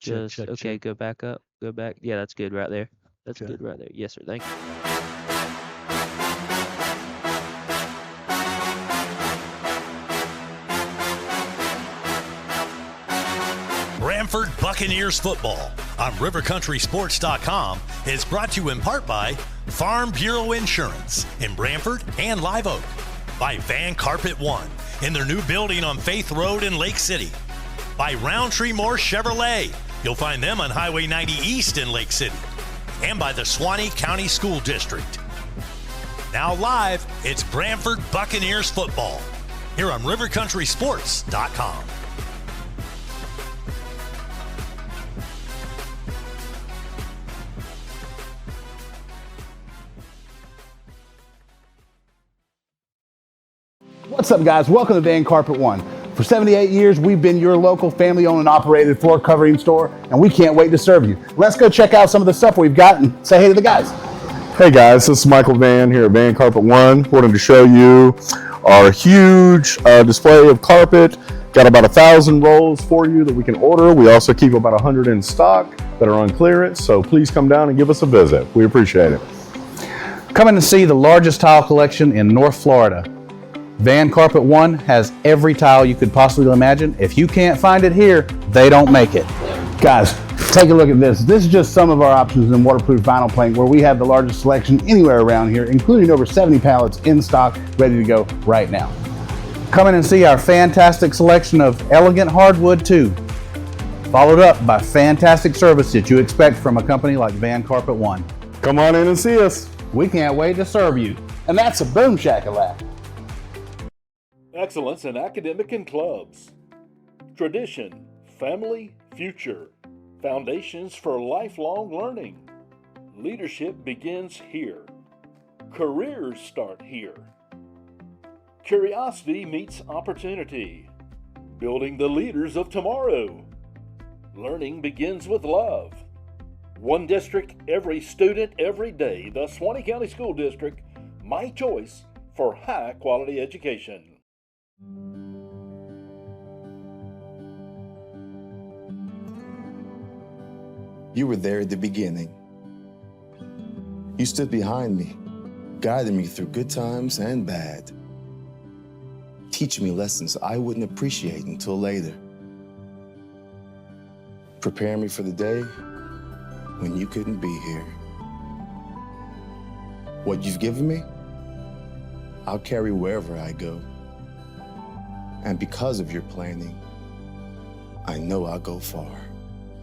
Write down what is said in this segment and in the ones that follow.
Check, Okay, check. go back up. Go back. Yeah, that's good right there. That's Okay. good right there. Yes, sir. Thank you. Branford Buccaneers football on RiverCountrySports.com is brought to you in part by Farm Bureau Insurance in Branford and Live Oak, by Van Carpet One in their new building on Faith Road in Lake City, by Roundtree Moore Chevrolet. You'll find them on Highway 90 East in Lake City, and by the Suwannee County School District. Now live, it's Branford Buccaneers football here on RiverCountrySports.com. What's up, guys? Welcome to Van Carpet One. For 78 years, we've been your local family-owned and operated floor covering store, and we can't wait to serve you. Let's go check out some of the stuff we've got and say hey to the guys. Hey guys, this is Michael Van here at Van Carpet One. Wanted to show you our huge display of carpet. Got about 1,000 rolls for you that we can order. We also keep about 100 in stock that are on clearance, so please come down and give us a visit. We appreciate it. Come in and see the largest tile collection in North Florida. Van Carpet One has every tile you could possibly imagine. If you can't find it here, they don't make it. Guys, take a look at this. This is just some of our options in waterproof vinyl plank, where we have the largest selection anywhere around here, including over 70 pallets in stock, ready to go right now. Come in and see our fantastic selection of elegant hardwood too, followed up by fantastic service that you expect from a company like Van Carpet One. Come on in and see us. We can't wait to serve you. And that's a boom shakalak. Excellence in academic and clubs. Tradition, family, future. Foundations for lifelong learning. Leadership begins here. Careers start here. Curiosity meets opportunity. Building the leaders of tomorrow. Learning begins with love. One district, every student, every day. The Suwannee County School District, my choice for high quality education. You were there at the beginning. You stood behind me, guiding me through good times and bad, teaching me lessons I wouldn't appreciate until later, preparing me for the day when you couldn't be here. What you've given me, I'll carry wherever I go. And because of your planning, I know I'll go far.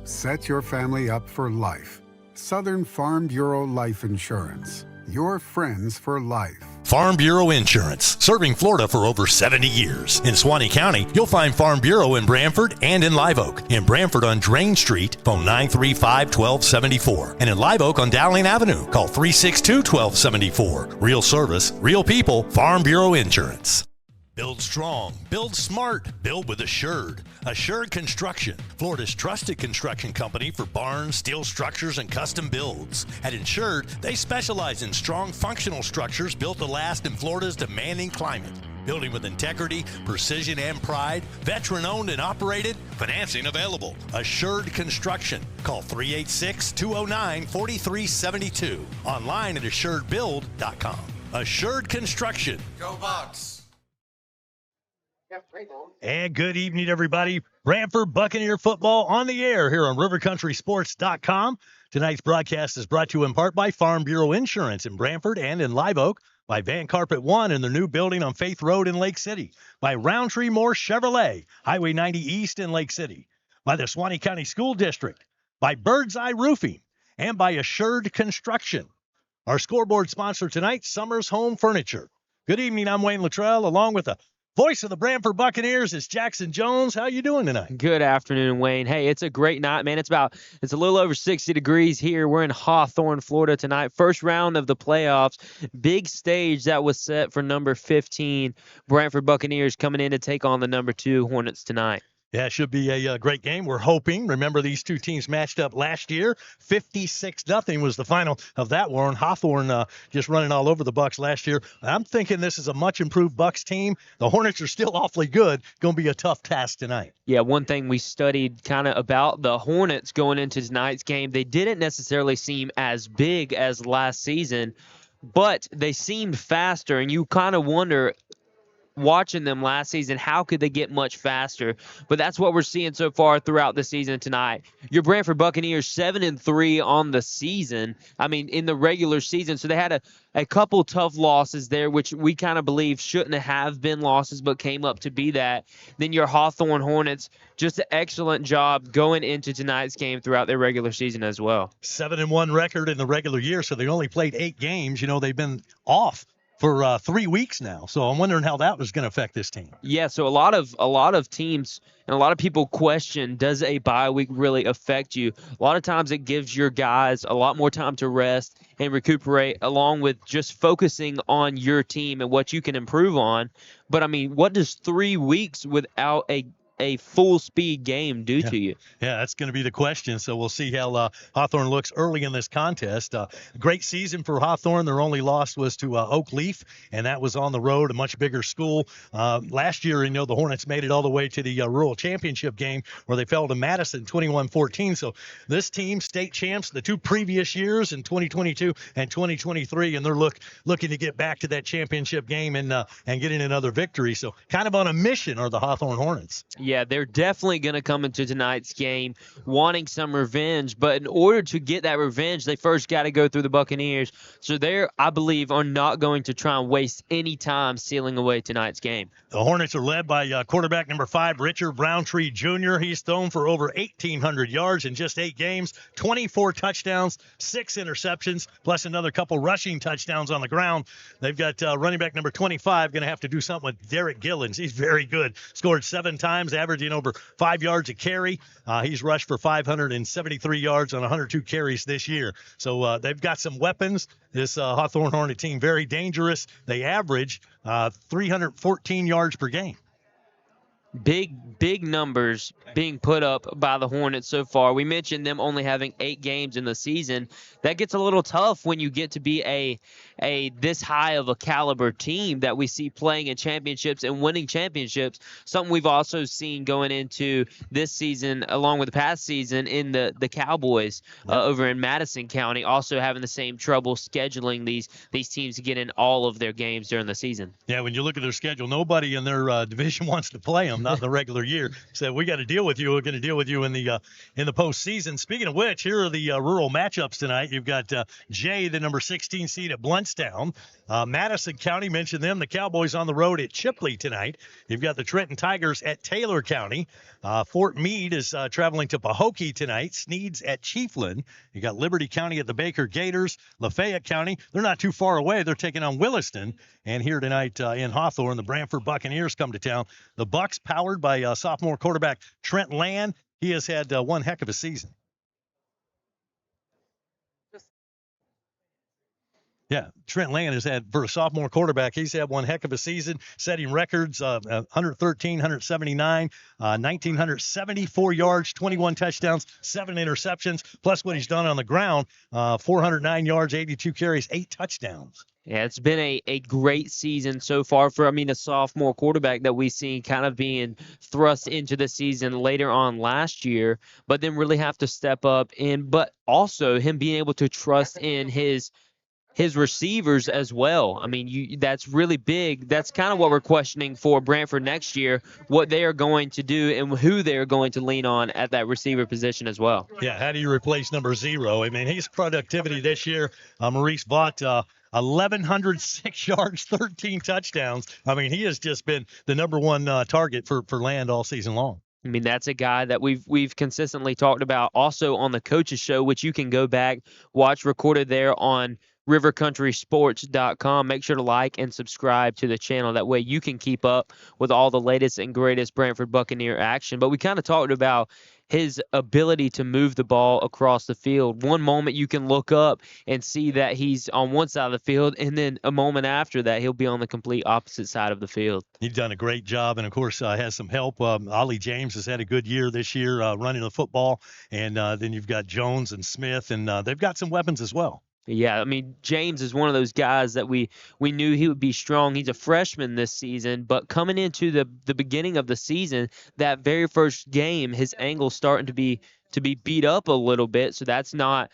Set your family up for life. Southern Farm Bureau Life Insurance. Your friends for life. Farm Bureau Insurance, serving Florida for over 70 years. In Suwannee County, you'll find Farm Bureau in Branford and in Live Oak. In Branford on Drain Street, phone 935-1274. And in Live Oak on Dowling Avenue, call 362-1274. Real service, real people, Farm Bureau Insurance. Build strong, build smart, build with Assured. Assured Construction, Florida's trusted construction company for barns, steel structures, and custom builds. At Assured, they specialize in strong functional structures built to last in Florida's demanding climate. Building with integrity, precision, and pride. Veteran-owned and operated. Financing available. Assured Construction. Call 386-209-4372. Online at AssuredBuild.com. Assured Construction. Go Bucks! And good evening, everybody. Branford Buccaneer football on the air here on RiverCountrySports.com. Tonight's broadcast is brought to you in part by Farm Bureau Insurance in Branford and in Live Oak, by Van Carpet One in their new building on Faith Road in Lake City, by Roundtree Moore Chevrolet, Highway 90 East in Lake City, by the Suwannee County School District, by Bird's Eye Roofing, and by Assured Construction. Our scoreboard sponsor tonight, Summers Home Furniture. Good evening, I'm Wayne Luttrell, along with the voice of the Branford Buccaneers is Jackson Jones. How you doing tonight? Good afternoon, Wayne. Hey, it's a great night, man. It's a little over 60 degrees here. We're in Hawthorne, Florida tonight. First round of the playoffs. Big stage that was set for number 15 Branford Buccaneers coming in to take on the number 2 Hornets tonight. Yeah, it should be a great game. We're hoping. Remember, these two teams matched up last year. 56-0 was the final of that one. Hawthorne just running all over the Bucks last year. I'm thinking this is a much improved Bucks team. The Hornets are still awfully good. Going to be a tough task tonight. Yeah, one thing we studied kind of about the Hornets going into tonight's game, they didn't necessarily seem as big as last season, but they seemed faster, and you kind of wonder, watching them last season, how could they get much faster? But that's what we're seeing so far throughout the season tonight. Your Branford Buccaneers 7-3 on the season. I mean, in the regular season. So they had a couple tough losses there, which we kind of believe shouldn't have been losses, but came up to be that. Then your Hawthorne Hornets, just an excellent job going into tonight's game throughout their regular season as well. 7-1 record in the regular year, so they only played 8 games. You know, they've been off for 3 weeks now. So I'm wondering how that was going to affect this team. Yeah, so a lot of teams and a lot of people question, does a bye week really affect you? A lot of times it gives your guys a lot more time to rest and recuperate, along with just focusing on your team and what you can improve on. But I mean, what does 3 weeks without a full speed game do to you? Yeah, that's going to be the question. So we'll see how Hawthorne looks early in this contest. Great season for Hawthorne. Their only loss was to Oak Leaf, and that was on the road, a much bigger school. Last year, the Hornets made it all the way to the rural championship game where they fell to Madison 21-14. So this team, state champs, the 2 previous years in 2022 and 2023, and they're looking to get back to that championship game and getting another victory. So kind of on a mission are the Hawthorne Hornets. Yeah, they're definitely going to come into tonight's game wanting some revenge. But in order to get that revenge, they first got to go through the Buccaneers. So they, I believe, are not going to try and waste any time sealing away tonight's game. The Hornets are led by quarterback number 5, Richard Browntree Jr. He's thrown for over 1,800 yards in just 8 games, 24 touchdowns, 6 interceptions, plus another couple rushing touchdowns on the ground. They've got running back number 25 going to have to do something with Derek Gillens. He's very good. Scored 7 times, averaging over 5 yards a carry. He's rushed for 573 yards on 102 carries this year. So they've got some weapons. This Hawthorne Hornet team, very dangerous. They average 314 yards per game. Big numbers being put up by the Hornets so far. We mentioned them only having 8 games in the season. That gets a little tough when you get to be a this high of a caliber team that we see playing in championships and winning championships. Something we've also seen going into this season, along with the past season, in the Cowboys over in Madison County, also having the same trouble scheduling these teams to get in all of their games during the season. Yeah, when you look at their schedule, nobody in their division wants to play them. Not in the regular year. So we got to deal with you. We're going to deal with you in the postseason. Speaking of which, here are the rural matchups tonight. You've got Jay, the number 16 seed at Bluntstown. Madison County, mentioned them. The Cowboys on the road at Chipley tonight. You've got the Trenton Tigers at Taylor County. Fort Meade is traveling to Pahokee tonight. Sneed's at Chiefland. You got Liberty County at the Baker Gators. Lafayette County, they're not too far away. They're taking on Williston. And here tonight in Hawthorne, the Branford Buccaneers come to town. The Bucks, powered by sophomore quarterback Trent Land. He has had one heck of a season. Yeah, Trent Land has had, for a sophomore quarterback, he's had one heck of a season, setting records, 113, 179, 1,974 yards, 21 touchdowns, 7 interceptions, plus what he's done on the ground, 409 yards, 82 carries, 8 touchdowns. Yeah, it's been a great season so far for, a sophomore quarterback that we've seen kind of being thrust into the season later on last year, but then really have to step up but also him being able to trust in his receivers as well. That's really big. That's kind of what we're questioning for Branford next year, what they are going to do and who they're going to lean on at that receiver position as well. Yeah, how do you replace number 0? His productivity this year, Maurice Vaught, 1,106 yards, 13 touchdowns. He has just been the number 1 target for Land all season long. That's a guy that we've consistently talked about also on the Coaches Show, which you can go back, watch recorded there on rivercountrysports.com. Make sure to like and subscribe to the channel. That way you can keep up with all the latest and greatest Branford Buccaneer action. But we kind of talked about his ability to move the ball across the field. One moment you can look up and see that he's on one side of the field, and then a moment after that, he'll be on the complete opposite side of the field. He's done a great job, and of course has some help. Ollie James has had a good year this year running the football, and then you've got Jones and Smith, and they've got some weapons as well. Yeah, I mean, James is one of those guys that we knew he would be strong. He's a freshman this season, but coming into the beginning of the season, that very first game, his ankle's starting to be beat up a little bit. So that's not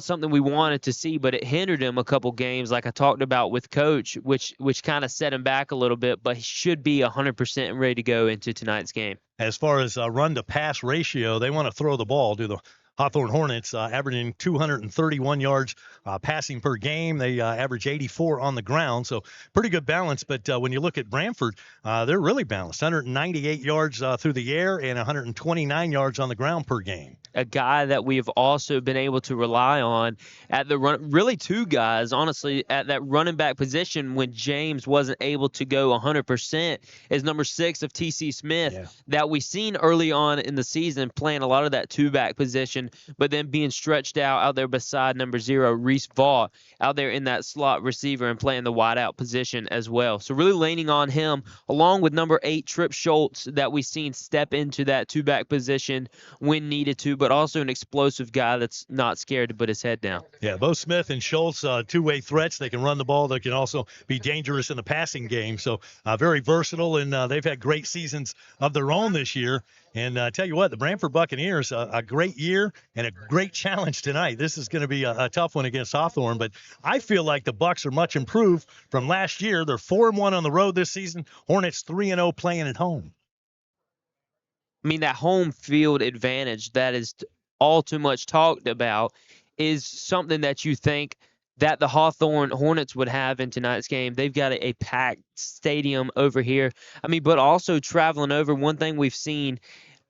something we wanted to see, but it hindered him a couple games, like I talked about with Coach, which kind of set him back a little bit. But he should be 100% and ready to go into tonight's game. As far as run to pass ratio, they want to throw the ball. Do the Hawthorne Hornets averaging 231 yards passing per game. They average 84 on the ground, so pretty good balance. But when you look at Branford, they're really balanced. 198 yards through the air and 129 yards on the ground per game. A guy that we've also been able to rely on at the run, really two guys, honestly, at that running back position when James wasn't able to go 100% is number 6 of T.C. Smith that we seen early on in the season playing a lot of that two-back position, but then being stretched out there beside number 0, Reese Vaught, out there in that slot receiver and playing the wideout position as well. So really leaning on him, along with number 8, Trip Schultz, that we've seen step into that two-back position when needed to, but also an explosive guy that's not scared to put his head down. Yeah, both Smith and Schultz, two-way threats. They can run the ball. They can also be dangerous in the passing game. So very versatile, and they've had great seasons of their own this year. And tell you what, the Branford Buccaneers, a great year and a great challenge tonight. This is going to be a tough one against Hawthorne, but I feel like the Bucs are much improved from last year. They're 4-1 on the road this season. Hornets 3-0 playing at home. I mean, that home field advantage that is all too much talked about is something that you think that the Hawthorne Hornets would have in tonight's game. They've got a packed stadium over here. I mean, but also traveling over, one thing we've seen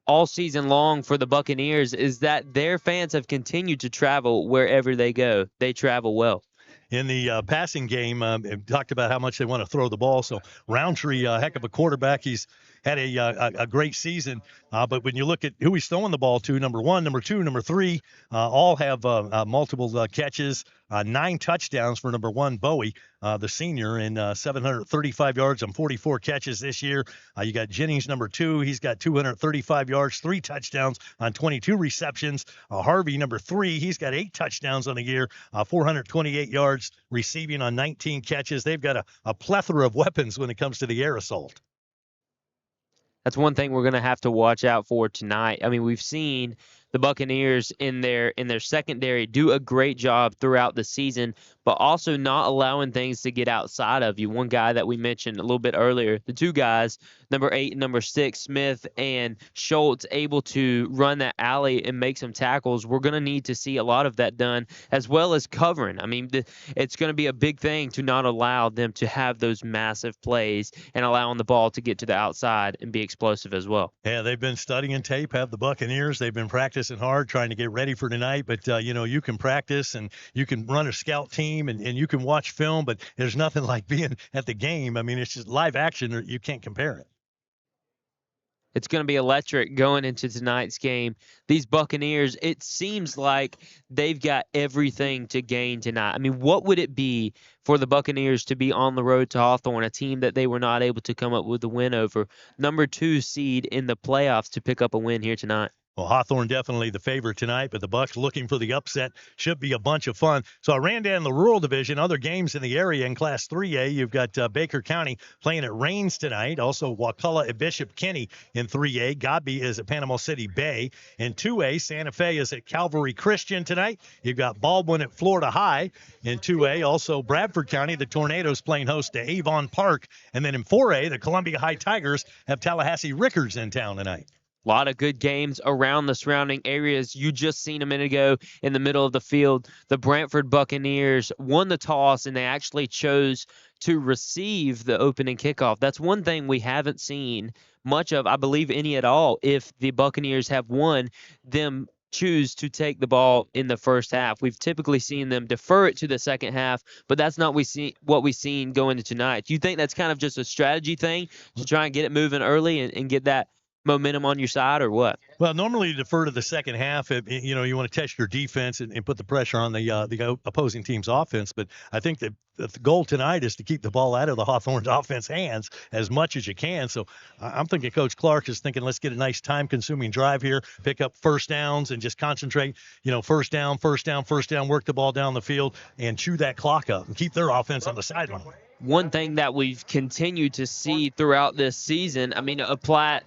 all season long for the Buccaneers is that their fans have continued to travel wherever they go. They travel well. In the passing game, talked about how much they want to throw the ball. So Roundtree, a heck of a quarterback. He's had a great season. But when you look at who he's throwing the ball to, number 1, number 2, number 3, all have multiple catches. 9 touchdowns for number 1, Bowie, the senior, and 735 yards on 44 catches this year. You got Jennings, number 2. He's got 235 yards, 3 touchdowns on 22 receptions. Harvey, number 3. He's got 8 touchdowns on the year, 428 yards receiving on 19 catches. They've got a plethora of weapons when it comes to the air assault. That's one thing we're going to have to watch out for tonight. I mean, we've seen the Buccaneers in their secondary do a great job throughout the season, but also not allowing things to get outside of you. One guy that we mentioned a little bit earlier, the two guys, number 8 and number 6, Smith and Schultz, able to run that alley and make some tackles. We're going to need to see a lot of that done, as well as covering. I mean, it's going to be a big thing to not allow them to have those massive plays and allowing the ball to get to the outside and be explosive as well. Yeah, they've been studying tape, have the Buccaneers. They've been practicing hard, trying to get ready for tonight. But, you can practice and you can run a scout team and you can watch film, but there's nothing like being at the game. I mean, it's just live action. You can't compare it. It's going to be electric going into tonight's game. These Buccaneers, it seems like they've got everything to gain tonight. I mean, what would it be for the Buccaneers to be on the road to Hawthorne, a team that they were not able to come up with a win over, number 2 seed in the playoffs, to pick up a win here tonight? Well, Hawthorne definitely the favorite tonight, but the Bucs looking for the upset. Should be a bunch of fun. So I ran down the rural division, other games in the area in Class 3A. You've got Baker County playing at Rains tonight. Also, Wakulla at Bishop Kenny in 3A. Godby is at Panama City Bay. In 2A, Santa Fe is at Calvary Christian tonight. You've got Baldwin at Florida High in 2A. Also, Bradford County, the Tornadoes playing host to Avon Park. And then in 4A, the Columbia High Tigers have Tallahassee Rickers in town tonight. A lot of good games around the surrounding areas. You just seen a minute ago in the middle of the field. The Branford Buccaneers won the toss, and they actually chose to receive the opening kickoff. That's one thing we haven't seen much of, I believe, any at all. If the Buccaneers have won, them choose to take the ball in the first half. We've typically seen them defer it to the second half, but that's not what we've seen going into tonight. Do you think that's kind of just a strategy thing to try and get it moving early and get that momentum on your side, or what? Well, normally you defer to the second half. You want to test your defense and put the pressure on the opposing team's offense. But I think that the goal tonight is to keep the ball out of the Hawthorne's offense hands as much as you can. So I'm thinking Coach Clark is thinking, let's get a nice time-consuming drive here, pick up first downs, and just concentrate. First down, work the ball down the field, and chew that clock up and keep their offense on the sideline. One thing that we've continued to see throughout this season, I mean, a play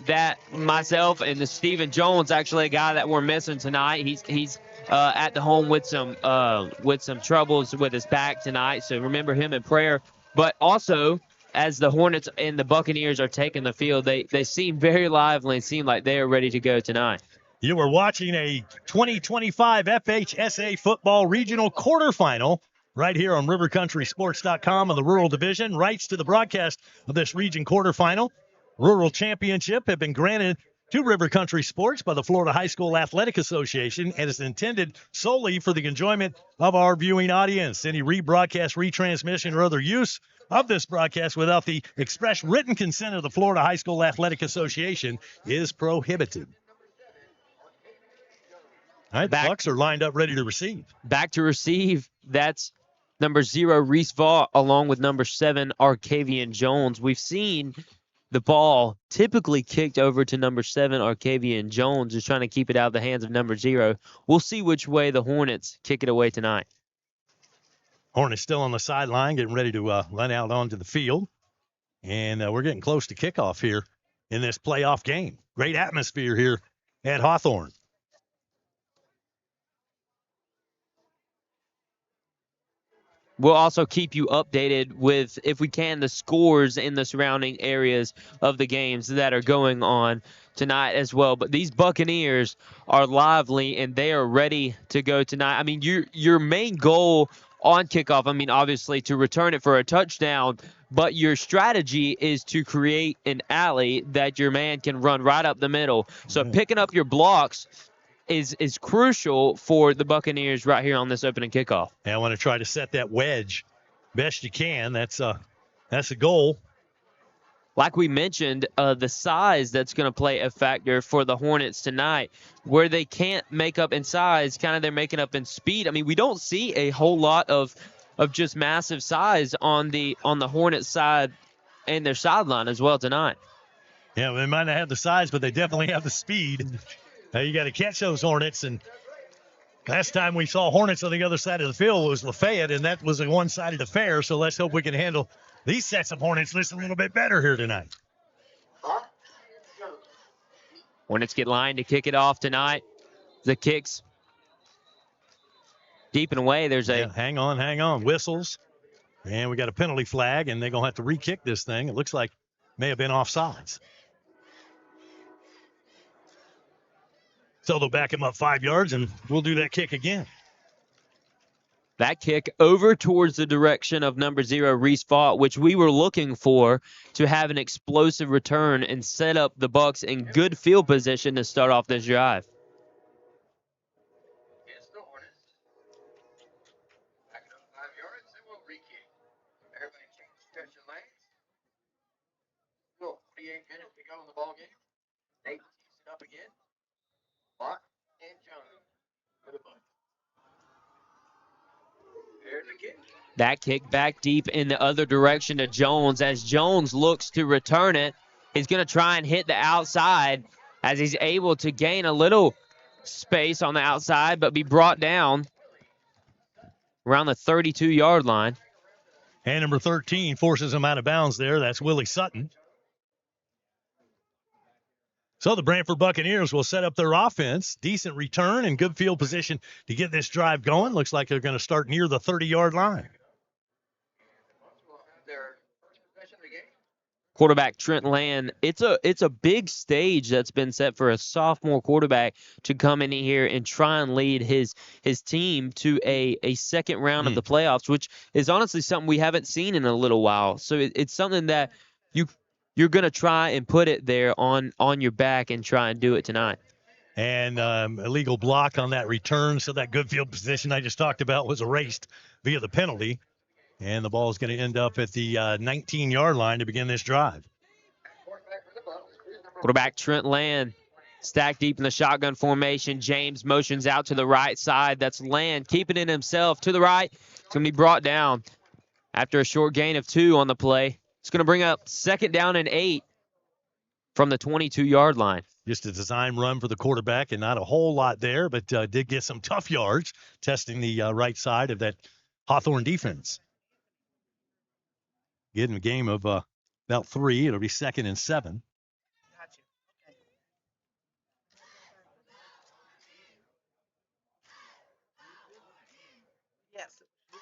that myself and Stephen Jones, actually a guy that we're missing tonight. He's at the home with some troubles with his back tonight, so remember him in prayer. But also, as the Hornets and the Buccaneers are taking the field, they seem very lively and seem like they are ready to go tonight. You were watching a 2025 FHSA football regional quarterfinal right here on RiverCountrySports.com in the Rural Division. Rights to the broadcast of this region quarterfinal. Rural Championship have been granted to River Country Sports by the Florida High School Athletic Association and is intended solely for the enjoyment of our viewing audience. Any rebroadcast, retransmission, or other use of this broadcast without the express written consent of the Florida High School Athletic Association is prohibited. All right, the Bucs are lined up ready to receive. Back to receive, that's number 0, Reese Vaught, along with number 7, Arcavian Jones. We've seen the ball typically kicked over to number 7, Arcavian Jones, just trying to keep it out of the hands of number 0. We'll see which way the Hornets kick it away tonight. Hornets still on the sideline, getting ready to run out onto the field. And we're getting close to kickoff here in this playoff game. Great atmosphere here at Hawthorne. We'll also keep you updated with, if we can, the scores in the surrounding areas of the games that are going on tonight as well. But these Buccaneers are lively, and they are ready to go tonight. I mean, your main goal on kickoff, I mean, obviously to return it for a touchdown, but your strategy is to create an alley that your man can run right up the middle. So picking up your blocks is crucial for the Buccaneers right here on this opening kickoff. And I want to try to set that wedge best you can. That's a goal. Like we mentioned, the size that's going to play a factor for the Hornets tonight, where they can't make up in size, kind of they're making up in speed. I mean, we don't see a whole lot of just massive size on the Hornets side and their sideline as well tonight. Yeah, they might not have the size, but they definitely have the speed. You got to catch those Hornets, and last time we saw Hornets on the other side of the field was Lafayette, and that was a one-sided affair, so let's hope we can handle these sets of Hornets just a little bit better here tonight. Hornets get lined to kick it off tonight. The kicks deep and away. There's a... Yeah, hang on. Whistles, and we got a penalty flag, and they're going to have to re-kick this thing. It looks like may have been offsides. So they'll back him up 5 yards, and we'll do that kick again. That kick over towards the direction of number 0, Reese Vaught, which we were looking for to have an explosive return and set up the Bucs in good field position to start off this drive. It's the Hornets. Back it up 5 yards, and we'll re-kick. Everybody stretch your legs. Cool. 48 minutes to go in the ball game. Nate keeps it up again. Block and John for the Bucs. There's the kick. That kick back deep in the other direction to Jones. As Jones looks to return it, he's going to try and hit the outside as he's able to gain a little space on the outside, but be brought down around the 32-yard line. And number 13 forces him out of bounds there. That's Willie Sutton. So the Branford Buccaneers will set up their offense. Decent return and good field position to get this drive going. Looks like they're going to start near the 30-yard line. Quarterback Trent Land. It's a big stage that's been set for a sophomore quarterback to come in here and try and lead his team to a second round of the playoffs, which is honestly something we haven't seen in a little while. So it's something that you're going to try and put it there on your back and try and do it tonight. And illegal block on that return, so that good field position I just talked about was erased via the penalty. And the ball is going to end up at the 19-yard line to begin this drive. Quarterback Trent Land stacked deep in the shotgun formation. James motions out to the right side. That's Land keeping it himself to the right. It's going to be brought down after a short gain of 2 on the play. It's going to bring up 2nd down and 8 from the 22-yard line. Just a design run for the quarterback and not a whole lot there, but did get some tough yards testing the right side of that Hawthorne defense. Getting a game of about 3. It'll be 2nd and 7.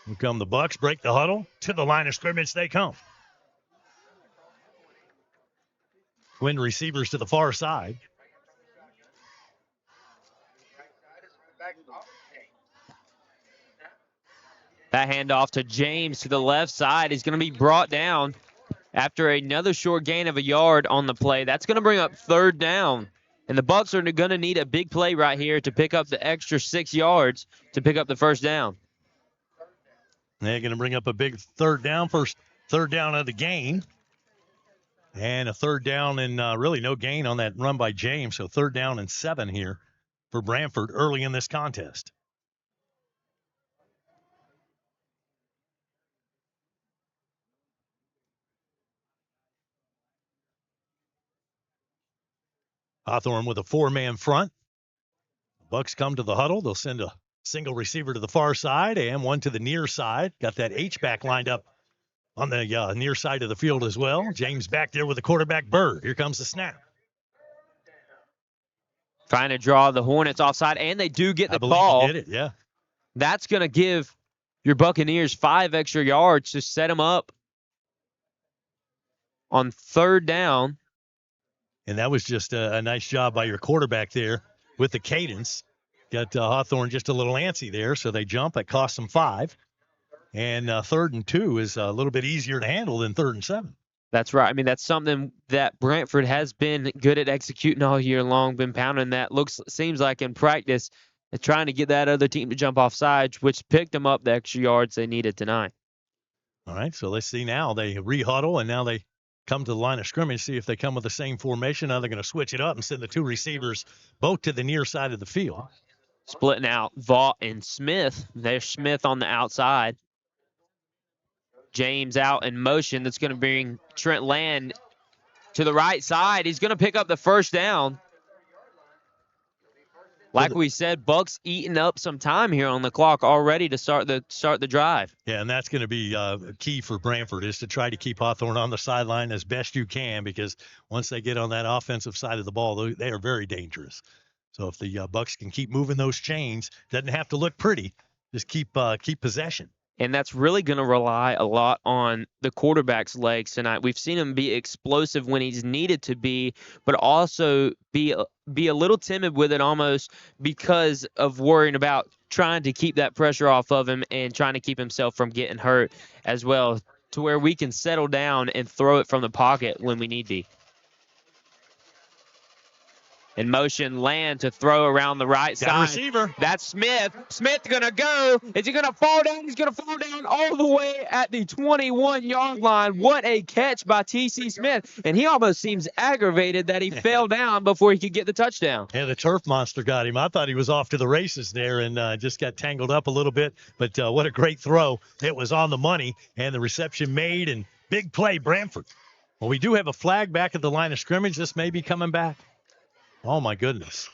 Here come the Bucks, break the huddle. To the line of scrimmage they come. Twin receivers to the far side. That handoff to James to the left side is going to be brought down after another short gain of a yard on the play. That's going to bring up 3rd down. And the Bucks are going to need a big play right here to pick up the extra 6 yards to pick up the 1st down. They're going to bring up a big 3rd down, first 3rd down of the game. And a 3rd down and really no gain on that run by James. So 3rd down and 7 here for Branford early in this contest. Hawthorne with a 4-man front. Bucks come to the huddle. They'll send a single receiver to the far side and one to the near side. Got that H-back lined up on the near side of the field as well. James back there with the quarterback, Bird. Here comes the snap. Trying to draw the Hornets offside, and they do get the believe call. He did it, yeah. That's going to give your Buccaneers 5 extra yards to set them up on 3rd down. And that was just a nice job by your quarterback there with the cadence. Got Hawthorne just a little antsy there, so they jump. That cost them 5. And 3rd and 2 is a little bit easier to handle than 3rd and 7. That's right. I mean, that's something that Branford has been good at executing all year long, been pounding that. Seems like in practice, trying to get that other team to jump off sides, which picked them up the extra yards they needed tonight. All right, so let's see now. They re-huddle, and now they come to the line of scrimmage, see if they come with the same formation. Now they're going to switch it up and send the 2 receivers both to the near side of the field. Splitting out Vaught and Smith. There's Smith on the outside. James out in motion. That's going to bring Trent Land to the right side. He's going to pick up the 1st down. Like we said, Bucks eating up some time here on the clock already to start the drive. Yeah, and that's going to be key for Branford is to try to keep Hawthorne on the sideline as best you can, because once they get on that offensive side of the ball, they are very dangerous. So if the Bucks can keep moving those chains, doesn't have to look pretty, just keep possession. And that's really going to rely a lot on the quarterback's legs tonight. We've seen him be explosive when he's needed to be, but also be a little timid with it almost because of worrying about trying to keep that pressure off of him and trying to keep himself from getting hurt as well, to where we can settle down and throw it from the pocket when we need to. In motion, Land to throw around the right side. Receiver. That's Smith. Smith going to go. Is he going to fall down? He's going to fall down all the way at the 21-yard line. What a catch by T.C. Smith. And he almost seems aggravated that he fell down before he could get the touchdown. Yeah, the turf monster got him. I thought he was off to the races there and just got tangled up a little bit. But what a great throw. It was on the money, and the reception made, and big play, Branford. Well, we do have a flag back at the line of scrimmage. This may be coming back. Oh, my goodness.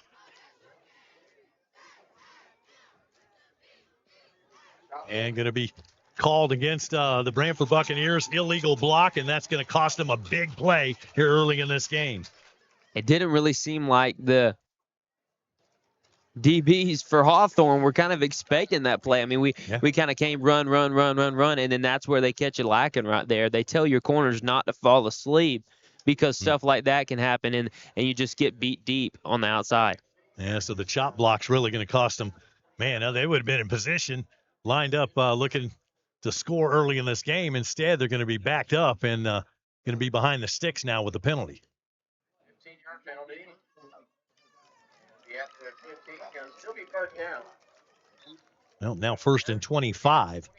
And going to be called against the Branford Buccaneers. Illegal block, and that's going to cost them a big play here early in this game. It didn't really seem like the DBs for Hawthorne were kind of expecting that play. I mean, we kind of came run, and then that's where they catch you lacking right there. They tell your corners not to fall asleep, because stuff like that can happen, and you just get beat deep on the outside. Yeah, so the chop block's really going to cost them. Man, they would have been in position, lined up looking to score early in this game. Instead, they're going to be backed up and going to be behind the sticks now with the penalty. 15-yard penalty. After the 15, going to still be 1st down. Well, now 1st and 25.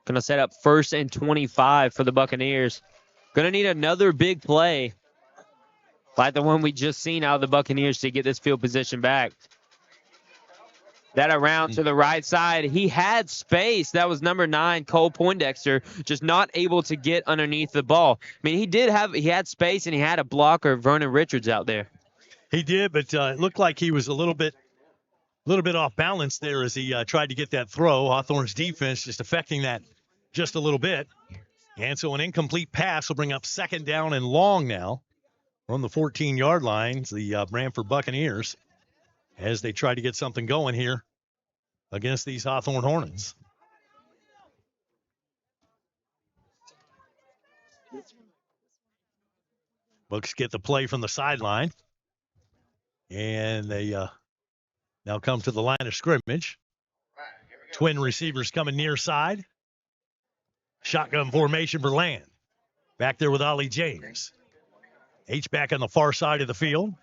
Going to set up 1st and 25 for the Buccaneers. Going to need another big play like the one we just seen out of the Buccaneers to get this field position back. That around to the right side. He had space. That was number 9, Cole Poindexter, just not able to get underneath the ball. I mean, he had space and he had a blocker, Vernon Richards, out there. He did, but it looked like he was a little bit off balance there as he tried to get that throw. Hawthorne's defense just affecting that just a little bit. And so an incomplete pass will bring up 2nd down and long now from the 14-yard lines, the Branford Buccaneers, as they try to get something going here against these Hawthorne Hornets. Bucks get the play from the sideline. And they now come to the line of scrimmage. Twin receivers coming near side. Shotgun formation for Land. Back there with Ollie James. H-back on the far side of the field.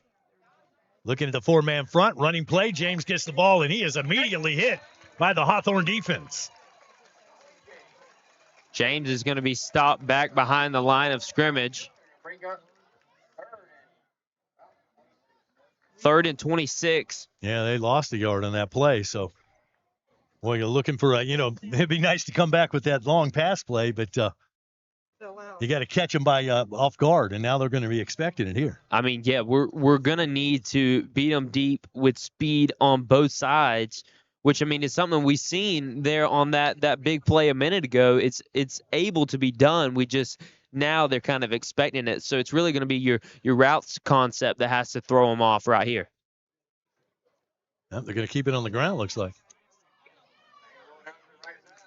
Looking at the 4-man front. Running play. James gets the ball, and he is immediately hit by the Hawthorne defense. James is going to be stopped back behind the line of scrimmage. 3rd and 26. Yeah, they lost a yard on that play. So, boy, you're looking for it'd be nice to come back with that long pass play, but you got to catch them by off guard, and now they're going to be expecting it here. I mean, yeah, we're going to need to beat them deep with speed on both sides, which, I mean, is something we've seen there on that big play a minute ago. It's able to be done. Now they're kind of expecting it. So it's really going to be your routes concept that has to throw them off right here. Yep, they're going to keep it on the ground, looks like.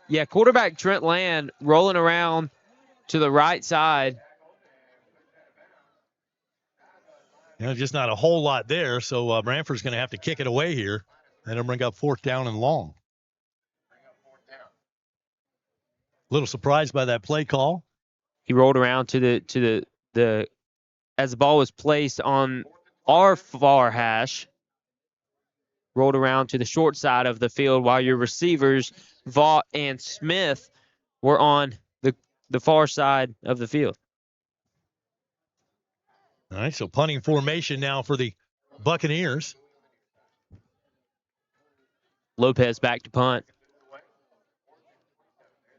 Yeah, quarterback Trent Land rolling around to the right side. Just not a whole lot there, so Branford's going to have to kick it away here. And it'll bring up 4th down and long. A little surprised by that play call. He rolled around to the as the ball was placed on our far hash, rolled around to the short side of the field while your receivers, Vaught and Smith, were on the far side of the field. All right, so punting formation now for the Buccaneers. Lopez back to punt.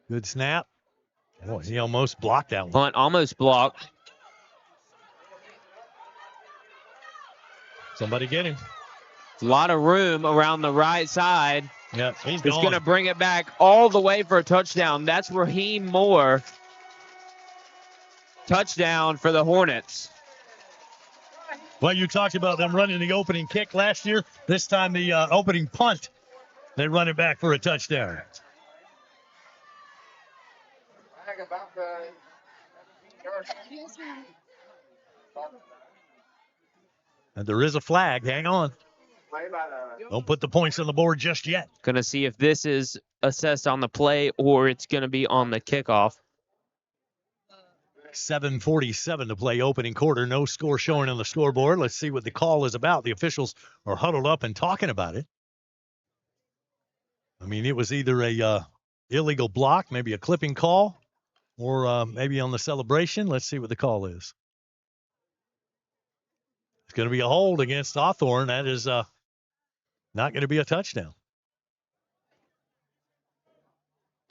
Good snap. Boy, he almost blocked that one. Punt almost blocked. Somebody get him. A lot of room around the right side. Yeah, he's going to bring it back all the way for a touchdown. That's Raheem Moore. Touchdown for the Hornets. Well, you talked about them running the opening kick last year. This time the opening punt. They run it back for a touchdown. And there is a flag. Hang on. Don't put the points on the board just yet. Going to see if this is assessed on the play or it's going to be on the kickoff. 7:47 to play opening quarter. No score showing on the scoreboard. Let's see what the call is about. The officials are huddled up and talking about it. I mean, it was either a illegal block, maybe a clipping call, or maybe on the celebration. Let's see what the call is. It's going to be a hold against Hawthorne. That is not going to be a touchdown.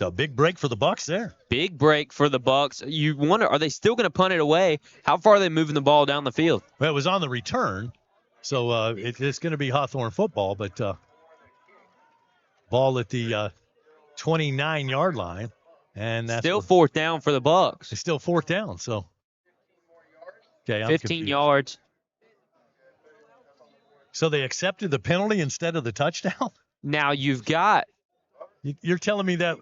A big break for the Bucks there. Big break for the Bucks. You wonder, are they still going to punt it away? How far are they moving the ball down the field? Well, it was on the return, so it's going to be Hawthorne football, but ball at the 29-yard line, and that's still 4th down for the Bucks. It's still 4th down, so okay, I'm 15 confused. yards. So they accepted the penalty instead of the touchdown? Now you've got. You're telling me that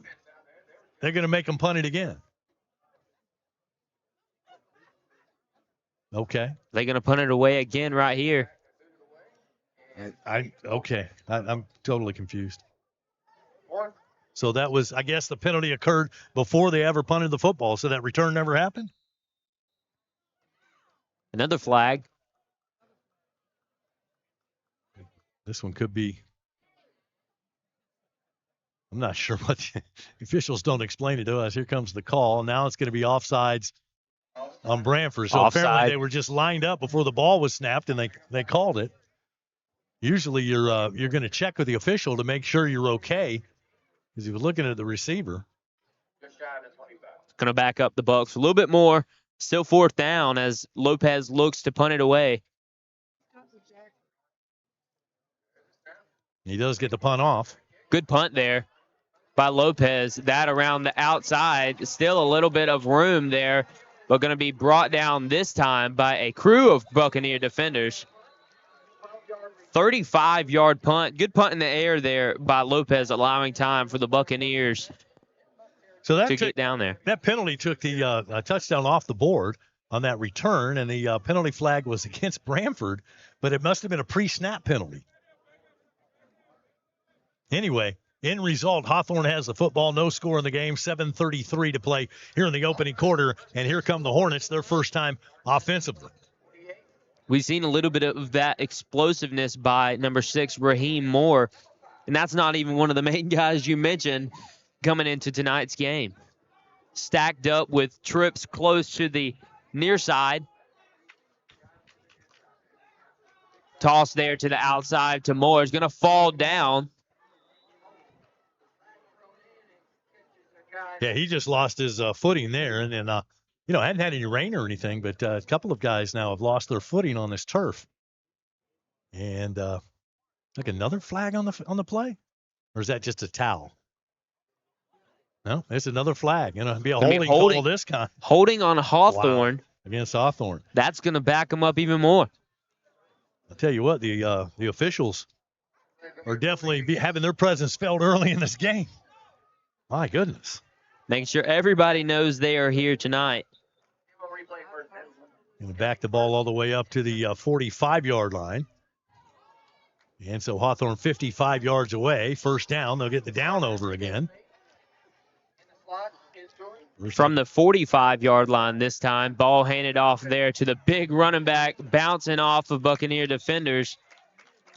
they're going to make them punt it again? Okay. They're going to punt it away again right here. I'm totally confused. So that was, I guess, the penalty occurred before they ever punted the football, so that return never happened? Another flag. This one could be. I'm not sure what the officials don't explain it to us. Here comes the call. Now it's going to be offsides on Branford. So Offside. apparently they were just lined up before the ball was snapped, and they called it. Usually you're going to check with the official to make sure you're okay, because he was looking at the receiver. Going to back up the Bucks a little bit more. Still 4th down as Lopez looks to punt it away. He does get the punt off. Good punt there by Lopez. That around the outside. Still a little bit of room there, but going to be brought down this time by a crew of Buccaneer defenders. 35-yard punt. Good punt in the air there by Lopez, allowing time for the Buccaneers to get down there. That penalty took the touchdown off the board on that return, and the penalty flag was against Branford, but it must have been a pre-snap penalty. Anyway, end result, Hawthorne has the football, no score in the game, 7:33 to play here in the opening quarter, and here come the Hornets, their first time offensively. We've seen a little bit of that explosiveness by number 6, Raheem Moore, and that's not even one of the main guys you mentioned coming into tonight's game. Stacked up with trips close to the near side. Toss there to the outside to Moore. Is going to fall down. Yeah, he just lost his footing there, and then, hadn't had any rain or anything, but a couple of guys now have lost their footing on this turf. And like another flag on the play, or is that just a towel? No, it's another flag. It'll be a holding call this kind. Holding on Hawthorne. Wow. Against Hawthorne. That's going to back them up even more. I'll tell you what, the officials are definitely having their presence felt early in this game. My goodness. Making sure everybody knows they are here tonight. Going to back the ball all the way up to the 45-yard line. And so Hawthorne 55 yards away. First down. They'll get the down over again. From the 45-yard line this time. Ball handed off there to the big running back, bouncing off of Buccaneer defenders.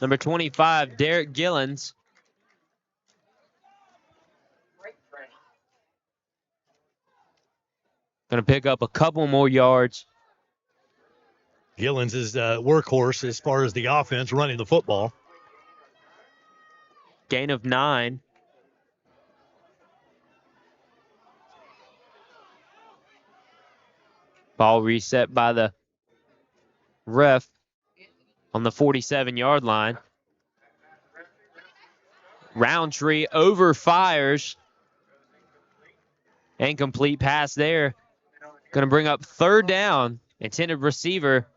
Number 25, Derek Gillens. Going to pick up a couple more yards. Gillens is workhorse as far as the offense running the football. Gain of 9. Ball reset by the ref on the 47-yard line. Roundtree overfires. Incomplete pass there. Going to bring up 3rd down. Intended receiver,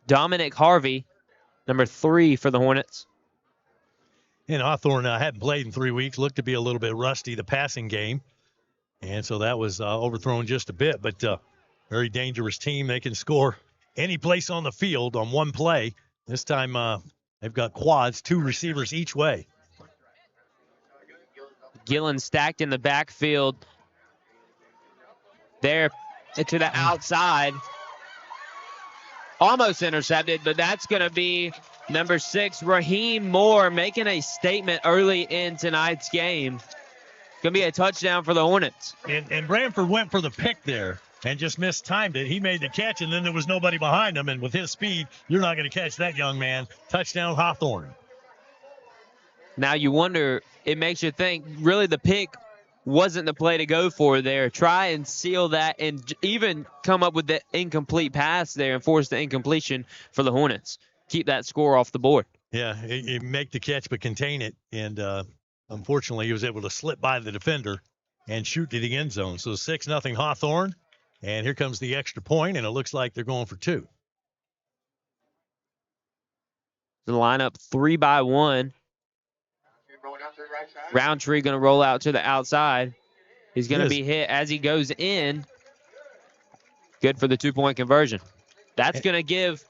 Dominic Harvey, number 3 for the Hornets. And Hawthorne hadn't played in 3 weeks, looked to be a little bit rusty, the passing game. And so that was overthrown just a bit, but very dangerous team. They can score any place on the field on one play. This time they've got quads, 2 receivers each way. Gillen stacked in the backfield. There to the outside. Almost intercepted, but that's going to be number 6, Raheem Moore, making a statement early in tonight's game. Going to be a touchdown for the Hornets. And Branford went for the pick there and just mistimed it. He made the catch, and then there was nobody behind him. And with his speed, you're not going to catch that young man. Touchdown, Hawthorne. Now you wonder, it makes you think, really the pick wasn't the play to go for there. Try and seal that and even come up with the incomplete pass there and force the incompletion for the Hornets. Keep that score off the board. Yeah, you make the catch but contain it. And unfortunately, he was able to slip by the defender and shoot to the end zone. So 6-0 Hawthorne. And here comes the extra point, and it looks like they're going for 2. The lineup 3-by-1. Roundtree going to roll out to the outside. He's going to be hit as he goes in. Good for the 2-point conversion. That's going to give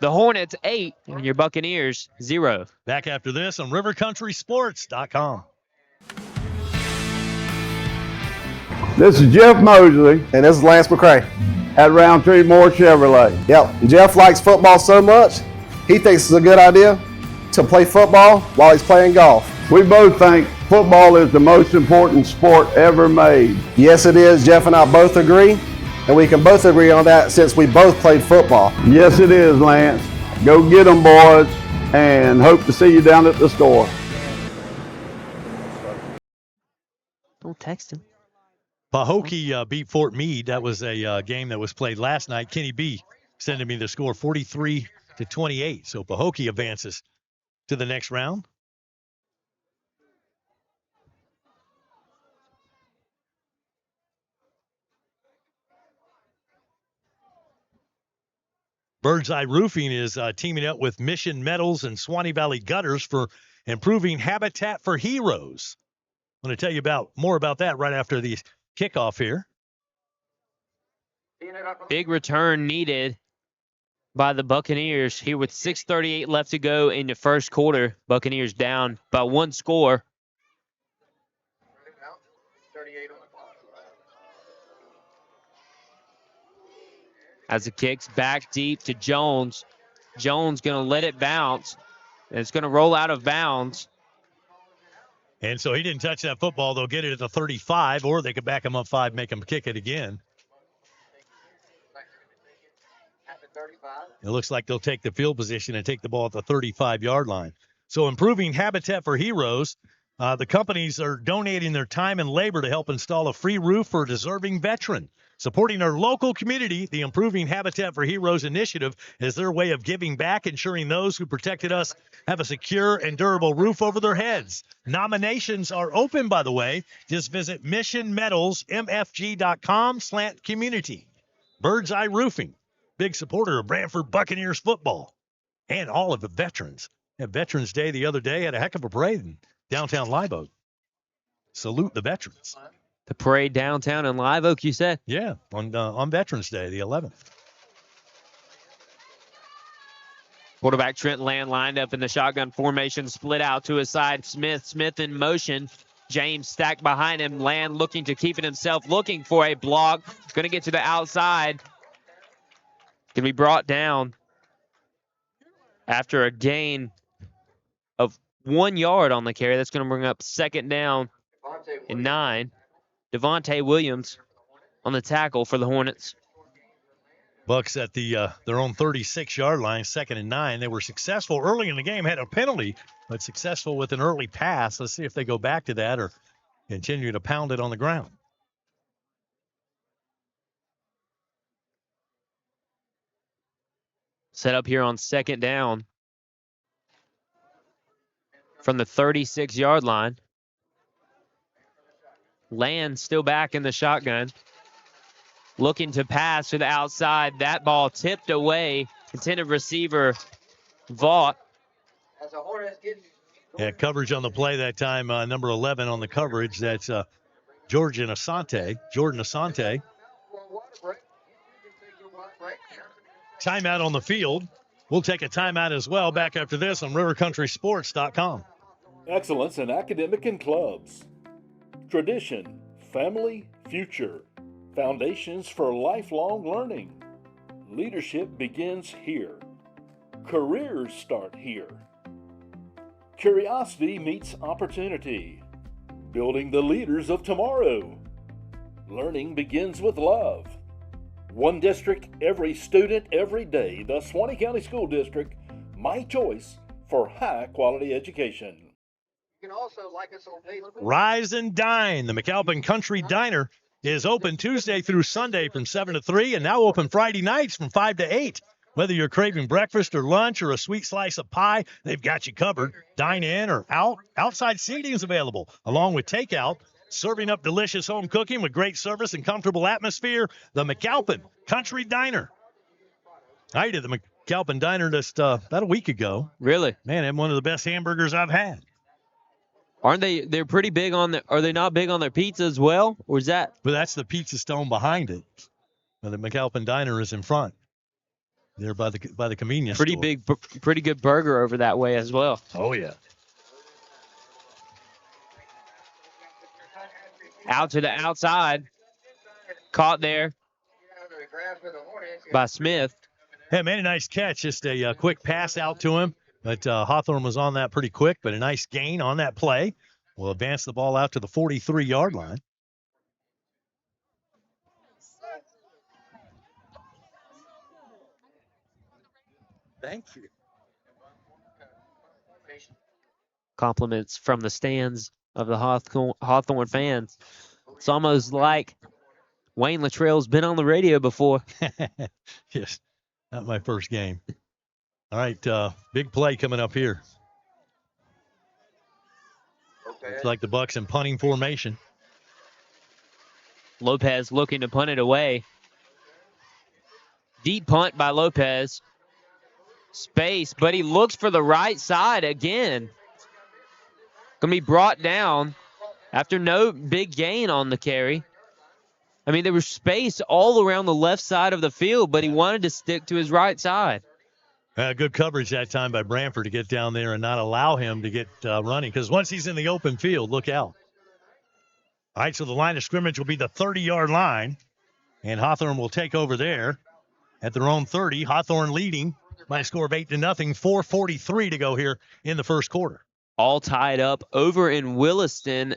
the Hornets 8 and your Buccaneers 0. Back after this on rivercountrysports.com. This is Jeff Mosley And this is Lance McCray. at Roundtree Moore Chevrolet. Yep, Jeff likes football so much, he thinks it's a good idea to play football while he's playing golf. We both think football is the most important sport ever made. Yes, it is. Jeff and I both agree. and we can both agree on that since we both played football. Yes, it is, Lance. Go get them, boys, and hope to see you down at the store. Don't text him. Pahokee beat Fort Meade. That was a game that was played last night. Kenny B sending me the score 43-28. So Pahokee advances to the next round. Birdseye Roofing is teaming up with Mission Metals and Swanee Valley Gutters for improving habitat for heroes. I'm going to tell you more about that right after the kickoff here. Big return needed by the Buccaneers here with 6:38 left to go in the first quarter. Buccaneers down by one score. As it kicks back deep to Jones. Jones going to let it bounce. And it's going to roll out of bounds. And so he didn't touch that football. They'll get it at the 35, or they could back him up 5, make him kick it again. It looks like they'll take the field position and take the ball at the 35-yard line. So improving habitat for heroes. The companies are donating their time and labor to help install a free roof for a deserving veteran. Supporting our local community, the Improving Habitat for Heroes initiative is their way of giving back, ensuring those who protected us have a secure and durable roof over their heads. Nominations are open, by the way. Just visit missionmetalsmfg.com/community. Birdseye Roofing, big supporter of Branford Buccaneers football and all of the veterans. Had Veterans Day the other day, had a heck of a parade in downtown Live Oak. Salute the veterans. The parade downtown in Live Oak, you said? Yeah, on Veterans Day, the 11th. Quarterback Trent Land lined up in the shotgun formation, split out to his side. Smith in motion. James stacked behind him. Land looking to keep it himself, looking for a block. Going to get to the outside. Going to be brought down after a gain of 1 yard on the carry. That's going to bring up second down and 9. Devontae Williams on the tackle for the Hornets. Bucks at their own 36-yard line, 2nd and 9. They were successful early in the game, had a penalty, but successful with an early pass. Let's see if they go back to that or continue to pound it on the ground. Set up here on second down from the 36-yard line. Land still back in the shotgun. Looking to pass to the outside. That ball tipped away. Intended receiver, Vaught. Yeah, coverage on the play that time, number 11 on the coverage. That's Jordan Asante. Timeout on the field. We'll take a timeout as well. Back after this on rivercountrysports.com. Excellence in academic and clubs. Tradition, family, future. Foundations for lifelong learning. Leadership begins here. Careers start here. Curiosity meets opportunity. Building the leaders of tomorrow. Learning begins with love. One district, every student, every day. The Swanee County School District, my choice for high-quality education. You can also like us on Facebook. Rise and Dine. The McAlpin Country Diner is open Tuesday through Sunday from 7 to 3 and now open Friday nights from 5 to 8. Whether you're craving breakfast or lunch or a sweet slice of pie, they've got you covered. Dine in or out. Outside seating is available, along with takeout. Serving up delicious home cooking with great service and comfortable atmosphere. The McAlpin Country Diner. I ate at the McAlpin Diner just about a week ago. Really? Man, they had one of the best hamburgers I've had. Aren't they? They're pretty big on are they not big on their pizza as well? Or is that? Well, that's the pizza stone behind it. Well, the McAlpin Diner is in front. There by the convenience store. Pretty good burger over that way as well. Oh, yeah. Out to the outside. Caught there by Smith. Hey, made a nice catch. Just a quick pass out to him. But Hawthorne was on that pretty quick, but a nice gain on that play. Will advance the ball out to the 43-yard line. Thank you. Compliments from the stands of the Hawthorne fans. It's almost like Wayne Luttrell's been on the radio before. Yes, not my first game. All right, big play coming up here. It's like the Bucks in punting formation. Lopez looking to punt it away. Deep punt by Lopez. Space, but he looks for the right side again. Going to be brought down after no big gain on the carry. I mean, there was space all around the left side of the field, but he wanted to stick to his right side. Good coverage that time by Branford to get down there and not allow him to get running, because once he's in the open field, look out. All right, so the line of scrimmage will be the 30-yard line, and Hawthorne will take over there at their own 30. Hawthorne leading by a score of 8-0, 4:43 to go here in the first quarter. All tied up over in Williston.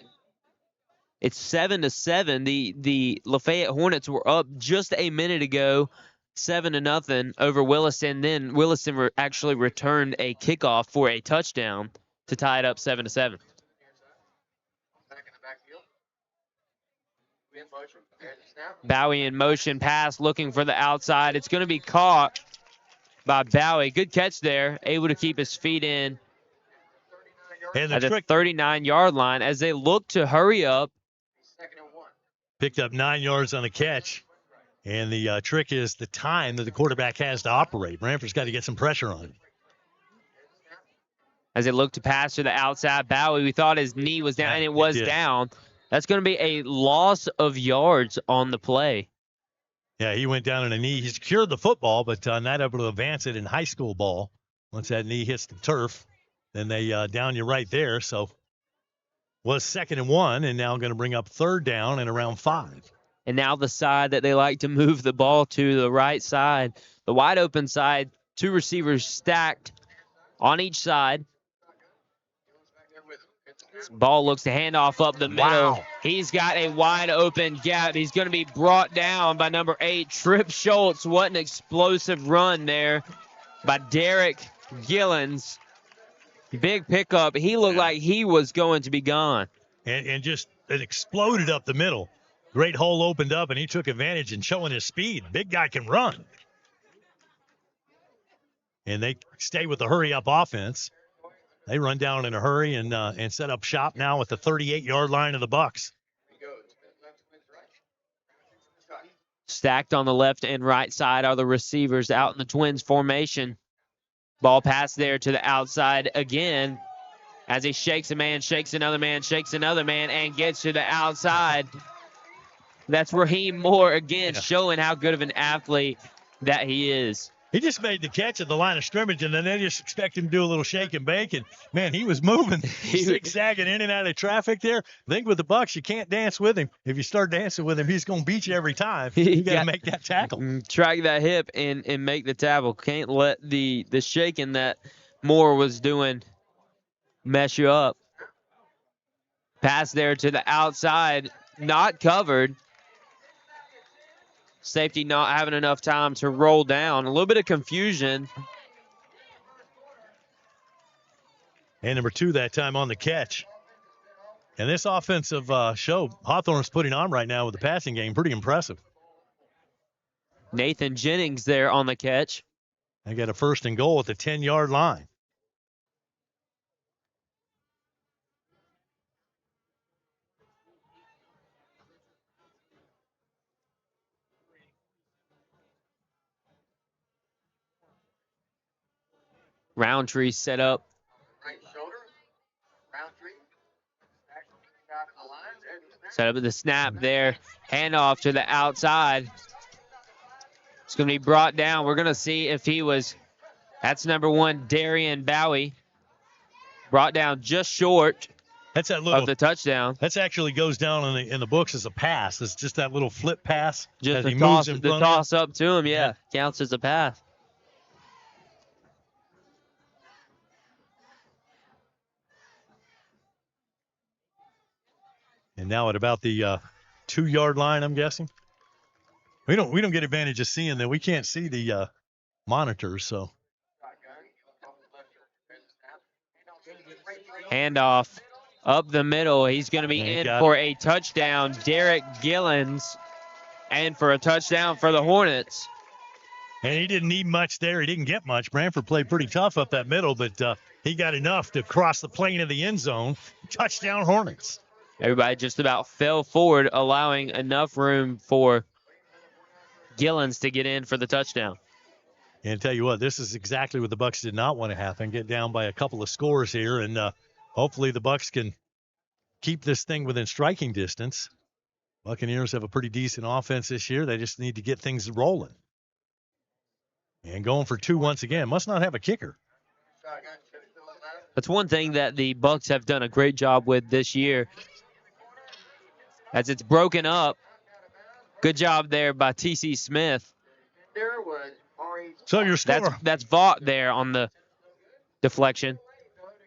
It's 7-7. The Lafayette Hornets were up just a minute ago, 7-0 over Williston. Then Williston actually returned a kickoff for a touchdown to tie it up 7-7. Bowie in motion pass, looking for the outside. It's going to be caught by Bowie. Good catch there, able to keep his feet in and at the 39-yard line as they look to hurry up. Picked up 9 yards on the catch, and the trick is the time that the quarterback has to operate. Branford's got to get some pressure on him. As they look to pass to the outside, Bowie, we thought his knee was down, and it was down. That's going to be a loss of yards on the play. Yeah, he went down on a knee. He secured the football, but not able to advance it in high school ball. Once that knee hits the turf, then they down you right there. So was 2nd and 1, and now going to bring up 3rd down and around 5. And now the side that they like to move the ball to, the right side, the wide open side, 2 receivers stacked on each side. Ball looks to hand off up the middle. Wow. He's got a wide open gap. He's going to be brought down by number 8, Tripp Schultz. What an explosive run there by Derek Gillens. Big pickup. He looked like he was going to be gone. And just it exploded up the middle. Great hole opened up, and he took advantage in showing his speed. Big guy can run. And they stay with the hurry-up offense. They run down in a hurry and set up shop now at the 38-yard line of the Bucks. Stacked on the left and right side are the receivers out in the Twins formation. Ball pass there to the outside again as he shakes a man, shakes another man, and gets to the outside. That's Raheem Moore again, showing how good of an athlete that he is. He just made the catch at the line of scrimmage, and then they just expect him to do a little shake and bake. And, man, he was moving, zigzagging in and out of traffic there. I think with the Bucks, you can't dance with him. If you start dancing with him, he's going to beat you every time. You got to make that tackle. Track that hip and make the tackle. Can't let the shaking that Moore was doing mess you up. Pass there to the outside, not covered. Safety not having enough time to roll down. A little bit of confusion. And number 2 that time on the catch. And this offensive show Hawthorne's putting on right now with the passing game, pretty impressive. Nathan Jennings there on the catch. They got a 1st and goal at the 10-yard line. Roundtree set up. Right shoulder. Roundtree. Set up the snap there. Handoff to the outside. It's going to be brought down. We're going to see if he was. That's number 1, Darian Bowie. Brought down just short That's that little, of the touchdown. That's actually goes down in the books as a pass. It's just that little flip pass. Just the toss up to him, yeah. Counts as a pass. And now at about the 2-yard line, I'm guessing. We don't get advantage of seeing that. We can't see the monitors, so Handoff up the middle. He's going to be in for a touchdown. Derek Gillens and for a touchdown for the Hornets. And he didn't need much there. He didn't get much. Branford played pretty tough up that middle, but he got enough to cross the plane of the end zone. Touchdown Hornets. Everybody just about fell forward, allowing enough room for Gillens to get in for the touchdown. And tell you what, this is exactly what the Bucs did not want to happen. Get down by a couple of scores here, and hopefully the Bucs can keep this thing within striking distance. Buccaneers have a pretty decent offense this year. They just need to get things rolling. And going for two once again. Must not have a kicker. That's one thing that the Bucs have done a great job with this year. As it's broken up. Good job there by T.C. Smith. There was orange. So your score. That's Vaught there on the deflection.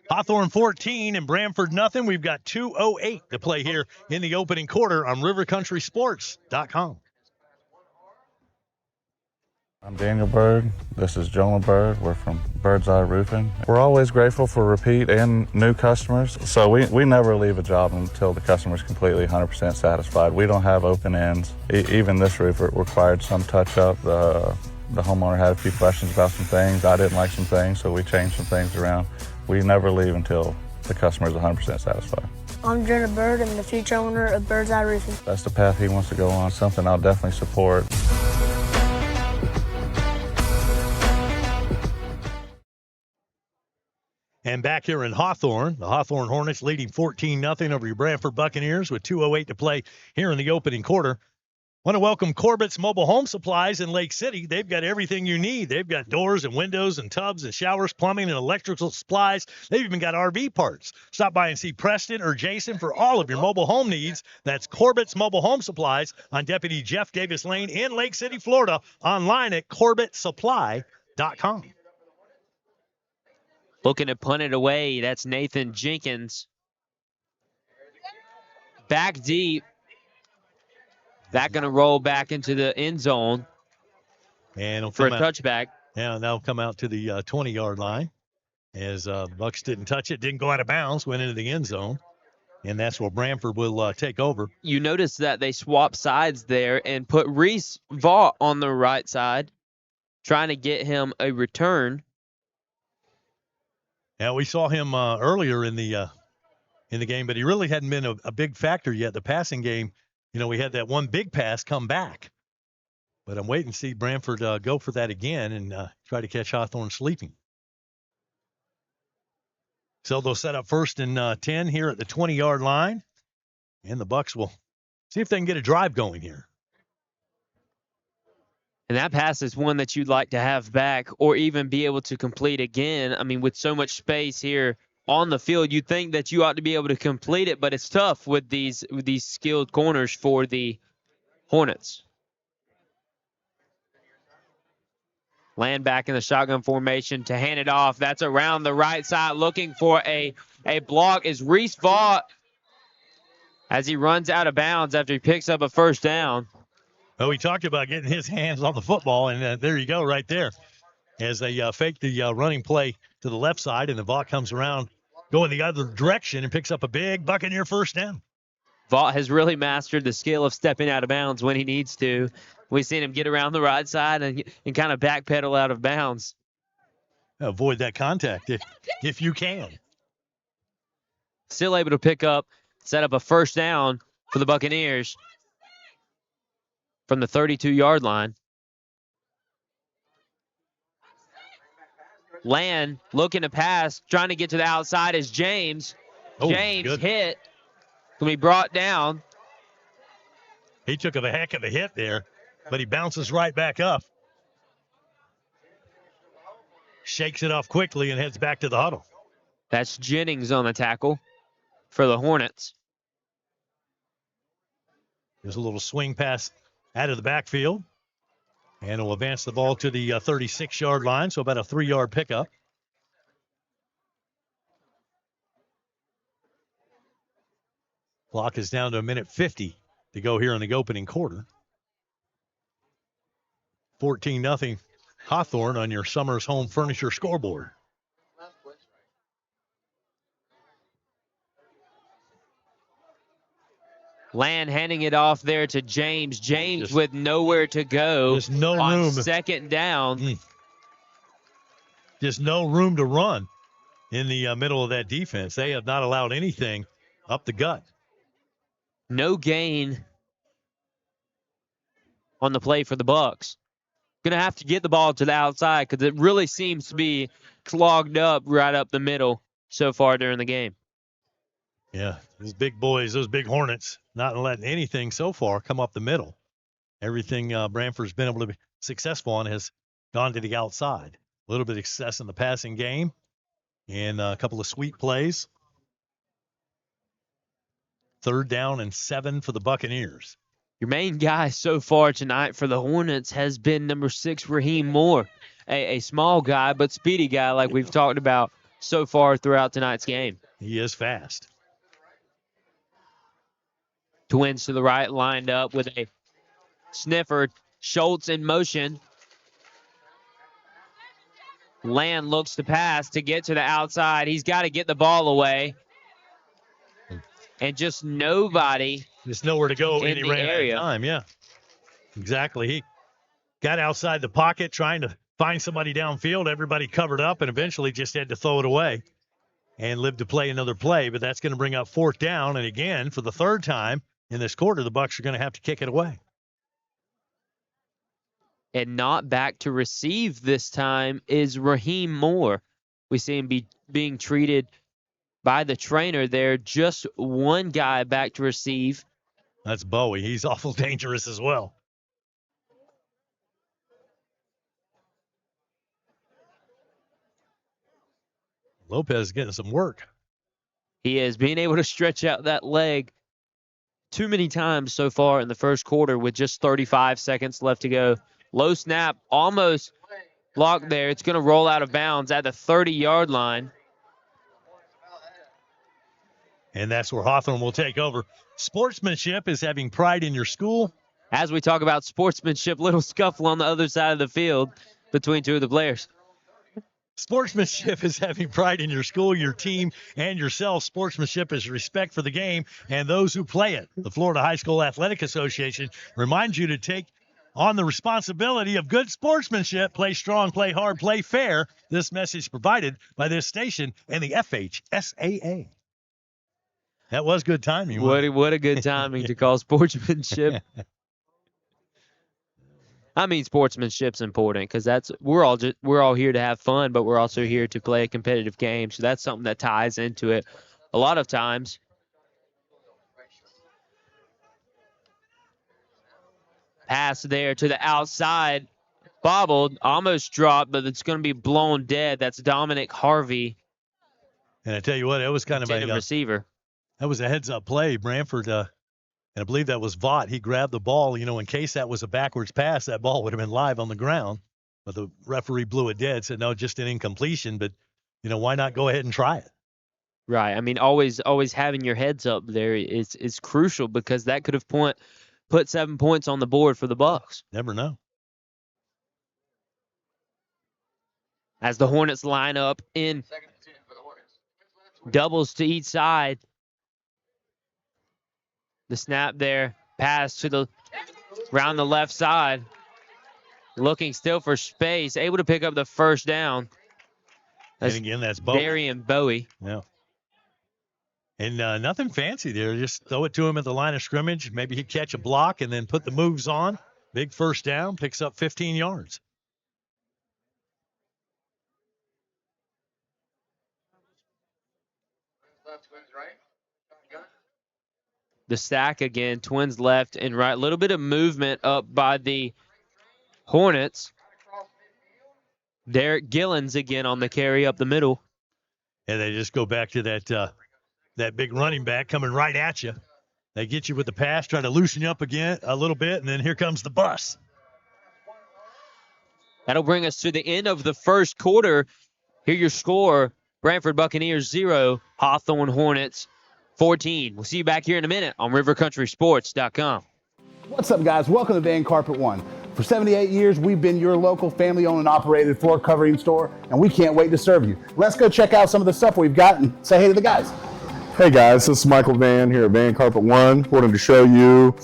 Hawthorne 14 and Branford nothing. We've got 2:08 to play here in the opening quarter on rivercountrysports.com. I'm Daniel Bird. This is Jonah Bird. We're from Bird's Eye Roofing. We're always grateful for repeat and new customers, so we never leave a job until the customer's completely 100% satisfied. We don't have open ends. Even this roof required some touch-up. The homeowner had a few questions about some things. I didn't like some things, so we changed some things around. We never leave until the customer's 100% satisfied. I'm Jonah Bird. I'm the future owner of Bird's Eye Roofing. That's the path he wants to go on, something I'll definitely support. And back here in Hawthorne, the Hawthorne Hornets leading 14-0 over your Branford Buccaneers with 2:08 to play here in the opening quarter. Want to welcome Corbett's Mobile Home Supplies in Lake City. They've got everything you need. They've got doors and windows and tubs and showers, plumbing and electrical supplies. They've even got RV parts. Stop by and see Preston or Jason for all of your mobile home needs. That's Corbett's Mobile Home Supplies on Deputy Jeff Davis Lane in Lake City, Florida. Online at CorbettSupply.com. Looking to punt it away. That's Nathan Jenkins. Back deep. That going to roll back into the end zone and for a touchback. Yeah, that'll come out to the 20-yard line as Bucs didn't touch it, didn't go out of bounds, went into the end zone. And that's where Branford will take over. You notice that they swapped sides there and put Reese Vaught on the right side, trying to get him a return. Yeah, we saw him earlier in the game, but he really hadn't been a big factor yet. The passing game, we had that one big pass come back. But I'm waiting to see Branford go for that again and try to catch Hawthorne sleeping. So they'll set up 1st and 10 here at the 20-yard line. And the Bucs will see if they can get a drive going here. And that pass is one that you'd like to have back or even be able to complete again. I mean, with so much space here on the field, you'd think that you ought to be able to complete it, but it's tough with these skilled corners for the Hornets. Land back in the shotgun formation to hand it off. That's around the right side looking for a block is Reese Vaught as he runs out of bounds after he picks up a first down. Well, we talked about getting his hands on the football, and there you go right there. As they fake the running play to the left side, and the Vaught comes around going the other direction and picks up a big Buccaneer first down. Vaught has really mastered the skill of stepping out of bounds when he needs to. We've seen him get around the right side and kind of backpedal out of bounds. Avoid that contact if you can. Still able to pick up, set up a first down for the Buccaneers from the 32-yard line. Land looking to pass, trying to get to the outside is James. James good. Hit. Can be brought down. He took a heck of a hit there, but he bounces right back up. Shakes it off quickly and heads back to the huddle. That's Jennings on the tackle for the Hornets. There's a little swing pass out of the backfield. And it'll advance the ball to the 36-yard line, so about a 3-yard pickup. Clock is down to 1:50 to go here in the opening quarter. 14-0 Hawthorne on your Summers Home Furniture scoreboard. Land handing it off there to James. James with nowhere to go. There's no on room. Second down. Just no room to run in the middle of that defense. They have not allowed anything up the gut. No gain on the play for the Bucks. Going to have to get the ball to the outside because it really seems to be clogged up right up the middle so far during the game. Yeah, those big boys, those big Hornets, not letting anything so far come up the middle. Everything Branford's been able to be successful on has gone to the outside. A little bit of success in the passing game and a couple of sweet plays. 3rd down and 7 for the Buccaneers. Your main guy so far tonight for the Hornets has been number 6, Raheem Moore, a small guy but speedy guy like we've talked about so far throughout tonight's game. He is fast. Twins to the right, lined up with a sniffer. Schultz in motion. Land looks to pass to get to the outside. He's got to get the ball away. And just nobody. Just nowhere to go, in and he the ran area. out of time. Yeah, exactly. He got outside the pocket trying to find somebody downfield. Everybody covered up and eventually just had to throw it away and lived to play another play. But that's going to bring up 4th down. And again, for the 3rd time in this quarter, the Bucs are going to have to kick it away. And not back to receive this time is Raheem Moore. We see him being treated by the trainer there. Just one guy back to receive. That's Bowie. He's awful dangerous as well. Lopez getting some work. He is being able to stretch out that leg too many times so far in the first quarter with just 35 seconds left to go. Low snap, almost blocked there. It's going to roll out of bounds at the 30-yard line. And that's where Hawthorne will take over. Sportsmanship is having pride in your school. As we talk about sportsmanship, little scuffle on the other side of the field between two of the players. Sportsmanship is having pride in your school, your team, and yourself. Sportsmanship is respect for the game and those who play it. The Florida High School Athletic Association reminds you to take on the responsibility of good sportsmanship. Play strong, play hard, play fair. This message provided by this station and the FHSAA. That was good timing. What a good timing to call sportsmanship. I mean, sportsmanship's important because we're all here to have fun, but we're also here to play a competitive game. So that's something that ties into it a lot of times. Pass there to the outside, bobbled, almost dropped, but it's going to be blown dead. That's Dominic Harvey. And I tell you what, it was kind of a receiver. That was a heads-up play. Branford, and I believe that was Vaught. He grabbed the ball. In case that was a backwards pass, that ball would have been live on the ground. But the referee blew it dead, said, no, just an incompletion. But, why not go ahead and try it? Right. I mean, always having your heads up there is crucial because that could have put 7 points on the board for the Bucs. Never know. As the Hornets line up in doubles to each side. The snap there, pass to around the left side. Looking still for space, able to pick up the 1st down. And again, that's Bowie. Darian Bowie. Yeah. And nothing fancy there. Just throw it to him at the line of scrimmage. Maybe he'd catch a block and then put the moves on. Big 1st down, picks up 15 yards. The stack again, Twins left and right. A little bit of movement up by the Hornets. Derek Gillens again on the carry up the middle. And they just go back to that big running back coming right at you. They get you with the pass, try to loosen you up again a little bit, and then here comes the bus. That'll bring us to the end of the first quarter. Here your score, Branford Buccaneers 0, Hawthorne Hornets 14. We'll see you back here in a minute on rivercountrysports.com. What's up, guys? Welcome to Van Carpet One. For 78 years, we've been your local family-owned and operated floor covering store, and we can't wait to serve you. Let's go check out some of the stuff we've got and say hey to the guys. Hey guys, this is Michael Van here at Van Carpet One. Wanted to show you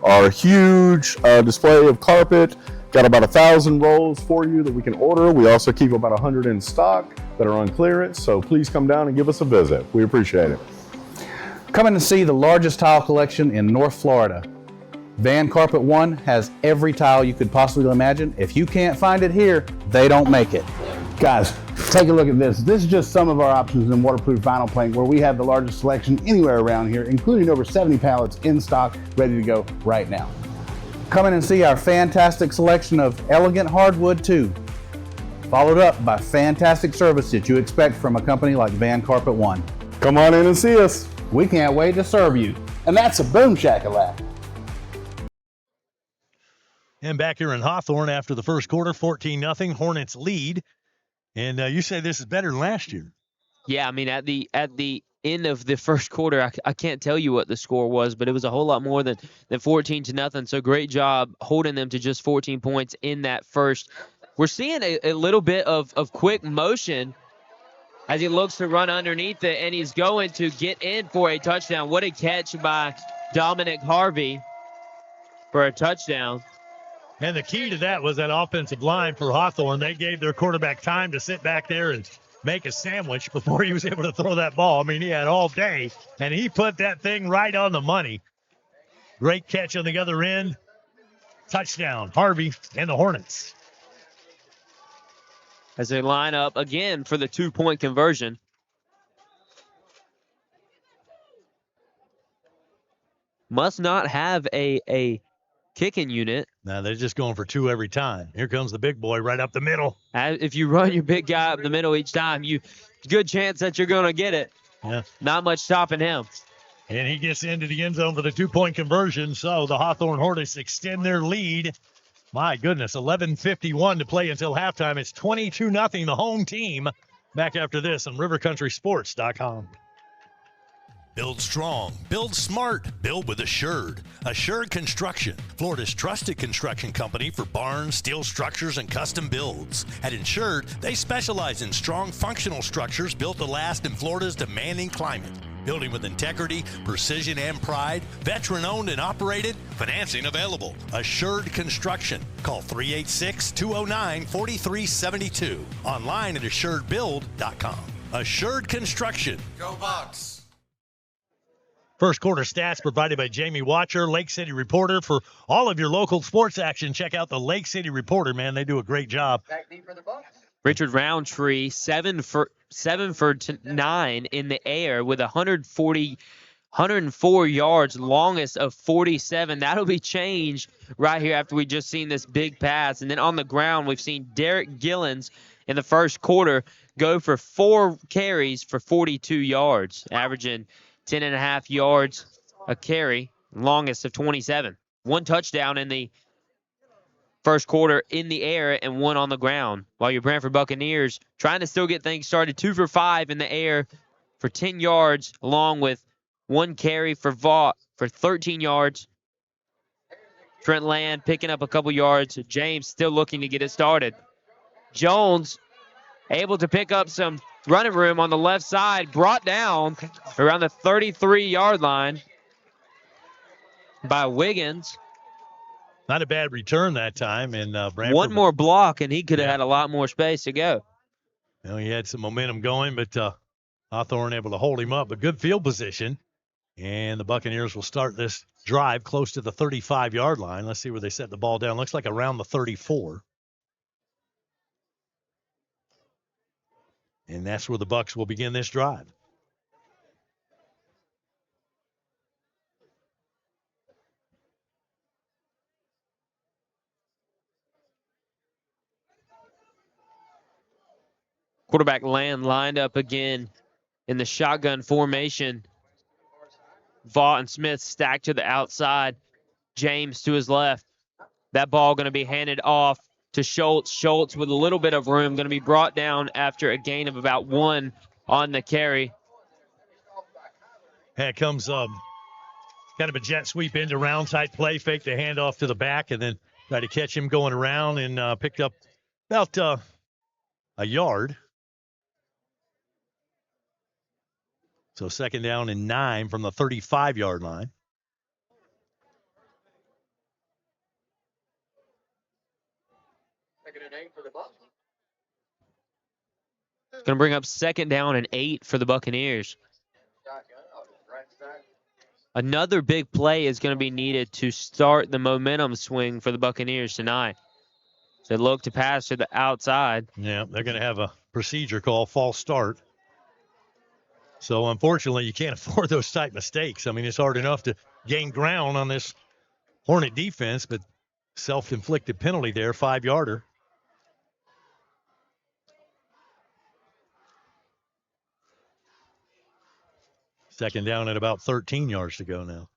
our huge display of carpet. Got about 1,000 rolls for you that we can order. We also keep about 100 in stock that are on clearance, so please come down and give us a visit. We appreciate it. Come in and see the largest tile collection in North Florida. Van Carpet One has every tile you could possibly imagine. If you can't find it here, they don't make it. Guys, take a look at this. This is just some of our options in waterproof vinyl plank, where we have the largest selection anywhere around here, including over 70 pallets in stock, ready to go right now. Come in and see our fantastic selection of elegant hardwood too, followed up by fantastic service that you expect from a company like Van Carpet One. Come on in and see us. We can't wait to serve you. And that's a boom shakalaka. And back here in Hawthorne after the first quarter, 14-0, Hornets lead. And you say this is better than last year. Yeah, I mean, at the end of the first quarter, I can't tell you what the score was, but it was a whole lot more than 14-0. So great job holding them to just 14 points in that first. We're seeing a little bit of quick motion as he looks to run underneath it, and he's going to get in for a touchdown. What a catch by Dominic Harvey for a touchdown. And the key to that was that offensive line for Hawthorne. They gave their quarterback time to sit back there and make a sandwich before he was able to throw that ball. I mean, he had all day, and he put that thing right on the money. Great catch on the other end. Touchdown, Harvey and the Hornets. As they line up again for the 2-point conversion. Must not have a kicking unit. Now they're just going for 2 every time. Here comes the big boy right up the middle. If you run your big guy up the middle each time, good chance that you're going to get it. Yeah. Not much stopping him. And he gets into the end zone for the 2-point conversion. So the Hawthorne Hornets extend their lead. My goodness, 11:51 to play until halftime. It's 22-0, the home team. Back after this on rivercountrysports.com. Build strong, build smart, build with Assured. Assured Construction, Florida's trusted construction company for barns, steel structures, and custom builds. At Assured, they specialize in strong, functional structures built to last in Florida's demanding climate. Building with integrity, precision, and pride. Veteran-owned and operated. Financing available. Assured Construction. Call 386-209-4372. Online at assuredbuild.com. Assured Construction. Go Bucks! First quarter stats provided by Jamie Watcher, Lake City Reporter. For all of your local sports action, check out the Lake City Reporter, man. They do a great job. Richard Roundtree, 7 for 9 in the air with 104 yards, longest of 47. That'll be changed right here after we just seen this big pass. And then on the ground, we've seen Derek Gillens in the first quarter go for 4 carries for 42 yards, averaging 10.5 yards a carry, longest of 27. 1 touchdown in the first quarter in the air and 1 on the ground, while your Branford Buccaneers trying to still get things started. 2 for 5 in the air for 10 yards, along with 1 carry for Vaught for 13 yards. Trent Land picking up a couple yards. James still looking to get it started. Jones able to pick up some running room on the left side, brought down around the 33-yard line by Wiggins. Not a bad return that time. And Branford, 1 more block, and he could have had a lot more space to go. You know, he had some momentum going, but Hawthorne able to hold him up. But good field position. And the Buccaneers will start this drive close to the 35-yard line. Let's see where they set the ball down. Looks like around the 34. And that's where the Bucs will begin this drive. Quarterback Land lined up again in the shotgun formation. Vaught and Smith stacked to the outside. James to his left. That ball going to be handed off to Schultz. Schultz with a little bit of room, going to be brought down after a gain of about 1 on the carry. Here comes kind of a jet sweep into round type play, fake the handoff to the back, and then try to catch him going around, and picked up about a yard. So 2nd down and 9 from the 35-yard line. Second and 8 for the Bucs. It's going to bring up 2nd down and 8 for the Buccaneers. Shotgun off his right side. Another big play is going to be needed to start the momentum swing for the Buccaneers tonight. So look to pass to the outside. Yeah, they're going to have a procedure called false start. So, unfortunately, you can't afford those type mistakes. I mean, it's hard enough to gain ground on this Hornet defense, but self-inflicted penalty there, 5-yarder. Second down at about 13 yards to go now.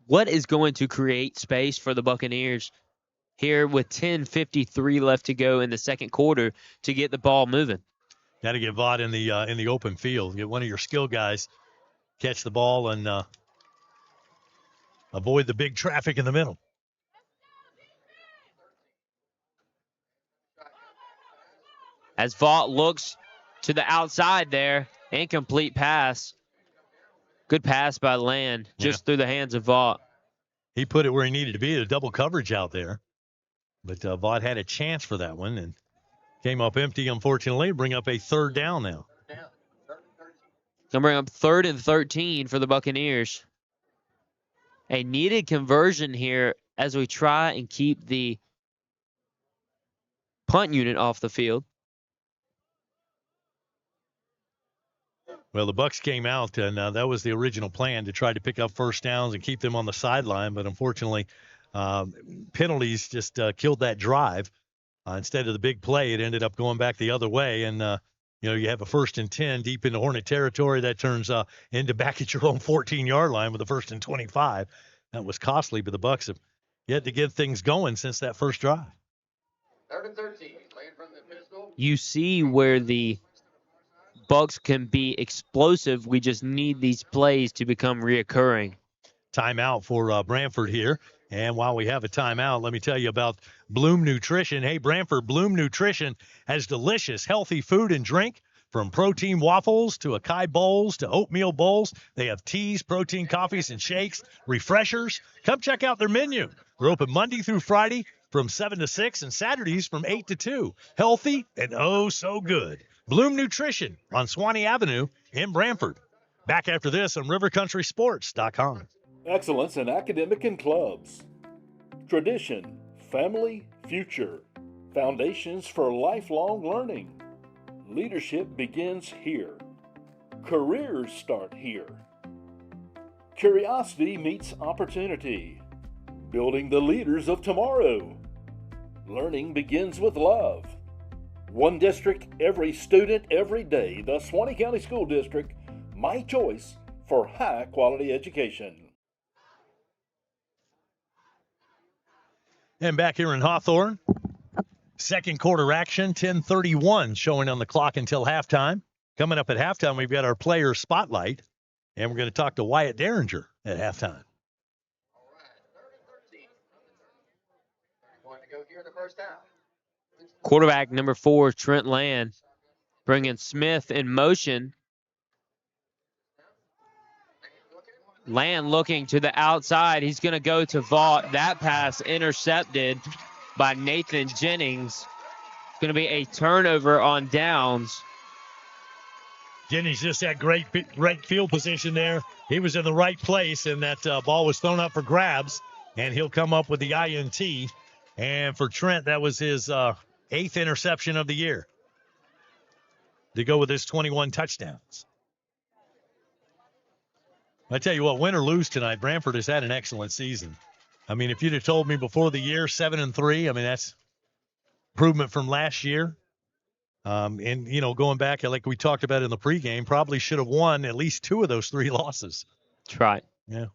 What is going to create space for the Buccaneers here with 10:53 left to go in the second quarter to get the ball moving? Got to get Vaught in the open field. Get one of your skill guys, catch the ball, and avoid the big traffic in the middle. As Vaught looks to the outside there, incomplete pass. Good pass by Land, just through the hands of Vaught. He put it where he needed to be, the double coverage out there. But Vaught had a chance for that one and came up empty, unfortunately. Bring up a 3rd down now. Gonna bring up 3rd and 13 for the Buccaneers. A needed conversion here as we try and keep the punt unit off the field. Well, the Bucs came out, and that was the original plan, to try to pick up first downs and keep them on the sideline. But unfortunately, penalties just killed that drive. Instead of the big play, it ended up going back the other way. And, you have a 1st and 10 deep into Hornet territory. That turns into back at your own 14-yard line with a 1st and 25. That was costly, but the Bucs have yet to get things going since that first drive. 3rd and 13. Playing from the pistol. You see where the Bucs can be explosive. We just need these plays to become reoccurring. Timeout for Branford here. And while we have a timeout, let me tell you about Bloom Nutrition. Hey, Branford, Bloom Nutrition has delicious, healthy food and drink, from protein waffles to acai bowls to oatmeal bowls. They have teas, protein coffees, and shakes, refreshers. Come check out their menu. They're open Monday through Friday from 7 to 6 and Saturdays from 8 to 2. Healthy and oh so good. Bloom Nutrition on Swanee Avenue in Branford. Back after this on rivercountrysports.com. Excellence in academic and clubs. Tradition, family, future. Foundations for lifelong learning. Leadership begins here. Careers start here. Curiosity meets opportunity. Building the leaders of tomorrow. Learning begins with love. One district, every student, every day. The Swanee County School District, my choice for high-quality education. And back here in Hawthorne, second quarter action, 10:31 showing on the clock until halftime. Coming up at halftime, we've got our player spotlight, and we're going to talk to Wyatt Derringer at halftime. All right, 3rd and 13. Going to go here in the first half. Quarterback number 4, Trent Land, bringing Smith in motion. Land looking to the outside. He's going to go to Vaught. That pass intercepted by Nathan Jennings. It's going to be a turnover on downs. Jennings just had great field position there. He was in the right place, and that ball was thrown up for grabs, and he'll come up with the INT. And for Trent, that was his 8th interception of the year to go with his 21 touchdowns. I tell you what, win or lose tonight, Branford has had an excellent season. I mean, if you'd have told me before the year 7-3, I mean, that's improvement from last year. And, going back, like we talked about in the pregame, probably should have won at least 2 of those 3 losses. That's right. Yeah.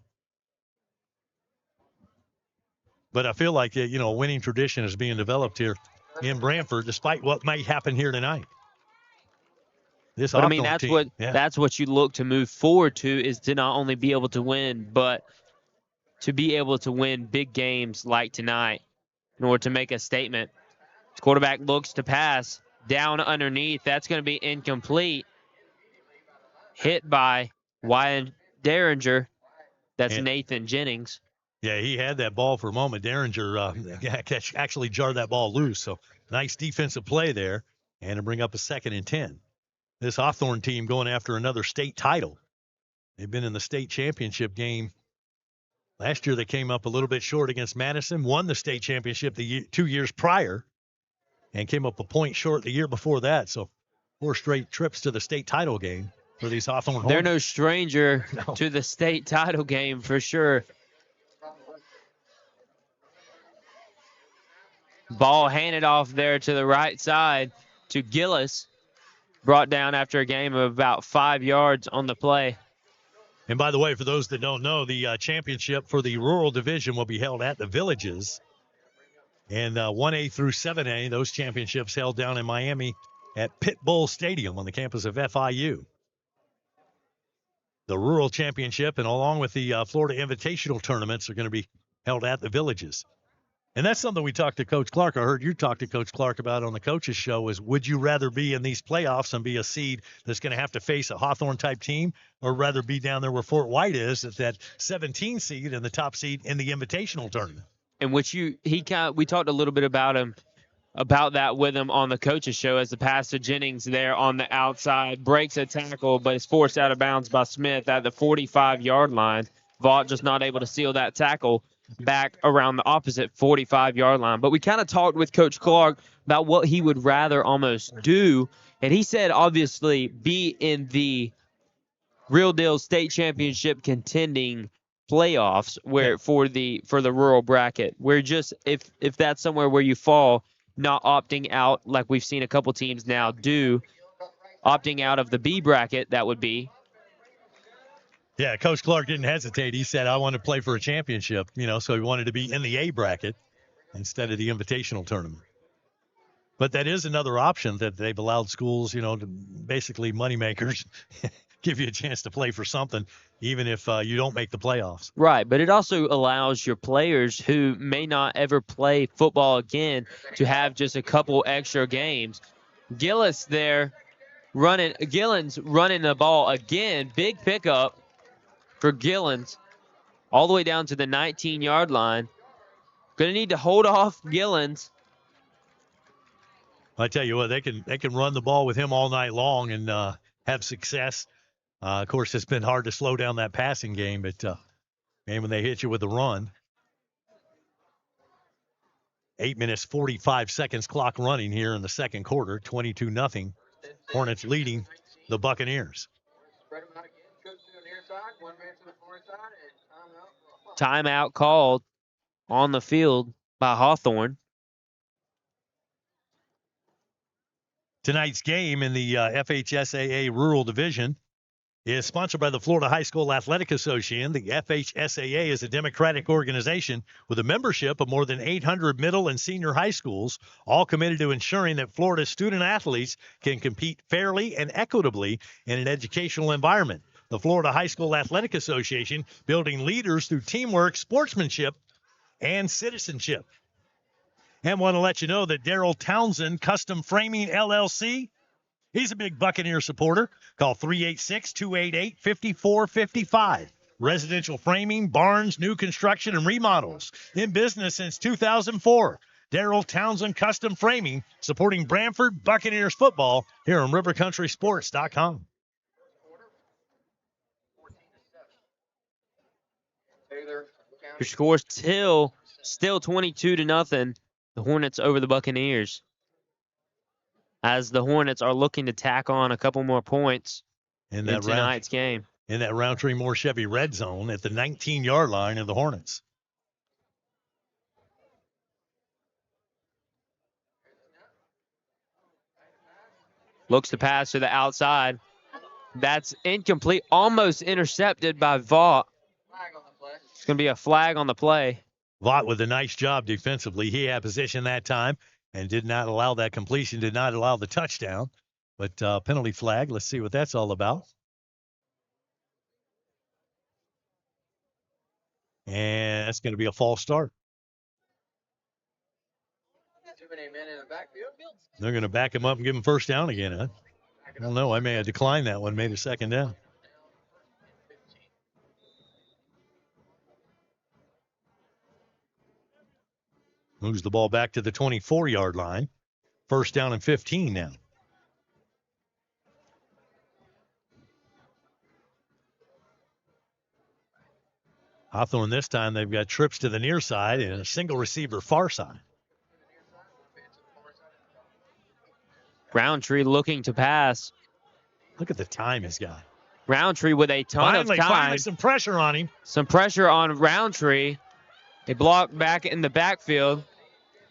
But I feel like, a winning tradition is being developed here in Branford, despite what might happen here tonight. That's what you look to move forward to, is to not only be able to win, but to be able to win big games like tonight in order to make a statement. Quarterback looks to pass. down underneath. That's going to be incomplete. Hit by Wyatt Derringer. That's Nathan Jennings. Yeah, he had that ball for a moment. Derringer actually jarred that ball loose. So nice defensive play there, and to bring up a 2nd and 10. This Hawthorne team going after another state title. They've been in the state championship game. Last year they came up a little bit short against Madison, won the state championship 2 years prior, and came up a point short the year before that. So 4 straight trips to the state title game for these Hawthorne Hornets. They're no stranger to the state title game for sure. Ball handed off there to the right side to Gillis. Brought down after a game of about 5 yards on the play. And by the way, for those that don't know, the championship for the rural division will be held at the Villages. And 1A through 7A, those championships held down in Miami at Pit Bull Stadium on the campus of FIU. The rural championship and along with the Florida Invitational tournaments are going to be held at the Villages. And that's something we talked to Coach Clark. I heard you talk to Coach Clark about on the coaches show is, would you rather be in these playoffs and be a seed that's going to have to face a Hawthorne-type team, or rather be down there where Fort White is at that 17 seed and the top seed in the Invitational tournament? And which we talked a little bit about that with him on the coaches show as the pass to Jennings there on the outside, breaks a tackle, but is forced out of bounds by Smith at the 45-yard line. Vaught just not able to seal that tackle back around the opposite 45-yard line. But we kind of talked with Coach Clark about what he would rather almost do, and he said obviously be in the real deal state championship contending playoffs where for the rural bracket, where just if that's somewhere where you fall, not opting out like we've seen a couple teams now do, opting out of the B bracket, that would be. Yeah, Coach Clark didn't hesitate. He said, I want to play for a championship, so he wanted to be in the A bracket instead of the invitational tournament. But that is another option that they've allowed schools, to basically moneymakers, give you a chance to play for something, even if you don't make the playoffs. Right, but it also allows your players who may not ever play football again to have just a couple extra games. Gillis there Gillens running the ball again. Big pickup for Gillens all the way down to the 19-yard line. Going to need to hold off Gillens. I tell you what, they can run the ball with him all night long and have success. Of course, it's been hard to slow down that passing game, but when they hit you with the run. 8 minutes, 45 seconds clock running here in the second quarter, 22-0. Hornets leading the Buccaneers. Timeout called on the field by Hawthorne. Tonight's game in the FHSAA Rural Division is sponsored by the Florida High School Athletic Association. The FHSAA is a democratic organization with a membership of more than 800 middle and senior high schools, all committed to ensuring that Florida student athletes can compete fairly and equitably in an educational environment. The Florida High School Athletic Association, building leaders through teamwork, sportsmanship, and citizenship. And want to let you know that Daryl Townsend Custom Framing LLC, he's a big Buccaneer supporter. Call 386-288-5455. Residential framing, barns, new construction, and remodels. In business since 2004. Daryl Townsend Custom Framing, supporting Branford Buccaneers football here on RiverCountrySports.com. Your score still 22-0. The Hornets over the Buccaneers, as the Hornets are looking to tack on a couple more points in tonight's game. In that Roundtree Moore Chevy red zone at the 19-yard line of the Hornets. Looks to pass to the outside. That's incomplete, almost intercepted by Vaught. It's going to be a flag on the play. Vaught with a nice job defensively. He had position that time and did not allow that completion, did not allow the touchdown. But penalty flag, let's see what that's all about. And that's going to be a false start. Too many men in the backfield. They're going to back him up and give him first down again, huh? I don't know. I may have declined that one, made a second down. Moves the ball back to the 24-yard line. First down and 15 now. Hawthorne this time, they've got trips to the near side and a single receiver far side. Roundtree looking to pass. Look at the time he's got. Roundtree with a ton of time. Finally some pressure on him. Some pressure on Roundtree. A block back in the backfield.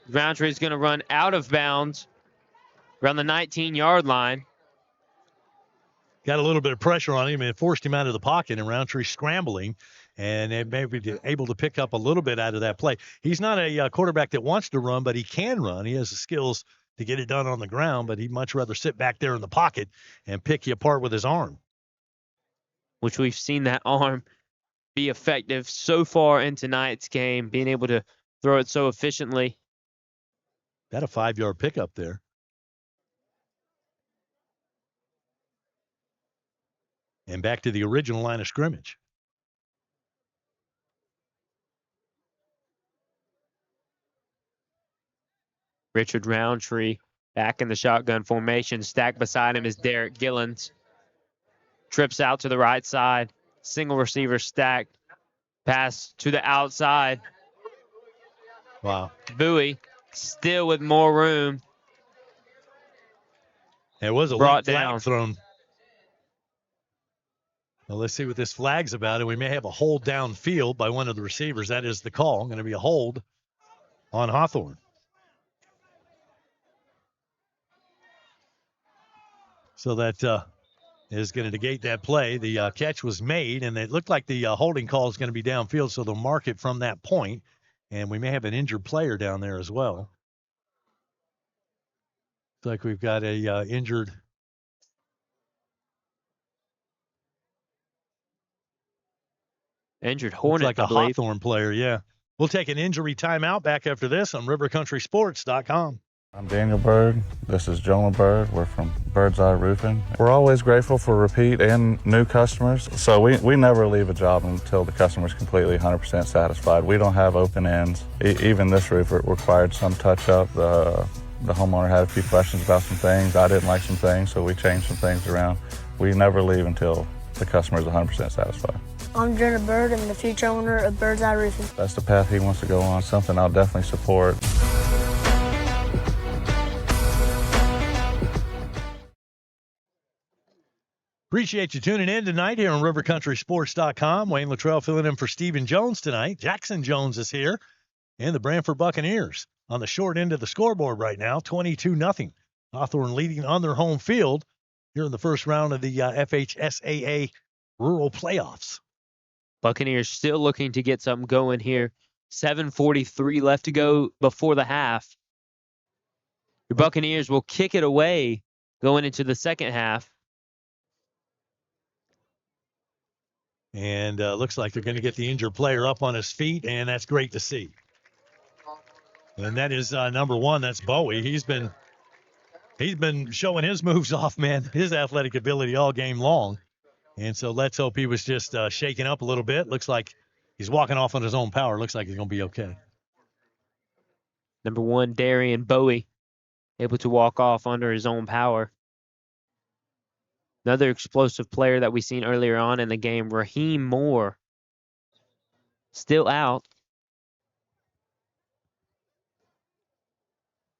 Roundtree is going to run out of bounds around the 19-yard line. Got a little bit of pressure on him and it forced him out of the pocket, and Roundtree scrambling, and they may be able to pick up a little bit out of that play. He's not a quarterback that wants to run, but he can run. He has the skills to get it done on the ground, but he'd much rather sit back there in the pocket and pick you apart with his arm. Which we've seen that arm be effective so far in tonight's game, being able to throw it so efficiently. Got a 5-yard pickup there. And back to the original line of scrimmage. Richard Roundtree back in the shotgun formation. Stacked beside him is Derek Gillens. Trips out to the right side. Single receiver stacked. Pass to the outside. Wow. Bowie still with more room. There was a brought late down. flag thrown. Well, let's see what this flag's about. And we may have a hold downfield by one of the receivers. That is the call. Going to be a hold on Hawthorne. So that is going to negate that play. The catch was made, and it looked like the holding call is going to be downfield, so they'll mark it from that point. And we may have an injured player down there as well. Looks like we've got a injured Hornet, like a I believe. Hawthorne player, yeah. We'll take an injury timeout back after this on rivercountrysports.com. I'm Daniel Bird. This is Jonah Bird. We're from Bird's Eye Roofing. We're always grateful for repeat and new customers, so we never leave a job until the customer's completely 100% satisfied. We don't have open ends. Even this roof required some touch-up. The homeowner had a few questions about some things. I didn't like some things, so we changed some things around. We never leave until the customer is 100% satisfied. I'm Jonah Bird. I'm the future owner of Bird's Eye Roofing. That's the path he wants to go on, something I'll definitely support. Appreciate you tuning in tonight here on rivercountrysports.com. Wayne Luttrell filling in for Stephen Jones tonight. Jackson Jones is here, and the Branford Buccaneers on the short end of the scoreboard right now, 22-0. Hawthorne leading on their home field here in the first round of the FHSAA Rural Playoffs. Buccaneers still looking to get something going here. 7:43 left to go before the half. The Buccaneers will kick it away going into the second half. And looks like they're going to get the injured player up on his feet, and that's great to see. And that is number one. That's Bowie. He's been showing his moves off, man, his athletic ability all game long. And so let's hope he was just shaken up a little bit. Looks like he's walking off on his own power. Looks like he's going to be okay. Number one, Darian Bowie, able to walk off under his own power. Another explosive player that we seen earlier on in the game, Raheem Moore, still out.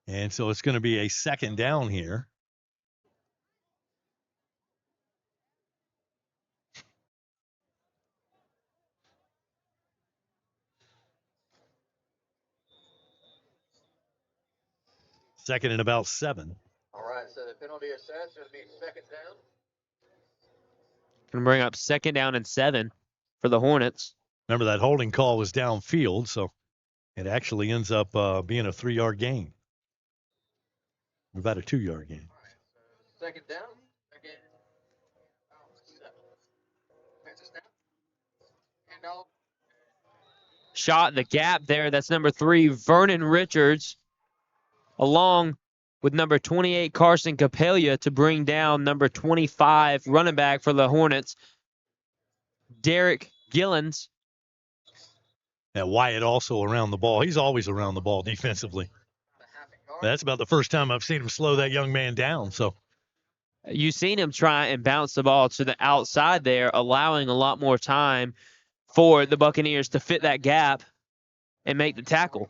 And so it's going to be a second down here. Second and about 7. All right, so the penalty assessed will be second down. Going to bring up second down and 7 for the Hornets. Remember, that holding call was downfield, so it actually ends up being a 3-yard gain. About a 2-yard gain. Second down. Shot in the gap there. That's number 3, Vernon Richards. along with number 28, Carson Capella, to bring down number 25, running back for the Hornets, Derek Gillens. And Wyatt also around the ball. He's always around the ball defensively. That's about the first time I've seen him slow that young man down. So you've seen him try and bounce the ball to the outside there, allowing a lot more time for the Buccaneers to fit that gap and make the tackle.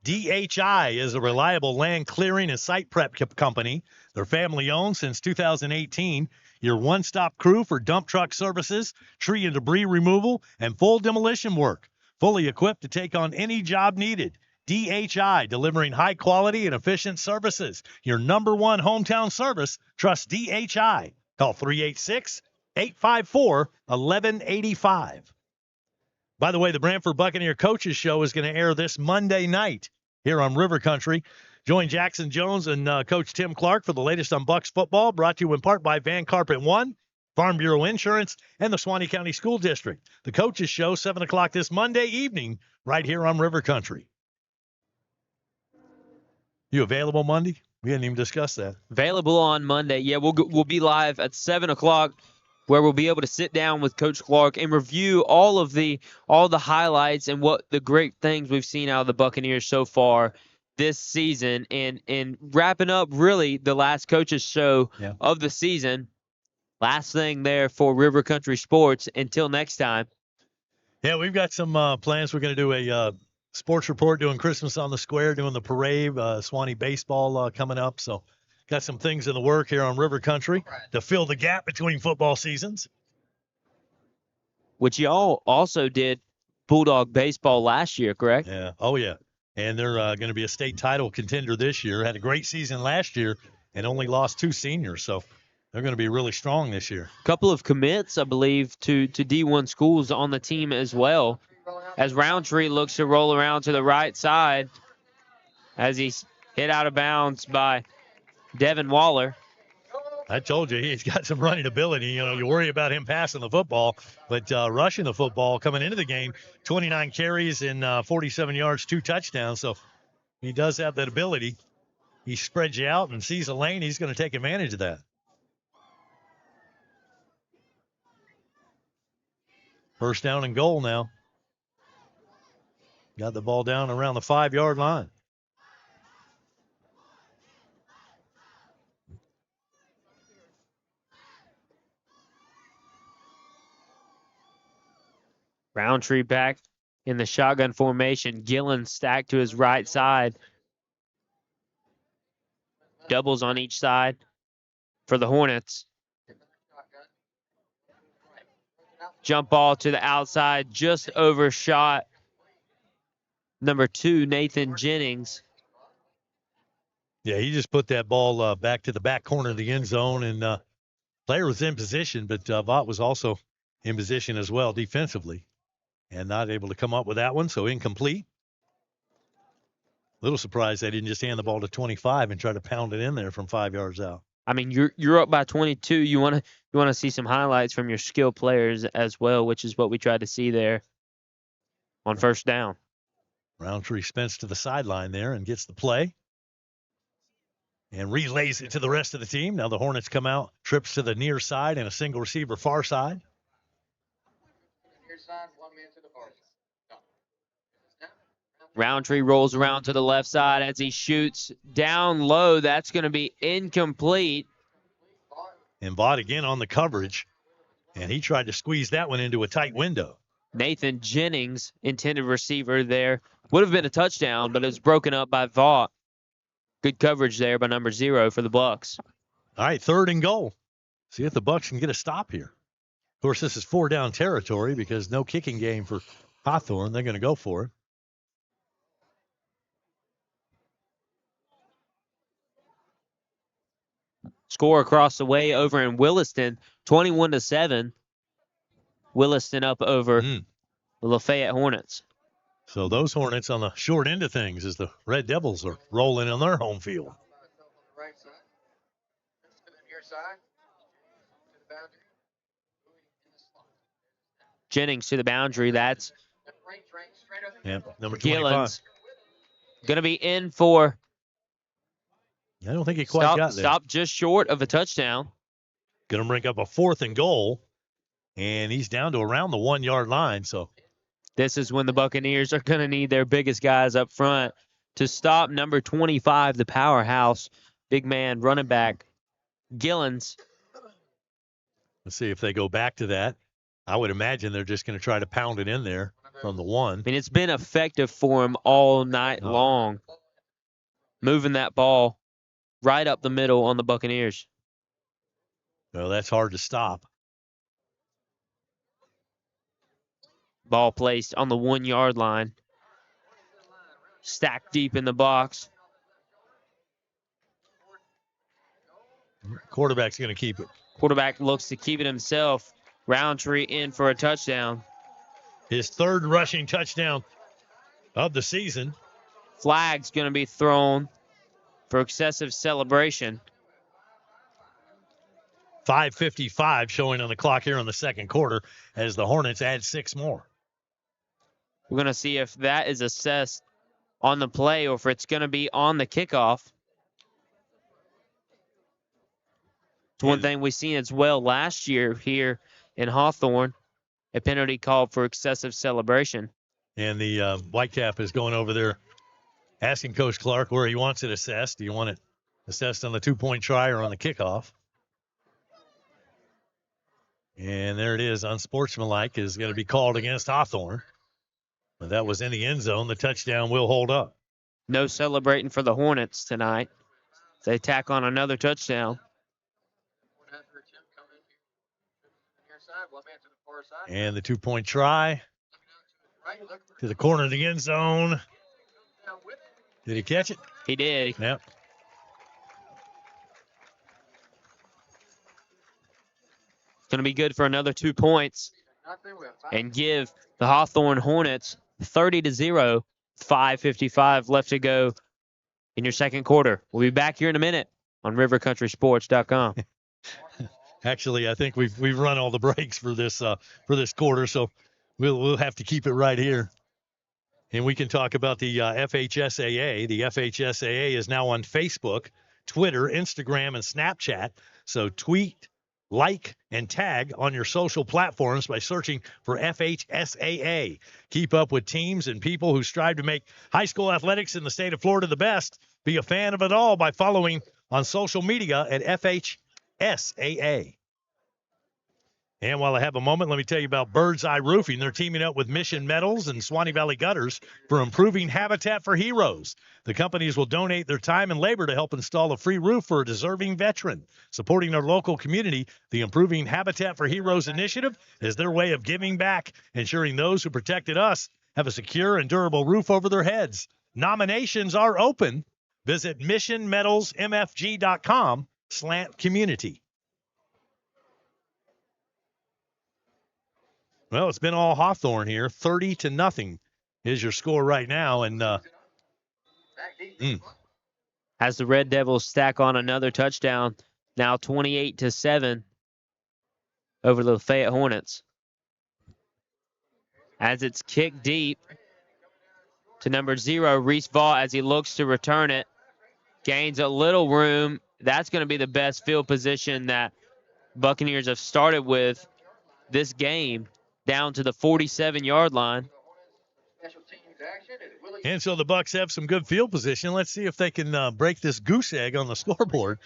DHI is a reliable land clearing and site prep company. They're family owned since 2018. Your one-stop crew for dump truck services, tree and debris removal, and full demolition work. Fully equipped to take on any job needed. DHI, delivering high quality and efficient services. Your number one hometown service. Trust DHI. Call 386-854-1185. By the way, the Branford Buccaneer Coaches Show is going to air this Monday night here on River Country. Join Jackson Jones and Coach Tim Clark for the latest on Bucs football, brought to you in part by Van Carpet One, Farm Bureau Insurance, and the Suwannee County School District. The Coaches Show, 7 o'clock this Monday evening, right here on River Country. You available Monday? We hadn't even discussed that. Available on Monday. Yeah, we'll be live at 7 o'clock, where we'll be able to sit down with Coach Clark and review all the highlights and what the great things we've seen out of the Buccaneers so far this season, and wrapping up really the last Coaches Show of the season. Last thing there for River Country Sports. Until next time. Yeah, we've got some plans. We're going to do a sports report, doing Christmas on the Square, doing the parade, Suwannee baseball coming up. So got some things in the work here on River Country to fill the gap between football seasons. Which y'all also did Bulldog baseball last year, correct? Yeah. Oh, yeah. And they're going to be a state title contender this year. Had a great season last year and only lost 2 seniors. So they're going to be really strong this year. Couple of commits, I believe, to D1 schools on the team as well. As Roundtree looks to roll around to the right side as he's hit out of bounds by Devin Waller. I told you, he's got some running ability. You know, you worry about him passing the football, but rushing the football coming into the game, 29 carries and 47 yards, 2 touchdowns. So he does have that ability. He spreads you out and sees a lane. He's going to take advantage of that. First down and goal now. Got the ball down around the 5-yard line. Roundtree back in the shotgun formation. Gillen stacked to his right side. Doubles on each side for the Hornets. Jump ball to the outside, just overshot number 2, Nathan Jennings. Yeah, he just put that ball back to the back corner of the end zone, and player was in position, but Vaught was also in position as well defensively, and not able to come up with that one, so incomplete. Little surprised they didn't just hand the ball to 25 and try to pound it in there from 5 yards out. I mean, you're up by 22. You want to see some highlights from your skilled players as well, which is what we tried to see there on first down. Roundtree spins to the sideline there and gets the play and relays it to the rest of the team. Now the Hornets come out, trips to the near side and a single receiver far side. Near side, 1 man to the far side. Roundtree rolls around to the left side as he shoots down low. That's going to be incomplete. And Vaught again on the coverage, and he tried to squeeze that one into a tight window. Nathan Jennings, intended receiver there. Would have been a touchdown, but it was broken up by Vaught. Good coverage there by number 0 for the Bucs. All right, 3rd and goal. See if the Bucs can get a stop here. Of course, this is 4-down territory because no kicking game for Hawthorne. They're going to go for it. Score across the way over in Williston, 21-7. Williston up over the Lafayette Hornets. So those Hornets on the short end of things as the Red Devils are rolling on their home field. Right side. To the near side. To the boundary. Jennings to the boundary. That's number 25. Gillen's going to be in for I don't think he quite got there. Stopped just short of a touchdown. Going to bring up a 4th and goal, and he's down to around the 1-yard line. So this is when the Buccaneers are going to need their biggest guys up front to stop number 25, the powerhouse, big man running back, Gillens. Let's see if they go back to that. I would imagine they're just going to try to pound it in there from the 1. I mean, it's been effective for him all night long, moving that ball right up the middle on the Buccaneers. Well, that's hard to stop. Ball placed on the 1-yard line. Stacked deep in the box. Quarterback's going to keep it. Quarterback looks to keep it himself. Roundtree in for a touchdown. His 3rd rushing touchdown of the season. Flag's going to be thrown for excessive celebration. 5:55 showing on the clock here in the second quarter as the Hornets add 6 more. We're going to see if that is assessed on the play or if it's going to be on the kickoff. It's one thing we've seen as well last year here in Hawthorne, a penalty called for excessive celebration. And the Whitecap is going over there asking Coach Clark where he wants it assessed. Do you want it assessed on the 2-point try or on the kickoff? And there it is. Unsportsmanlike is going to be called against Hawthorne. But that was in the end zone. The touchdown will hold up. No celebrating for the Hornets tonight. They tack on another touchdown. And the 2-point try to the corner of the end zone. Did he catch it? He did. Yep. It's going to be good for another 2 points and give the Hawthorne Hornets 30-0. 5:55 left to go in your second quarter. We'll be back here in a minute on rivercountrysports.com. Actually, I think we've run all the breaks for this quarter, so we'll have to keep it right here. And we can talk about the FHSAA. The FHSAA is now on Facebook, Twitter, Instagram, and Snapchat. So tweet, like, and tag on your social platforms by searching for FHSAA. Keep up with teams and people who strive to make high school athletics in the state of Florida the best. Be a fan of it all by following on social media at FHSAA. And while I have a moment, let me tell you about Bird's Eye Roofing. They're teaming up with Mission Metals and Swanee Valley Gutters for improving habitat for heroes. The companies will donate their time and labor to help install a free roof for a deserving veteran. Supporting their local community, the Improving Habitat for Heroes initiative is their way of giving back, ensuring those who protected us have a secure and durable roof over their heads. Nominations are open. Visit missionmetalsmfg.com/community. Well, it's been all Hawthorne here. 30-0 is your score right now. And as the Red Devils stack on another touchdown, now 28-7 over the Lafayette Hornets. As it's kicked deep to number 0, Reese Vaught, as he looks to return it. Gains a little room. That's going to be the best field position that Buccaneers have started with this game, down to the 47-yard line. And so the Bucs have some good field position. Let's see if they can break this goose egg on the scoreboard.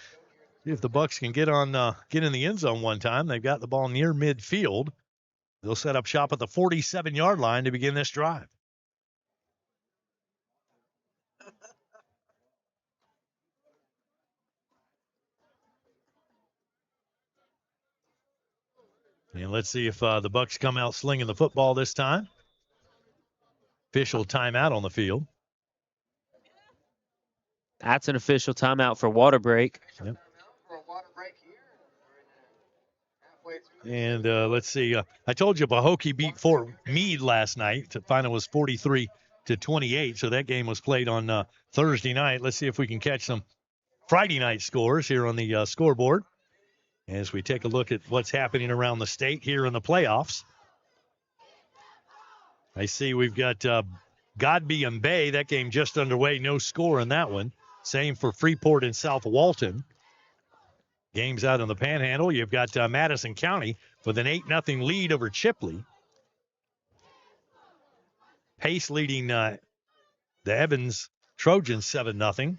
See if the Bucs can get in the end zone one time. They've got the ball near midfield. They'll set up shop at the 47-yard line to begin this drive. And let's see if the Bucs come out slinging the football this time. Official timeout on the field. That's an official timeout for water break. Yep. And let's see. I told you Pahokee beat Fort Meade last night. The final was 43-28, so that game was played on Thursday night. Let's see if we can catch some Friday night scores here on the scoreboard as we take a look at what's happening around the state here in the playoffs. I see we've got Godby and Bay. That game just underway. No score in that one. Same for Freeport and South Walton. Games out in the Panhandle. You've got Madison County with an 8-0 lead over Chipley. Pace leading the Evans Trojans 7-0.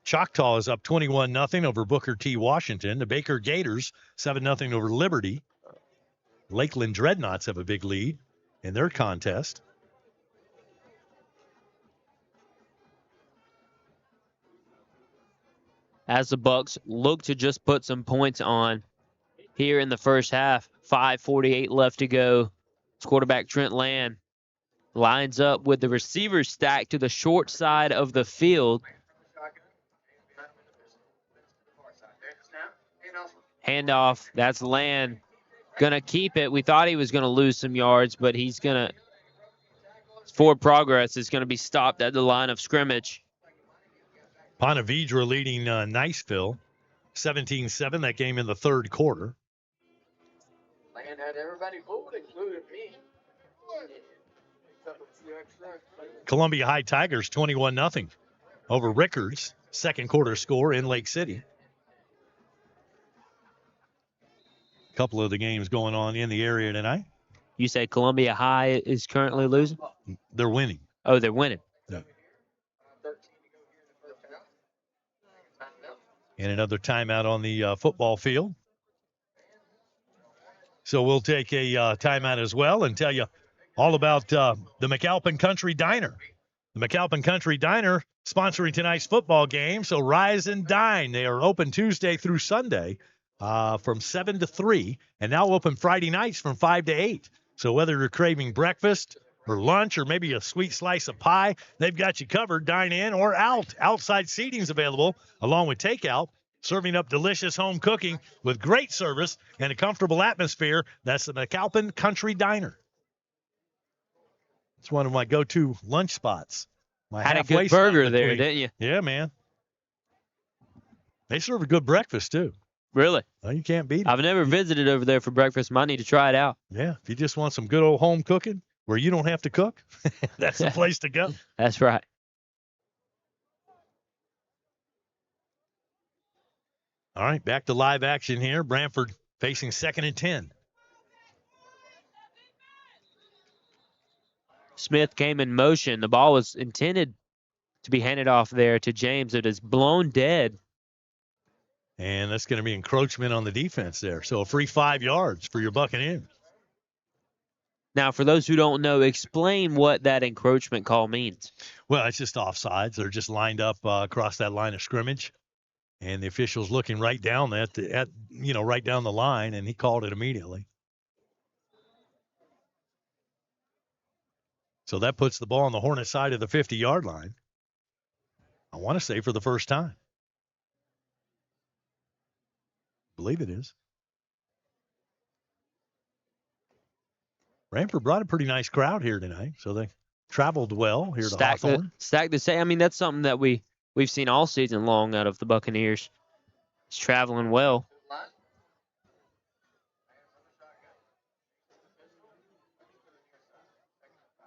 Choctaw is up 21-0 over Booker T. Washington. The Baker Gators 7-0 over Liberty. Lakeland Dreadnoughts have a big lead in their contest. As the Bucks look to just put some points on here in the first half, 5:48 left to go. Quarterback Trent Land lines up with the receivers stacked to the short side of the field. Handoff, that's Land. Gonna keep it. We thought he was gonna lose some yards, but he's gonna, forward progress is gonna be stopped at the line of scrimmage. Ponte Vedra leading Niceville 17-7, that game in the third quarter. Land had everybody fooled, including me. Columbia High Tigers 21-0 over Rickards. Second quarter score in Lake City. A couple of the games going on in the area tonight. You say Columbia High is currently losing? They're winning. Oh, they're winning. Yeah. And another timeout on the football field. So we'll take a timeout as well and tell you all about the McAlpin Country Diner. The McAlpin Country Diner sponsoring tonight's football game. So rise and dine. They are open Tuesday through Sunday from 7 to 3, and now open Friday nights from 5 to 8. So whether you're craving breakfast or lunch or maybe a sweet slice of pie, they've got you covered. Dine in or out. Outside seating's available along with takeout. Serving up delicious home cooking with great service and a comfortable atmosphere. That's the McAlpin Country Diner. It's one of my go-to lunch spots. Had a good burger there, didn't you? Yeah, man. They serve a good breakfast, too. Really? Oh, you can't beat it. I've never visited over there for breakfast. Might need to try it out. Yeah, if you just want some good old home cooking where you don't have to cook, that's the place to go. That's right. All right, back to live action here. Branford facing 2nd and 10. Smith came in motion. The ball was intended to be handed off there to James. It is blown dead. And that's going to be encroachment on the defense there. So a free 5 yards for your Buccaneers. Now, for those who don't know, explain what that encroachment call means. Well, it's just offsides. They're just lined up across that line of scrimmage. And the official's looking right down right down the line, and he called it immediately. So that puts the ball on the Hornet side of the 50-yard line. I want to say for the first time. I believe it is. Branford brought a pretty nice crowd here tonight, so they traveled well here to Hawthorne. Stacked to say. I mean, that's something that we've seen all season long out of the Buccaneers. It's traveling well.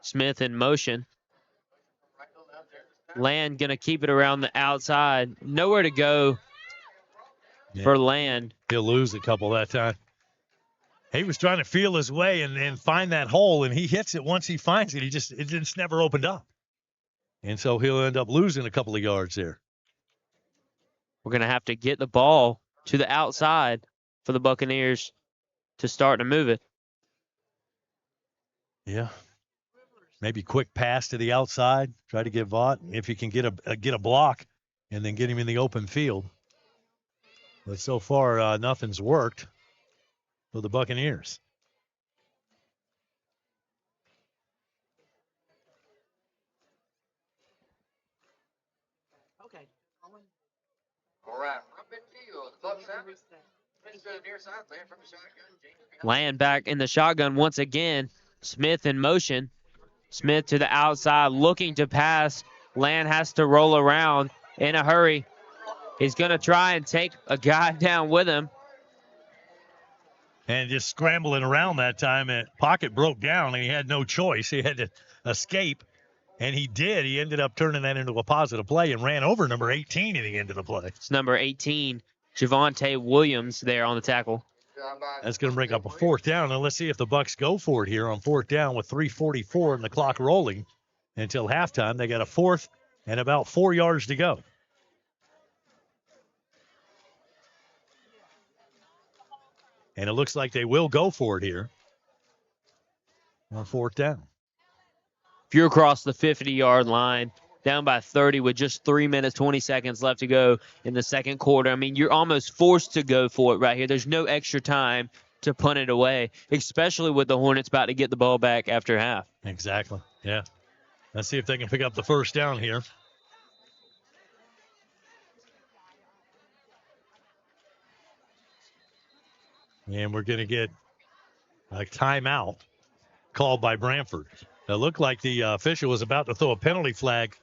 Smith in motion. Land going to keep it around the outside. Nowhere to go for Land. He'll lose a couple that time. He was trying to feel his way and find that hole, and he hits it once he finds it. It just never opened up. And so he'll end up losing a couple of yards there. We're going to have to get the ball to the outside for the Buccaneers to start to move it. Yeah. Maybe quick pass to the outside. Try to get Vaught if you can get a block and then get him in the open field. But so far, nothing's worked for the Buccaneers. Okay. All right, from midfield, the Bucks have it. Near side, Land from the shotgun. Land back in the shotgun once again. Smith in motion. Smith to the outside, looking to pass. Land has to roll around in a hurry. He's going to try and take a guy down with him. And just scrambling around that time, pocket broke down, and he had no choice. He had to escape. And he did. He ended up turning that into a positive play and ran over number 18 at the end of the play. It's number 18, Javonte Williams, there on the tackle. That's going to bring up a fourth down. Now let's see if the Bucks go for it here on fourth down with 3:44 and the clock rolling until halftime. They got a fourth and about 4 yards to go. And it looks like they will go for it here on fourth down. If you're across the 50-yard line, down by 30 with just 3 minutes, 20 seconds left to go in the second quarter, I mean, you're almost forced to go for it right here. There's no extra time to punt it away, especially with the Hornets about to get the ball back after half. Exactly, yeah. Let's see if they can pick up the first down here. And we're going to get a timeout called by Branford. It looked like the official was about to throw a penalty flag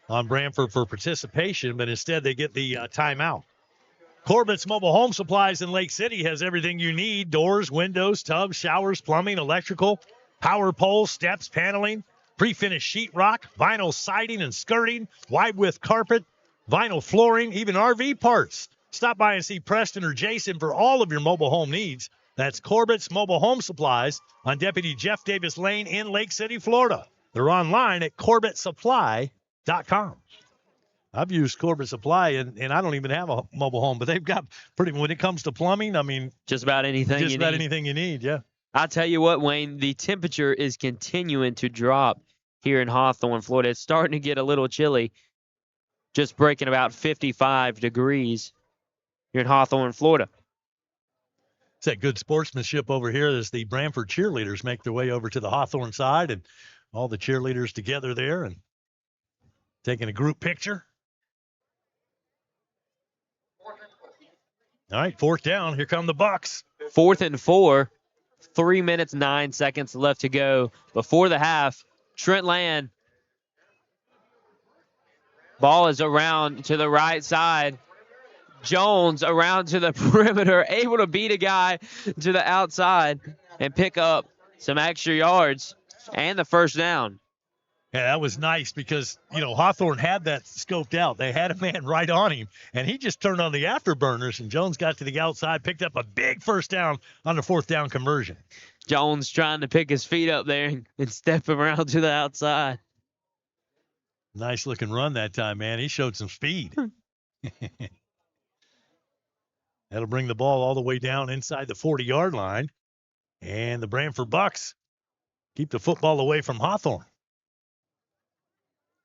on Branford for participation, but instead they get the timeout. Corbett's Mobile Home Supplies in Lake City has everything you need: doors, windows, tubs, showers, plumbing, electrical, power poles, steps, paneling, pre-finished sheetrock, vinyl siding and skirting, wide-width carpet, vinyl flooring, even RV parts. Stop by and see Preston or Jason for all of your mobile home needs. That's Corbett's Mobile Home Supplies on Deputy Jeff Davis Lane in Lake City, Florida. They're online at CorbettSupply.com. I've used Corbett Supply, and I don't even have a mobile home, but they've got when it comes to plumbing, I mean, just about anything anything you need, yeah. I'll tell you what, Wayne, the temperature is continuing to drop here in Hawthorne, Florida. It's starting to get a little chilly, just breaking about 55 degrees here in Hawthorne, Florida. It's that good sportsmanship over here as the Branford cheerleaders make their way over to the Hawthorne side, and all the cheerleaders together there and taking a group picture. All right, fourth down. Here come the Bucks. 4th and 4. 3 minutes, 9 seconds left to go before the half. Trent Land. Ball is around to the right side. Jones around to the perimeter, able to beat a guy to the outside and pick up some extra yards and the first down. Yeah, that was nice because, Hawthorne had that scoped out. They had a man right on him, and he just turned on the afterburners, and Jones got to the outside, picked up a big first down on the fourth down conversion. Jones trying to pick his feet up there and step around to the outside. Nice-looking run that time, man. He showed some speed. That'll bring the ball all the way down inside the 40-yard line, and the Branford Bucks keep the football away from Hawthorne.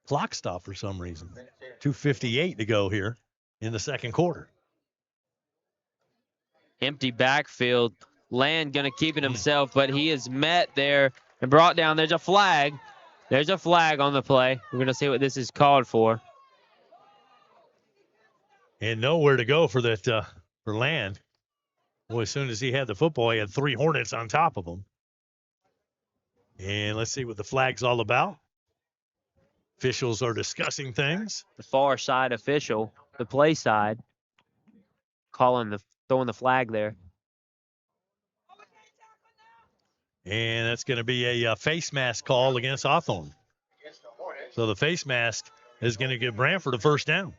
Clock stop for some reason. 2:58 to go here in the second quarter. Empty backfield. Land going to keep it himself, but he is met there and brought down. There's a flag. There's a flag on the play. We're going to see what this is called for. And nowhere to go for that for Land. Boy, as soon as he had the football, he had 3 Hornets on top of him. And let's see what the flag's all about. Officials are discussing things. The far side official, the play side, throwing the flag there. And that's going to be a face mask call against Hawthorne. So the face mask is going to give Branford a first down.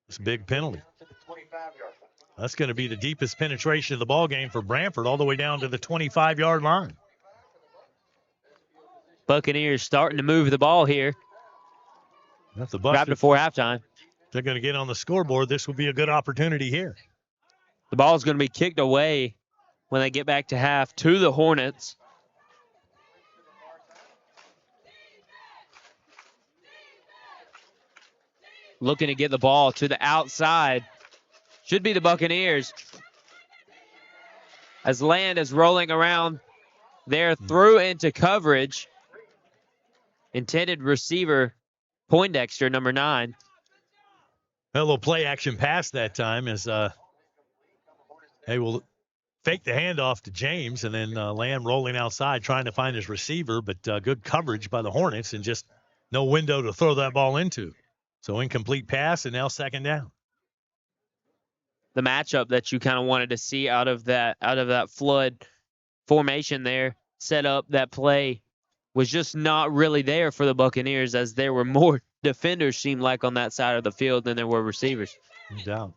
It's a big penalty. That's going to be the deepest penetration of the ball game for Branford, all the way down to the 25-yard line. Buccaneers starting to move the ball here. If the Bucks right before halftime. They're going to get on the scoreboard. This will be a good opportunity here. The ball is going to be kicked away when they get back to half to the Hornets. Looking to get the ball to the outside. Should be the Buccaneers. As Land is rolling around there through into coverage. Intended receiver, Poindexter, number 9. A little play action pass that time as they will fake the handoff to James, and then Land rolling outside trying to find his receiver, but good coverage by the Hornets and just no window to throw that ball into. So incomplete pass, and now second down. The matchup that you kind of wanted to see out of that flood formation there set up, that play was just not really there for the Buccaneers, as there were more defenders, seemed like, on that side of the field than there were receivers. No doubt.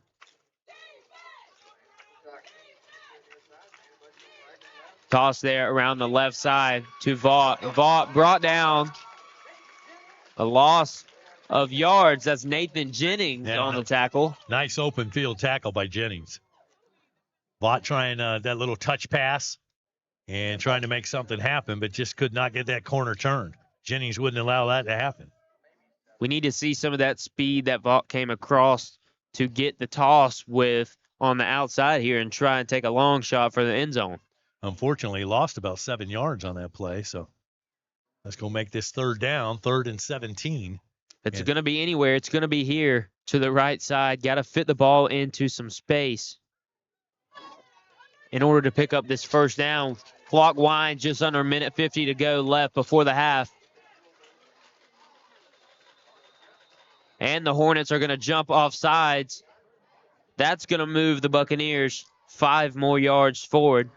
Toss there around the left side to Vaught. Vaught brought down a loss of yards. That's Nathan Jennings on the tackle. Nice open field tackle by Jennings. Vaught trying that little touch pass and trying to make something happen, but just could not get that corner turned. Jennings wouldn't allow that to happen. We need to see some of that speed that Vaught came across to get the toss with on the outside here and try and take a long shot for the end zone. Unfortunately, he lost about 7 yards on that play, so let's go make this third down, 3rd and 17. It's going to be anywhere. It's going to be here to the right side. Got to fit the ball into some space in order to pick up this first down. Clock winds, just under a minute 50 to go left before the half. And the Hornets are going to jump off sides. That's going to move the Buccaneers 5 more yards forward.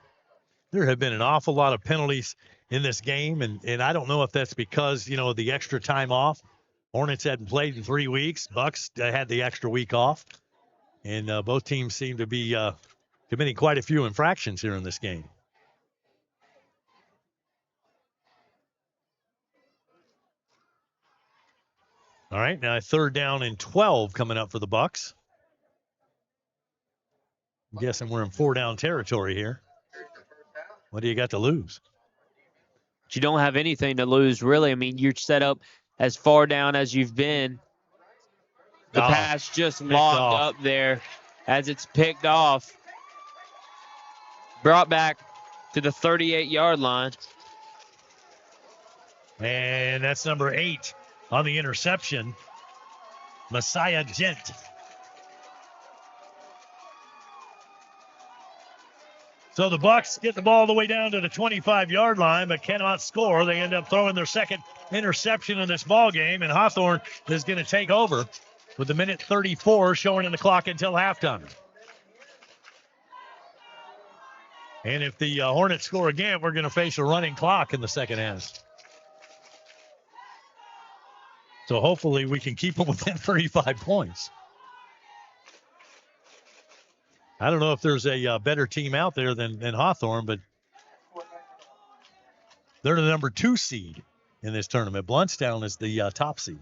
There have been an awful lot of penalties in this game, and I don't know if that's because, the extra time off. Hornets hadn't played in 3 weeks. Bucks had the extra week off, and both teams seem to be committing quite a few infractions here in this game. All right, now 3rd down and 12 coming up for the Bucks. I'm guessing we're in 4-down territory here. What do you got to lose? But you don't have anything to lose, really. I mean, you're set up as far down as you've been. The pass just lobbed up there as it's picked off. Brought back to the 38-yard line. And that's number 8 on the interception, Messiah Gent. So the Bucks get the ball all the way down to the 25-yard line, but cannot score. They end up throwing their second interception in this ball game, and Hawthorne is going to take over with 1:34 showing in the clock until halftime. And if the Hornets score again, we're going to face a running clock in the second half. So hopefully we can keep them within 35 points. I don't know if there's a better team out there than Hawthorne, but they're the number 2 seed in this tournament. Bluntstown is the top seed.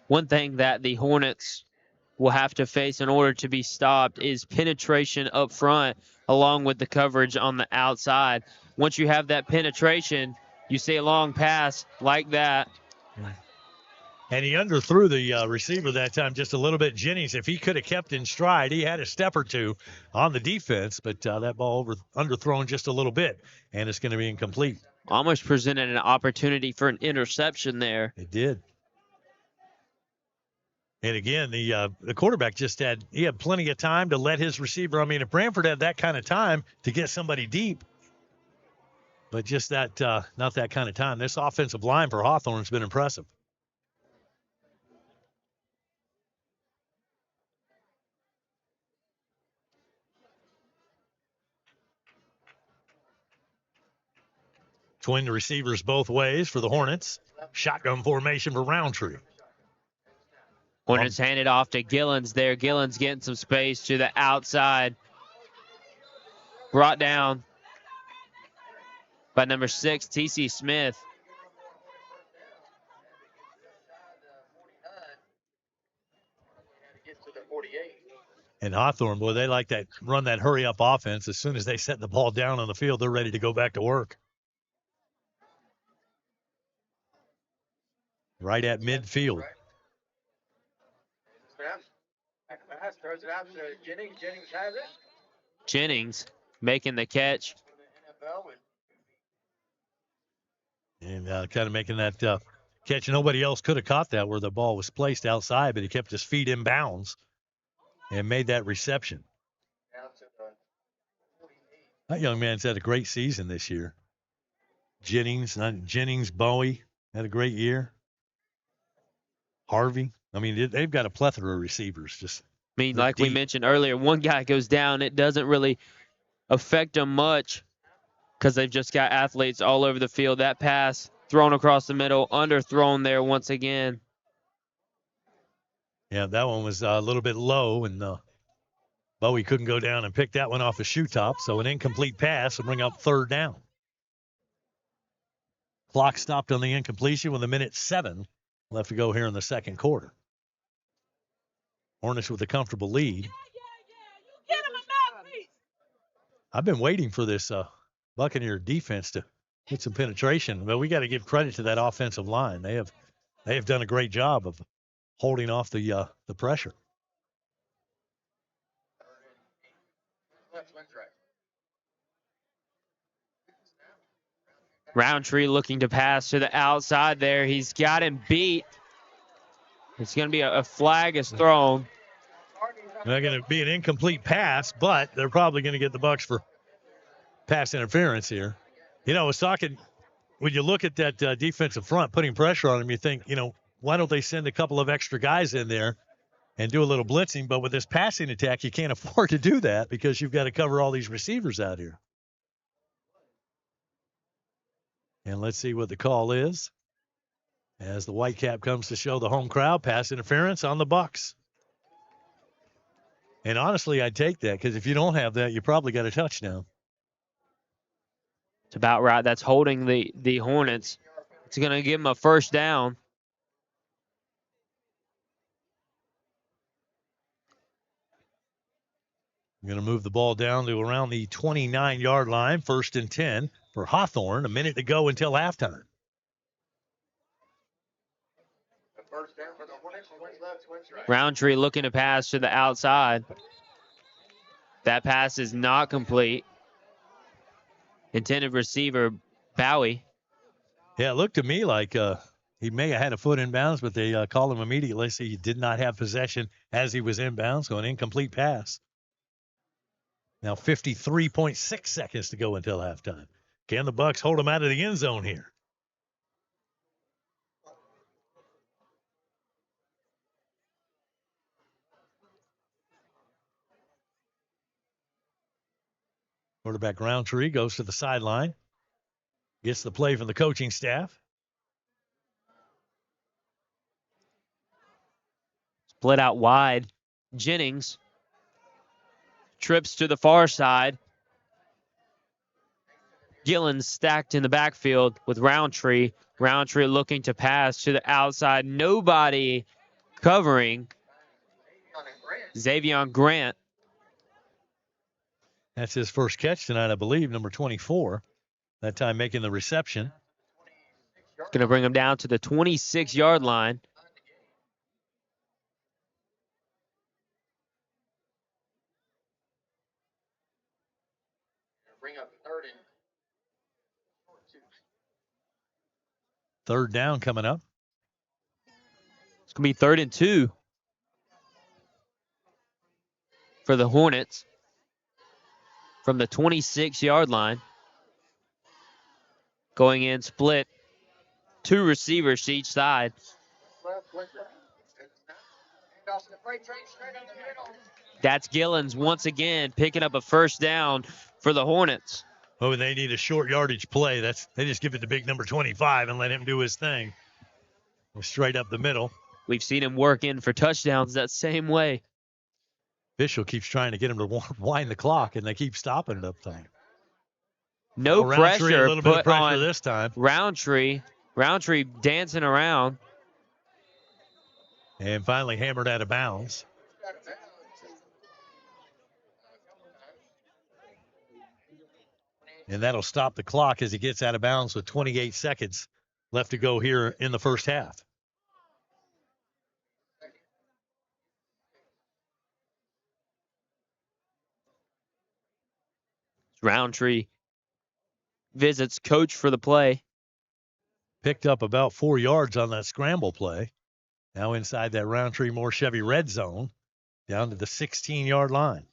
One thing that the Hornets will have to face in order to be stopped is penetration up front along with the coverage on the outside. Once you have that penetration, you see a long pass like that. And he underthrew the receiver that time just a little bit. Jennings, if he could have kept in stride, he had a step or two on the defense, but that ball underthrown just a little bit, and it's going to be incomplete. Almost presented an opportunity for an interception there. It did. And again, the quarterback he had plenty of time to let his receiver. I mean, if Branford had that kind of time to get somebody deep, but just that not that kind of time. This offensive line for Hawthorne has been impressive. Twin receivers both ways for the Hornets. Shotgun formation for Roundtree. Hornets hand it off to Gillens there. Gillens getting some space to the outside. Brought down by number 6, T.C. Smith. And Hawthorne, boy, they like that, run that hurry-up offense. As soon as they set the ball down on the field, they're ready to go back to work. Right at midfield. Throws it out to Jennings. Jennings has it. Jennings making the catch. And kind of making that catch. Nobody else could have caught that where the ball was placed outside, but he kept his feet in bounds and made that reception. That young man's had a great season this year. Jennings, Bowie had a great year. Harvey. I mean, they've got a plethora of receivers. Just I mean, like we mentioned earlier, one guy goes down, it doesn't really affect them much because they've just got athletes all over the field. That pass thrown across the middle, underthrown there once again. Yeah, that one was a little bit low, and Bowie couldn't go down and pick that one off a shoe top, so an incomplete pass will bring up third down. Clock stopped on the incompletion with 1:07 left to go here in the second quarter. Hornets with a comfortable lead. I've been waiting for this Buccaneer defense to get some penetration, but we got to give credit to that offensive line. They have done a great job of holding off the pressure. Roundtree looking to pass to the outside there. He's got him beat. It's going to be a flag is thrown. They're going to be an incomplete pass, but they're probably going to get the Bucs for pass interference here. You know, I was talking, when you look at that defensive front putting pressure on them, you think, why don't they send a couple of extra guys in there and do a little blitzing? But with this passing attack, you can't afford to do that because you've got to cover all these receivers out here. And let's see what the call is as the white cap comes to show the home crowd pass interference on the Bucs. And honestly, I'd take that because if you don't have that, you probably got a touchdown. It's about right. That's holding the Hornets. It's going to give them a first down. I'm going to move the ball down to around the 29-yard line, 1st and 10 for Hawthorne. A minute to go until halftime. Roundtree looking to pass to the outside. That pass is not complete. Intended receiver, Bowie. Yeah, it looked to me like he may have had a foot in bounds, but they called him immediately. So he did not have possession as he was in bounds, so an incomplete pass. Now 53.6 seconds to go until halftime. Can the Bucs hold him out of the end zone here? Quarterback Roundtree goes to the sideline. Gets the play from the coaching staff. Split out wide. Jennings trips to the far side. Gillen's stacked in the backfield with Roundtree. Roundtree looking to pass to the outside. Nobody covering. Xavion Grant. That's his first catch tonight, I believe, number 24. That time making the reception. Going to bring him down to the 26-yard line. Bring up third and third down coming up. It's going to be 3rd and 2 for the Hornets from the 26-yard line. Going in split. 2 receivers to each side. That's Gillens once again picking up a first down for the Hornets. Oh, they need a short yardage play. They just give it to big number 25 and let him do his thing. Straight up the middle. We've seen him work in for touchdowns that same way. Official keeps trying to get him to wind the clock, and they keep stopping it up there. No pressure a little bit put of pressure on this time. Roundtree. Roundtree dancing around. And finally hammered out of bounds. And that'll stop the clock as he gets out of bounds with 28 seconds left to go here in the first half. Roundtree visits coach for the play. Picked up about 4 yards on that scramble play. Now inside that Roundtree Moore Chevy red zone, down to the 16-yard line.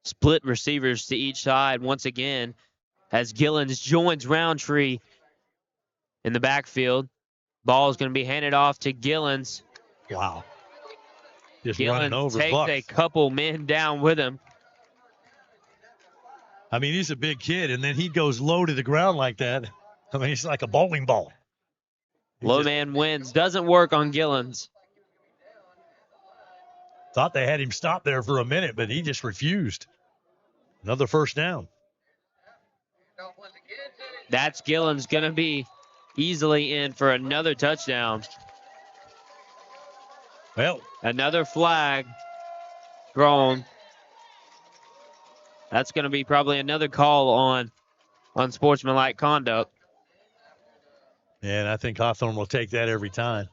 Split receivers to each side once again as Gillens joins Roundtree in the backfield. Ball is going to be handed off to Gillens. Wow. Just running Gillens over takes Bucks. a couple men down with him. I mean, he's a big kid, and then he goes low to the ground like that. I mean, he's like a bowling ball. Low man wins. Doesn't work on Gillens. Thought they had him stop there for a minute, but he just refused. Another first down. That's Gillens going to be easily in for another touchdown. Well, another flag thrown. That's going to be probably another call on unsportsmanlike conduct. And I think Hawthorne will take that every time.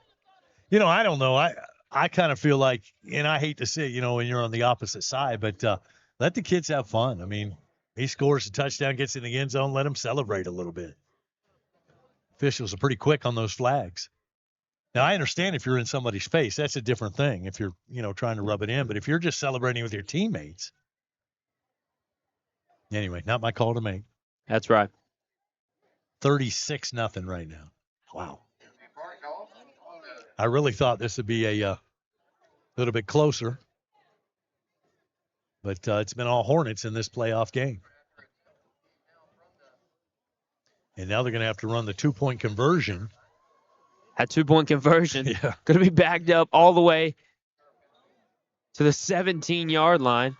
You know, I don't know. I kind of feel like, and I hate to say it, you know, when you're on the opposite side, but let the kids have fun. I mean, he scores a touchdown, gets in the end zone, let him celebrate a little bit. Officials are pretty quick on those flags. Now, I understand if you're in somebody's face, that's a different thing if you're, you know, trying to rub it in. But if you're just celebrating with your teammates. Anyway, not my call to make. That's right. 36-0 right now. Wow. I really thought this would be a little bit closer. But it's been all Hornets in this playoff game. And now they're going to have to run the 2-point conversion. That 2-point conversion yeah. going to be backed up all the way to the 17-yard line.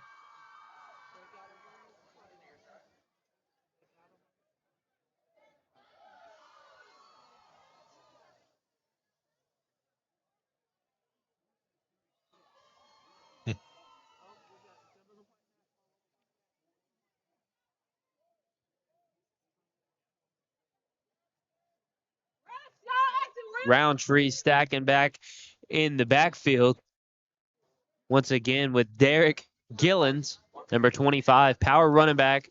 Roundtree stacking back in the backfield. Once again with Derek Gillens, number 25, power running back.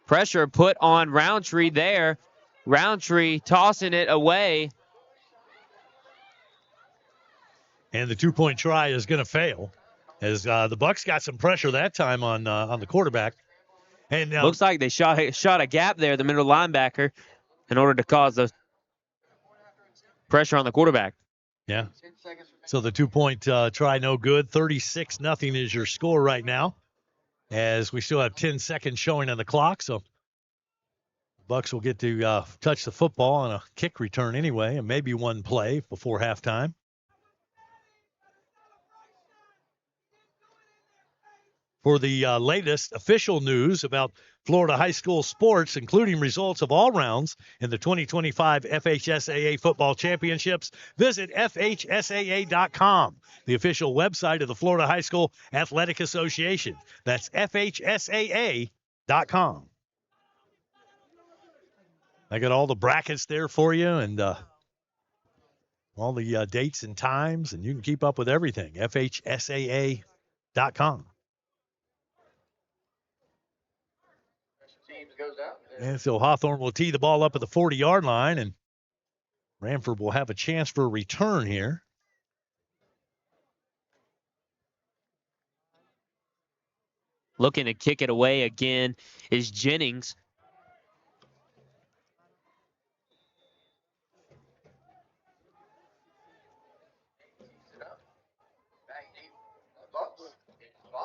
Pressure put on Roundtree there. Roundtree tossing it away. And the 2-point try is going to fail as the Bucks got some pressure that time on the quarterback. And looks like they shot a gap there, the middle linebacker, in order to cause the pressure on the quarterback. Yeah. So the 2-point try no good. 36-0 is your score right now, as we still have 10 seconds showing on the clock. So Bucks will get to touch the football on a kick return anyway, and maybe one play before halftime. For the latest official news about Florida high school sports, including results of all rounds in the 2025 FHSAA Football Championships, visit FHSAA.com, the official website of the Florida High School Athletic Association. That's FHSAA.com. I got all the brackets there for you and all the dates and times, and you can keep up with everything. FHSAA.com. And so Hawthorne will tee the ball up at the 40-yard line, and Branford will have a chance for a return here. Looking to kick it away again is Jennings.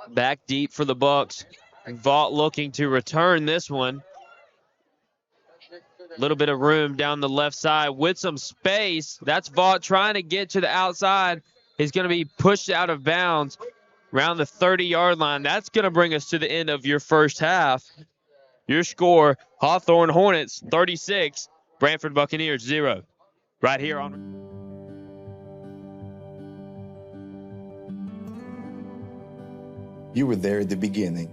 Back deep for the Bucks. Vaught looking to return this one. A little bit of room down the left side with some space. That's Vaught trying to get to the outside. He's going to be pushed out of bounds around the 30-yard line. That's going to bring us to the end of your first half. Your score, Hawthorne Hornets 36, Branford Buccaneers 0. Right here on... You were there at the beginning.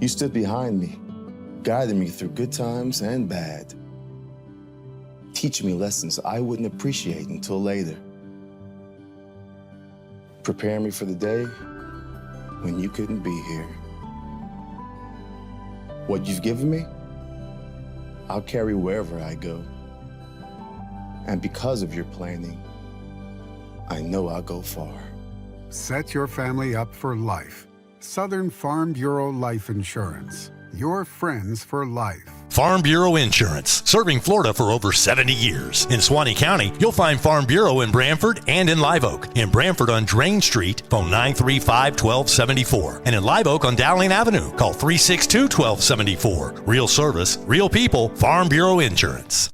You stood behind me, guiding me through good times and bad, teaching me lessons I wouldn't appreciate until later, preparing me for the day when you couldn't be here. What you've given me, I'll carry wherever I go. And because of your planning, I know I'll go far. Set your family up for life. Southern Farm Bureau Life Insurance. Your friends for life. Farm Bureau Insurance, serving Florida for over 70 years. In Suwannee County, you'll find Farm Bureau in Branford and in Live Oak. In Branford on Drain Street, phone 935-1274. And in Live Oak on Dowling Avenue, call 362-1274. Real service, real people, Farm Bureau Insurance.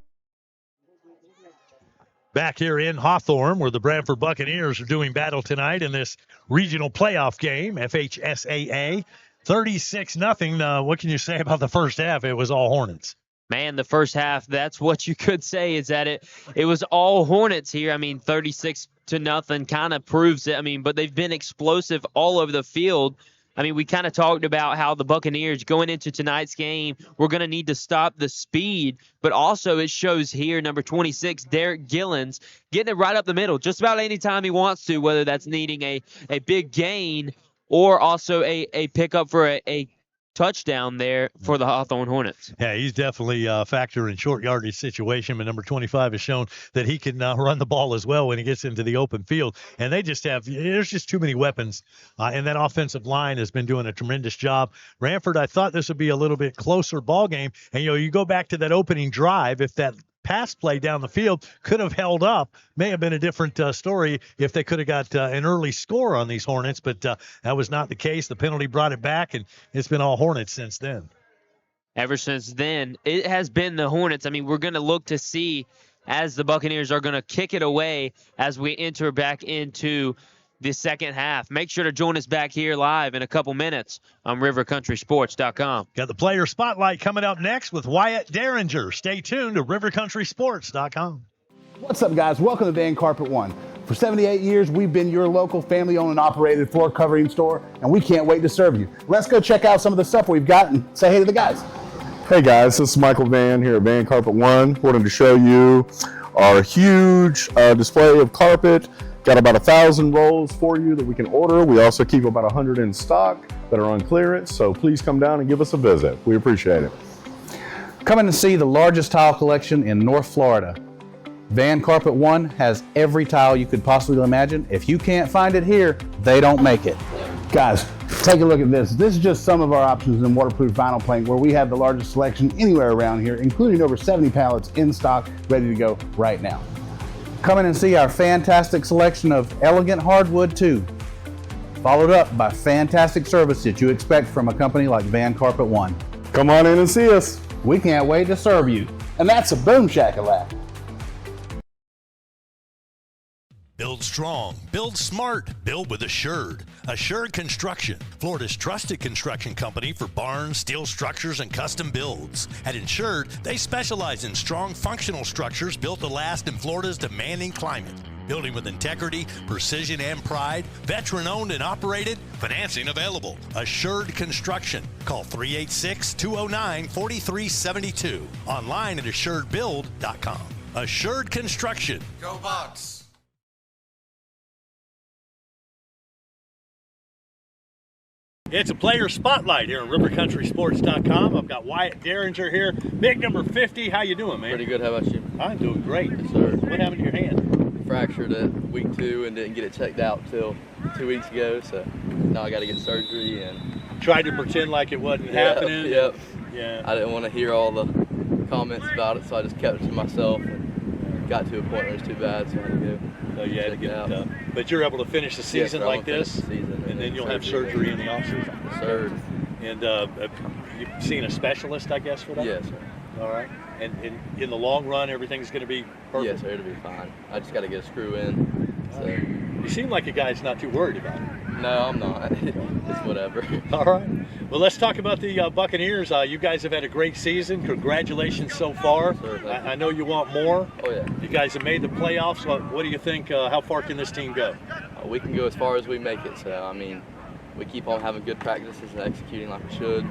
Back here in Hawthorne, where the Branford Buccaneers are doing battle tonight in this regional playoff game, FHSAA, 36-0. What can you say about the first half? It was all Hornets. Man, the first half, that's what you could say is that it was all Hornets here. I mean, 36-0 kind of proves it. I mean, but they've been explosive all over the field. I mean, we kind of talked about how the Buccaneers going into tonight's game, we're going to need to stop the speed, but also it shows here, number 26, Derek Gillens, getting it right up the middle, just about any time he wants to, whether that's needing a big gain or also a pickup for a touchdown there for the Hawthorne Hornets. Yeah, he's definitely a factor in short yardage situation, but number 25 has shown that he can run the ball as well when he gets into the open field. And they just there's just too many weapons. And that offensive line has been doing a tremendous job. Branford, I thought this would be a little bit closer ball game. And, you go back to that opening drive, if that pass play down the field could have held up, may have been a different story if they could have got an early score on these Hornets, but that was not the case. The penalty brought it back, and it's been all Hornets since then. Ever since then, it has been the Hornets. I mean, we're going to look to see as the Buccaneers are going to kick it away as we enter back into the second half. Make sure to join us back here live in a couple minutes on rivercountrysports.com. Got the player spotlight coming up next with Wyatt Derringer. Stay tuned to rivercountrysports.com. What's up, guys? Welcome to Van Carpet One. For 78 years, we've been your local family-owned and operated floor covering store, and we can't wait to serve you. Let's go check out some of the stuff we've got and say hey to the guys. Hey guys, this is Michael Van here at Van Carpet One. Wanted to show you our huge display of carpet. Got about 1,000 rolls for you that we can order. We also keep about 100 in stock that are on clearance, so please come down and give us a visit. We appreciate it. Come in and see the largest tile collection in North Florida. Van Carpet One has every tile you could possibly imagine. If you can't find it here, they don't make it. Guys, take a look at this. This is just some of our options in waterproof vinyl plank where we have the largest selection anywhere around here, including over 70 pallets in stock, ready to go right now. Come in and see our fantastic selection of elegant hardwood too, followed up by fantastic service that you expect from a company like Van Carpet One. Come on in and see us. We can't wait to serve you. And that's a boom shakalaka. Build strong, build smart, build with Assured. Assured Construction, Florida's trusted construction company for barns, steel structures, and custom builds. At Assured, they specialize in strong functional structures built to last in Florida's demanding climate. Building with integrity, precision, and pride. Veteran owned and operated. Financing available. Assured Construction. Call 386-209-4372. Online at assuredbuild.com. Assured Construction. Go Bucks! It's a player spotlight here on rivercountrysports.com. I've got Wyatt Derringer here, big number 50. How you doing, man? Pretty good. How about you? I'm doing great. Yes, sir. What happened to your hand? Fractured it week 2 and didn't get it checked out till 2 weeks ago, so now I got to get surgery and tried to pretend like it wasn't happening. Yep. Yeah. I didn't want to hear all the comments about it, so I just kept it to myself and got to a point where it was too bad, so I had to go. So you had to get it out. But you're able to finish the season like this, and then you'll have surgery in the offseason. Yes, sir. And you've seen a specialist, I guess, for that? Yes, sir. All right. And in the long run, everything's going to be perfect? Yes, sir. It'll be fine. I just got to get a screw in. So. You seem like a guy that's not too worried about it. No, I'm not. It's whatever. All right. Well, let's talk about the Buccaneers. You guys have had a great season. Congratulations so far. Sure, I know you want more. Oh, yeah. You guys have made the playoffs. What do you think? How far can this team go? We can go as far as we make it. So, I mean, we keep on having good practices and executing like we should.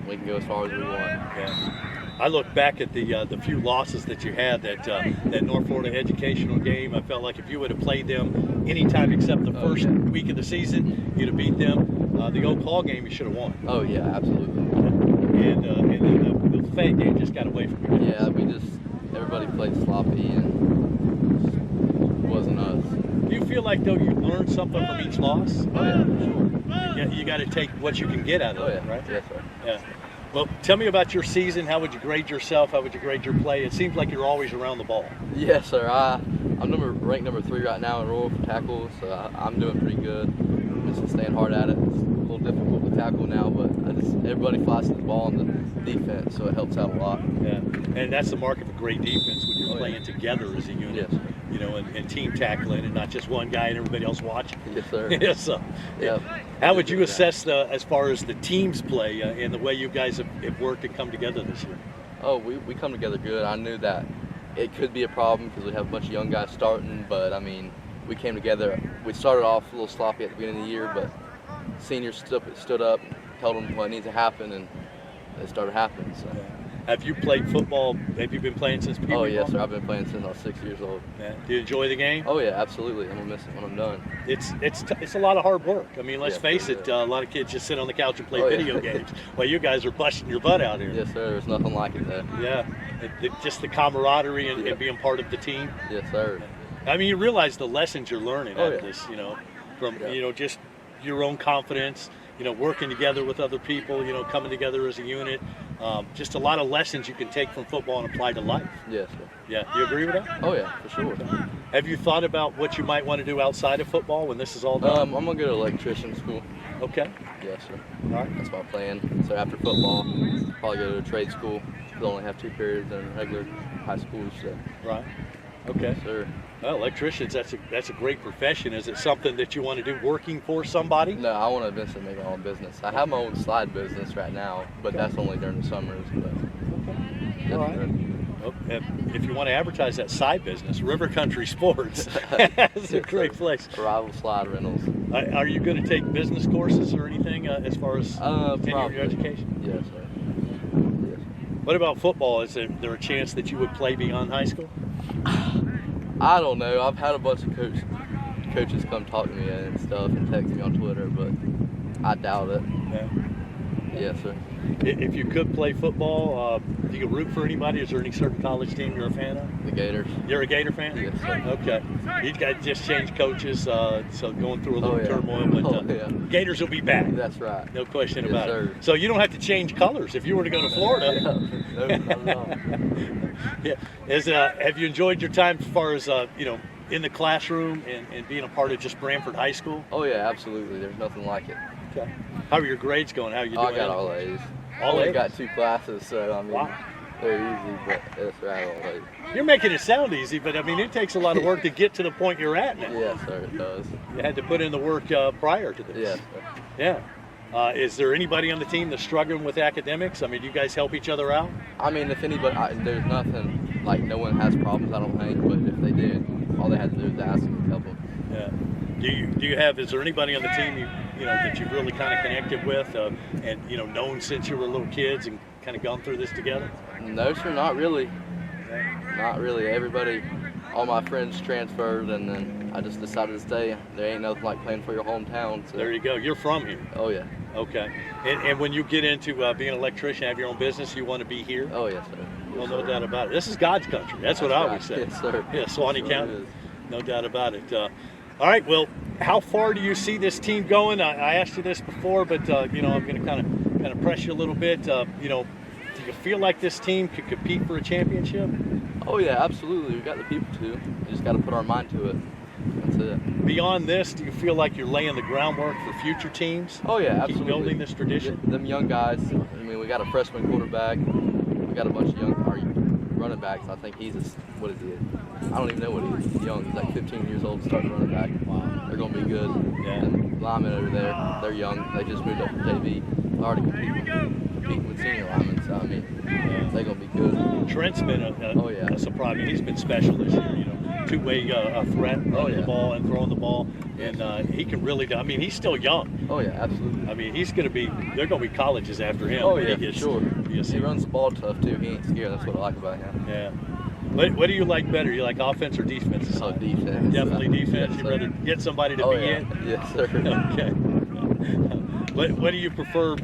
We can go as far as we want. Yeah. I look back at the few losses that you had, that North Florida educational game. I felt like if you would have played them any time except the first week of the season, you'd have beat them. The Oak Hall game, you should have won. Oh, yeah, absolutely. And then the Fayette game just got away from you. Yeah, everybody played sloppy and it wasn't us. Do you feel like, though, you learned something from each loss? Oh, yeah, for sure. You got to take what you can get out of it, right? Yes, sir. Yeah. Well, tell me about your season. How would you grade yourself? How would you grade your play? It seems like you're always around the ball. Yes, sir. I'm ranked number 3 right now in Royal for tackles, so I'm doing pretty good. I'm just staying hard at it. It's a little difficult to tackle now, but everybody flies to the ball on the defense, so it helps out a lot. Yeah, and that's the mark of a great defense when you're playing together as a unit. Yes. You know, and team tackling, and not just one guy and everybody else watching. Yes, sir. Yes, sir. Yeah. How would you assess as far as the team's play and the way you guys have worked and come together this year? Oh, we come together good. I knew that it could be a problem because we have a bunch of young guys starting, but I mean, we came together. We started off a little sloppy at the beginning of the year, but seniors stood up, told them what needs to happen, and it started happening. So. Yeah. Have you played football? Have you been playing since puberty? Oh, yes, sir. I've been playing since I was 6 years old. Yeah. Do you enjoy the game? Oh, yeah, absolutely. I'm going to miss it when I'm done. It's a lot of hard work. I mean, let's face it, a lot of kids just sit on the couch and play video games. Well, you guys are busting your butt out here. Yes, sir. There's nothing like it, though. Yeah. Just the camaraderie and being part of the team. Yes, sir. I mean, you realize the lessons you're learning out of this, from, just your own confidence, working together with other people, coming together as a unit. Just a lot of lessons you can take from football and apply to life. Yes, sir. Yeah, you agree with that? Oh, yeah, for sure. Have you thought about what you might want to do outside of football when this is all done? I'm going to go to electrician school. Okay. Yes, sir. All right. That's my plan. So after football, probably go to a trade school. They'll only have 2 periods in regular high school. So. Right. Okay. Yes, sir. Well, electricians, that's a great profession. Is it something that you want to do working for somebody? No, I want to eventually make my own business. I have my own slide business right now, but that's only during the summers. But okay. All right. Well, if you want to advertise that side business, River Country Sports is a great place. Arrival slide rentals. Are you going to take business courses or anything as far as continuing your education? Yes, sir. Yes. What about football? Is there a chance that you would play beyond high school? I don't know. I've had a bunch of coaches come talk to me and stuff and text me on Twitter, but I doubt it. Yeah. Yes, sir. If you could play football, do you root for anybody? Is there any certain college team you're a fan of? The Gators. You're a Gator fan? Yes, sir. Okay. You guys just changed coaches, so going through a little turmoil, but Gators will be back. That's right. No question about sir. it. So you don't have to change colors if you were to go to Florida. No, not at all. Yeah. Have you enjoyed your time as far as in the classroom and being a part of just Branford High School? Oh yeah, absolutely. There's nothing like it. Okay. How are your grades going? How are you doing? I got all A's. All I've A's? got 2 classes, so I mean, wow. They're easy, but that's right, all A's. You're making it sound easy, but I mean, it takes a lot of work to get to the point you're at now. Yes, sir, it does. You had to put in the work prior to this. Yes, sir. Yeah. Is there anybody on the team that's struggling with academics? I mean, do you guys help each other out? I mean, if anybody, there's nothing, like no one has problems, I don't think, but if they did, all they had to do is ask and help them. Yeah. Is there anybody on the team that you've really kind of connected with and known since you were little kids and kind of gone through this together? No, sir, not really. Not really. Everybody, all my friends transferred, and then I just decided to stay. There ain't nothing like playing for your hometown. So. There you go. You're from here. Oh, yeah. Okay. And when you get into being an electrician, have your own business, you want to be here? Oh, yes, sir. Well, no doubt about it. This is God's country. That's what I always say. Yes, sir. Yeah, Suwannee County. No doubt about it. All right, well, how far do you see this team going? I asked you this before, but I'm going to kind of press you a little bit. Do you feel like this team could compete for a championship? Oh yeah, absolutely. We've got the people to. We just got to put our mind to it. That's it. Beyond this, do you feel like you're laying the groundwork for future teams? Oh yeah, Keep absolutely. building this tradition. Them young guys. I mean, we got a freshman quarterback. We got a bunch of running backs. I think he's what is he? I don't even know what he is. He's young. He's like 15 years old, starting running back. Wow. They're gonna be good. Yeah. And linemen over there, they're young. They just moved up from JV. They're already competing with senior linemen. So I mean, they're gonna be good. Trent's been a surprise. I mean, he's been special this year. Two-way threat, running the ball and throwing the ball, and he can really do. I mean, he's still young. Oh yeah, absolutely. I mean, they're going to be colleges after him. Oh yeah, for sure. He runs the ball tough too. He ain't scared. That's what I like about him. Yeah. What do you like better? You like offense or defense? Oh, defense. Definitely defense. Yes, You'd rather get somebody to be in? Yes, sir. Okay. What do you prefer?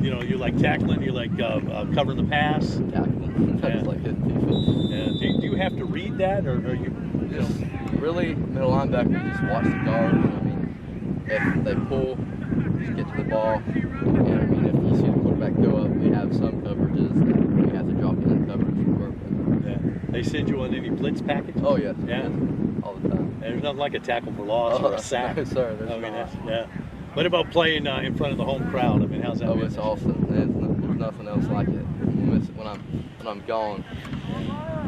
You like tackling? You like covering the pass? Tackling. I just like hitting people. Yeah. Do you have to read that, or are you? Just really, middle linebacker, just watch the guard. I mean, if they pull, just get to the ball. And I mean, if you see the quarterback go up, we have some coverages that we have to drop in coverage to work with. Yeah. They send you on any blitz packages? Oh, yes. Yeah. All the time. There's nothing like a tackle for loss or a sack. No, sir. Yeah. What about playing in front of the home crowd? I mean, how's that? Oh, it's awesome. There's nothing else like it when I'm gone.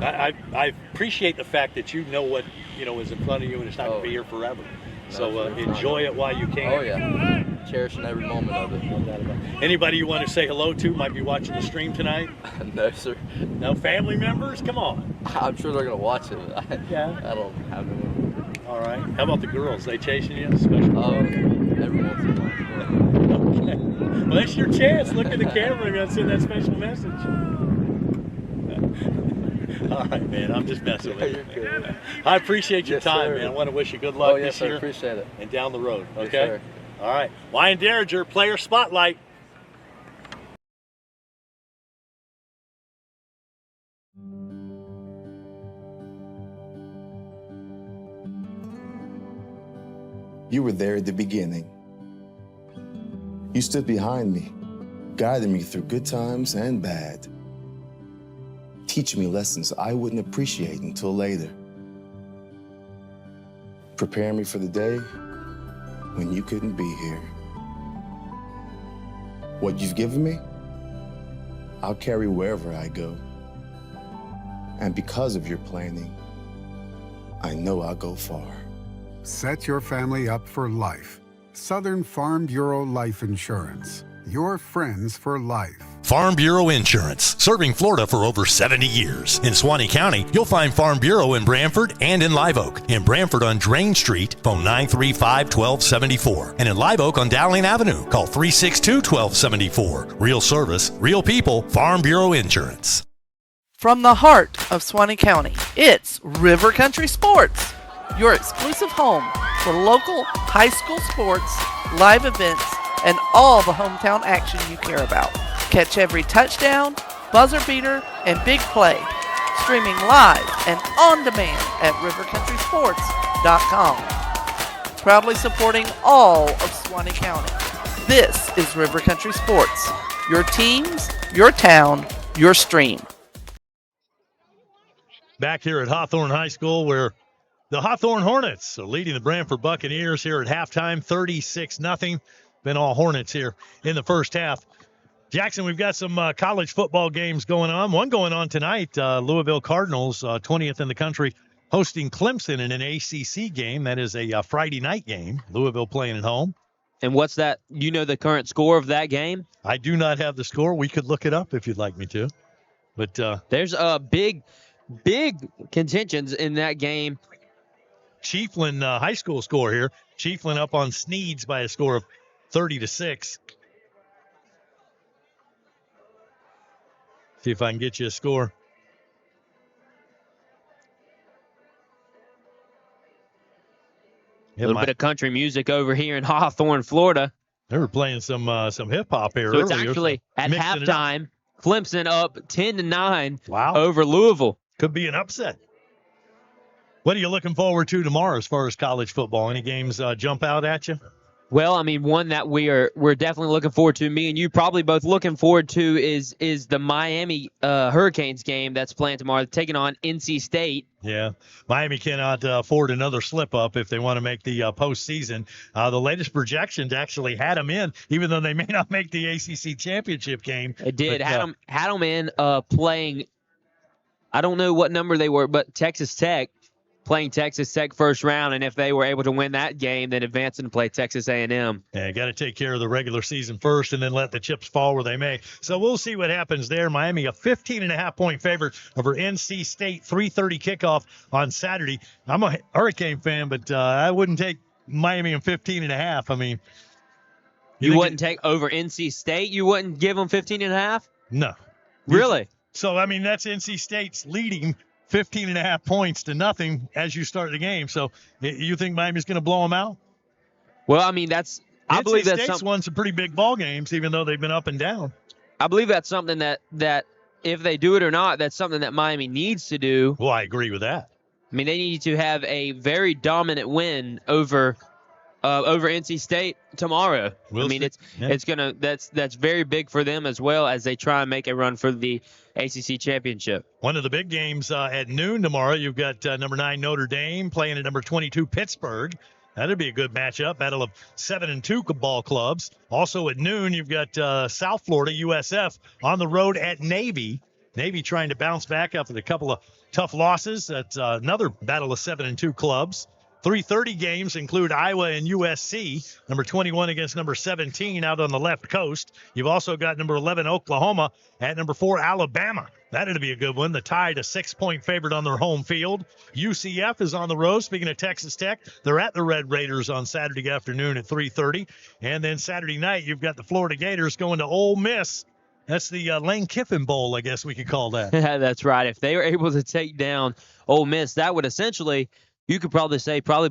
I appreciate the fact that you know what is in front of you and it's not going to be here forever. So enjoy it while you can. Oh yeah, cherishing every moment of it. No doubt about it. Anybody you want to say hello to might be watching the stream tonight? No, sir. No family members? Come on. I'm sure they're going to watch it. Yeah. I don't have no. All right. How about the girls? They chasing you? Special? Oh, every once in a while. Okay. Well, that's your chance. Look at the camera and send that special message. All right, man. I'm just messing with you. You're good. I appreciate your time, sir. man. I want to wish you good luck this year. I appreciate it. And down the road, Yes, okay? sir. All right. Wyan Derringer, Player Spotlight. You were there at the beginning. You stood behind me, guiding me through good times and bad, teaching me lessons I wouldn't appreciate until later, preparing me for the day when you couldn't be here. What you've given me, I'll carry wherever I go. And because of your planning, I know I'll go far. Set your family up for life. Southern Farm Bureau Life Insurance. Your friends for life. Farm Bureau Insurance, serving Florida for over 70 years. In Suwannee County, you'll find Farm Bureau in Branford and in Live Oak. In Branford on Drain Street, phone 935-1274. And in Live Oak on Dowling Avenue, call 362-1274. Real service, real people, Farm Bureau Insurance. From the heart of Suwannee County, it's River Country Sports, your exclusive home for local high school sports, live events, and all the hometown action you care about. Catch every touchdown, buzzer beater, and big play, streaming live and on demand at rivercountrysports.com. Proudly supporting all of Suwannee County. This is River Country Sports, your teams, your town, your stream. Back here at Hawthorne High School, where the Hawthorne Hornets are leading the Branford Buccaneers here at halftime, 36-0. Been all Hornets here in the first half. Jackson, we've got some college football games going on. One going on tonight, Louisville Cardinals, 20th in the country, hosting Clemson in an ACC game. That is a Friday night game. Louisville playing at home. And what's that? You know the current score of that game? I do not have the score. We could look it up if you'd like me to. But there's a big contentions in that game. Chiefland high school score here. Chiefland up on Sneeds by a score of 30-6. See if I can get you a score. A little bit of country music over here in Hawthorne, Florida. They were playing some hip hop here so earlier. It's actually at halftime. Clemson up 10-9 wow. over Louisville. Could be an upset. What are you looking forward to tomorrow as far as college football? Any games jump out at you? Well, I mean, one that we're definitely looking forward to, me and you probably both looking forward to, is the Miami Hurricanes game that's playing tomorrow, taking on NC State. Yeah, Miami cannot afford another slip-up if they want to make the postseason. The latest projections actually had them in, even though they may not make the ACC championship game. It did. But, had them in playing, I don't know what number they were, but Texas Tech. Playing Texas Tech first round, and if they were able to win that game, then advancing to play Texas A&M. Yeah, got to take care of the regular season first and then let the chips fall where they may. So we'll see what happens there. Miami, a 15.5-point favorite over NC State, 3:30 kickoff on Saturday. I'm a Hurricane fan, but I wouldn't take Miami in 15.5. I mean, you wouldn't take over NC State? You wouldn't give them 15.5? No. Really? So, I mean, that's NC State's leading 15.5 points to nothing as you start the game. So you think Miami's going to blow them out? Well, I mean, I believe that's State's won some pretty big ball games, even though they've been up and down. I believe that's something that if they do it or not, that's something that Miami needs to do. Well, I agree with that. I mean, they need to have a very dominant win over over NC State tomorrow. It's gonna that's very big for them as well as they try and make a run for the ACC championship. One of the big games at noon tomorrow. You've got number 9 Notre Dame playing at number 22 Pittsburgh. That'd be a good matchup. Battle of 7 and 2 ball clubs. Also at noon, you've got South Florida USF on the road at Navy. Navy trying to bounce back after a couple of tough losses. That's another battle of 7 and 2 clubs. 3:30 games include Iowa and USC, number 21 against number 17 out on the left coast. You've also got number 11 Oklahoma at number 4 Alabama. That'd be a good one. The Tide, a 6-point favorite on their home field. UCF is on the road. Speaking of Texas Tech, they're at the Red Raiders on Saturday afternoon at 3:30. And then Saturday night, you've got the Florida Gators going to Ole Miss. That's the Lane Kiffin Bowl, I guess we could call that. That's right. If they were able to take down Ole Miss, that would essentially, you could probably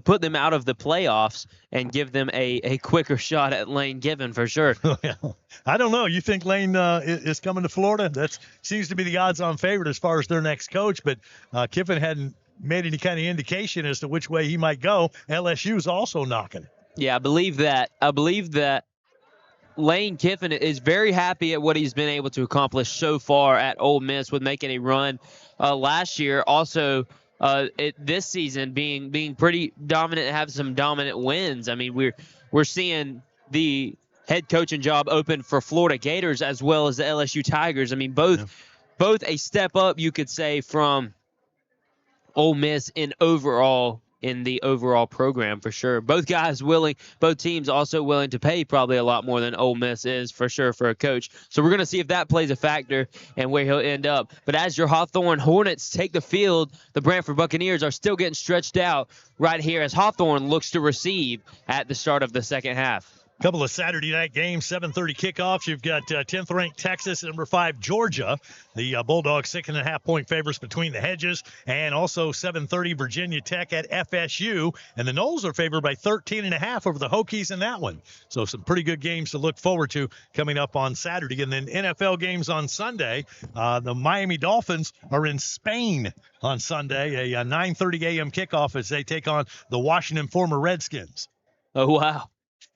put them out of the playoffs and give them a quicker shot at Lane Kiffin for sure. I don't know. You think Lane is coming to Florida? That seems to be the odds-on favorite as far as their next coach, but Kiffin hadn't made any kind of indication as to which way he might go. LSU's also knocking it. Yeah, I believe that. Lane Kiffin is very happy at what he's been able to accomplish so far at Ole Miss with making a run last year. Also, this season being pretty dominant and have some dominant wins. I mean, we're seeing the head coaching job open for Florida Gators as well as the LSU Tigers. I mean, both a step up, you could say, from Ole Miss in the overall program for sure. Both teams also willing to pay probably a lot more than Ole Miss is for sure for a coach. So we're going to see if that plays a factor and where he'll end up. But as your Hawthorne Hornets take the field, the Branford Buccaneers are still getting stretched out right here as Hawthorne looks to receive at the start of the second half. Couple of Saturday night games, 7:30 kickoffs. You've got 10th ranked Texas and number 5 Georgia. The Bulldogs 6.5-point favorites between the hedges, and also 7:30 Virginia Tech at FSU. And the Noles are favored by 13.5 over the Hokies in that one. So some pretty good games to look forward to coming up on Saturday. And then NFL games on Sunday. The Miami Dolphins are in Spain on Sunday, a 9:30 a.m. kickoff as they take on the Washington former Redskins. Oh, wow.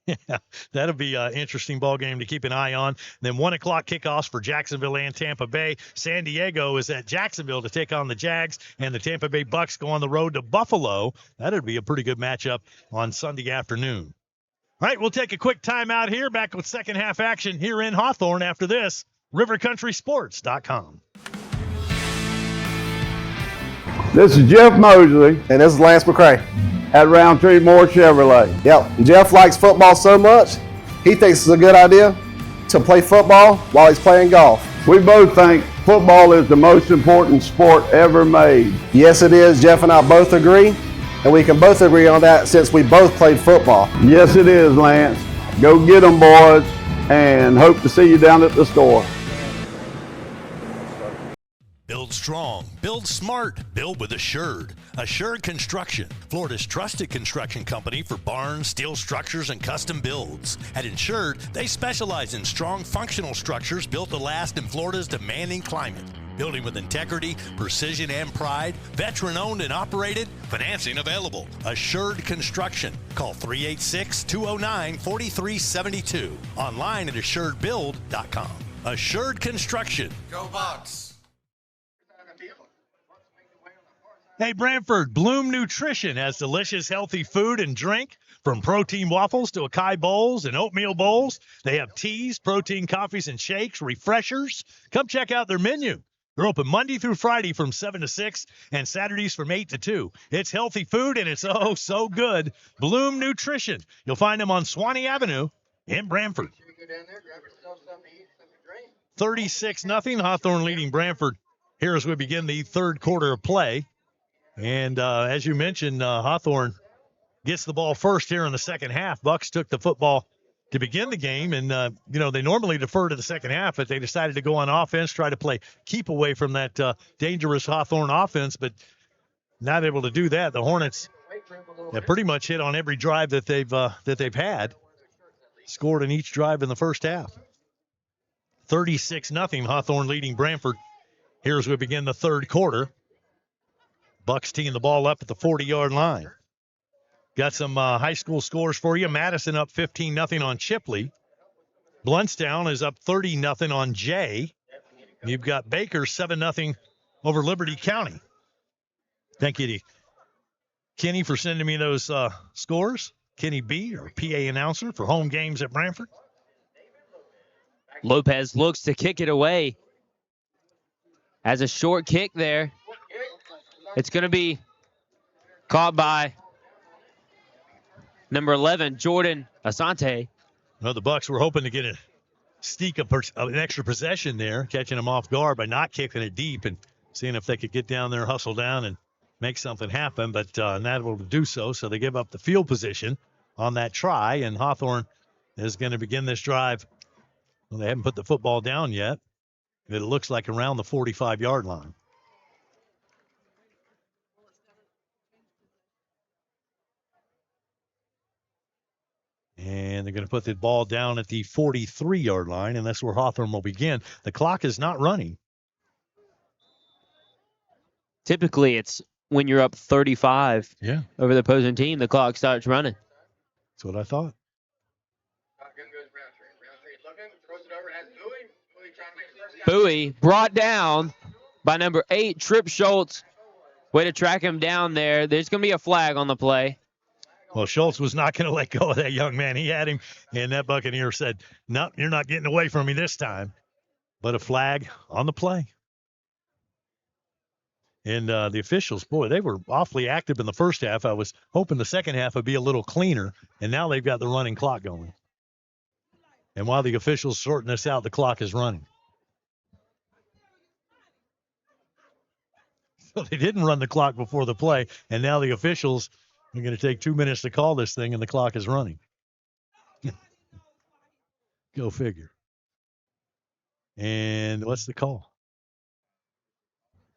Yeah, that'll be an interesting ball game to keep an eye on. Then 1 o'clock kickoffs for Jacksonville and Tampa Bay. San Diego is at Jacksonville to take on the Jags, and the Tampa Bay Bucks go on the road to Buffalo. That'd be a pretty good matchup on Sunday afternoon. All right, we'll take a quick timeout here. Back with second half action here in Hawthorne after this. RiverCountrySports.com. This is Jeff Mosley. And this is Lance McCray. At Roundtree Moore Chevrolet. Yep. Jeff likes football so much, he thinks it's a good idea to play football while he's playing golf. We both think football is the most important sport ever made. Yes, it is. Jeff and I both agree, and we can both agree on that since we both played football. Yes, it is, Lance. Go get them, boys, and hope to see you down at the store. Build strong, build smart, build with Assured. Assured Construction, Florida's trusted construction company for barns, steel structures, and custom builds. At Assured, they specialize in strong functional structures built to last in Florida's demanding climate. Building with integrity, precision, and pride. Veteran-owned and operated. Financing available. Assured Construction. Call 386-209-4372. Online at AssuredBuild.com. Assured Construction. Go Bucks! Hey, Branford, Bloom Nutrition has delicious, healthy food and drink. From protein waffles to acai bowls and oatmeal bowls, they have teas, protein coffees and shakes, refreshers. Come check out their menu. They're open Monday through Friday from 7 to 6 and Saturdays from 8 to 2. It's healthy food and it's oh so good. Bloom Nutrition. You'll find them on Swanee Avenue in Branford. 36-0, Hawthorne leading Branford here as we begin the third quarter of play. And as you mentioned, Hawthorne gets the ball first here in the second half. Bucks took the football to begin the game, and, they normally defer to the second half, but they decided to go on offense, try to keep away from that dangerous Hawthorne offense, but not able to do that. The Hornets have pretty much hit on every drive that they've had, scored in each drive in the first half. 36-0, Hawthorne leading Branford here as we begin the third quarter. Bucks teeing the ball up at the 40-yard line. Got some high school scores for you. Madison up 15-0 on Chipley. Bluntstown is up 30-0 on Jay. You've got Baker 7-0 over Liberty County. Thank you to Kenny for sending me those scores. Kenny B, our PA announcer for home games at Branford. Lopez looks to kick it away. Has a short kick there. It's going to be caught by number 11, Jordan Asante. Well, the Bucks were hoping to get a an extra possession there, catching them off guard by not kicking it deep and seeing if they could get down there, hustle down, and make something happen, but not able to do so. So they give up the field position on that try, and Hawthorne is going to begin this drive. Well, they haven't put the football down yet. It looks like around the 45-yard line. And they're going to put the ball down at the 43-yard line, and that's where Hawthorne will begin. The clock is not running. Typically, it's when you're up 35 over the opposing team, the clock starts running. That's what I thought. Bowie brought down by number 8, Tripp Schultz. Way to track him down there. There's going to be a flag on the play. Well, Schultz was not going to let go of that young man. He had him, and that Buccaneer said, no, you're not getting away from me this time. But a flag on the play. And the officials, boy, they were awfully active in the first half. I was hoping the second half would be a little cleaner, and now they've got the running clock going. And while the officials sorting this out, the clock is running. So they didn't run the clock before the play, and now the officials are going to take 2 minutes to call this thing, and the clock is running. Go figure. And what's the call?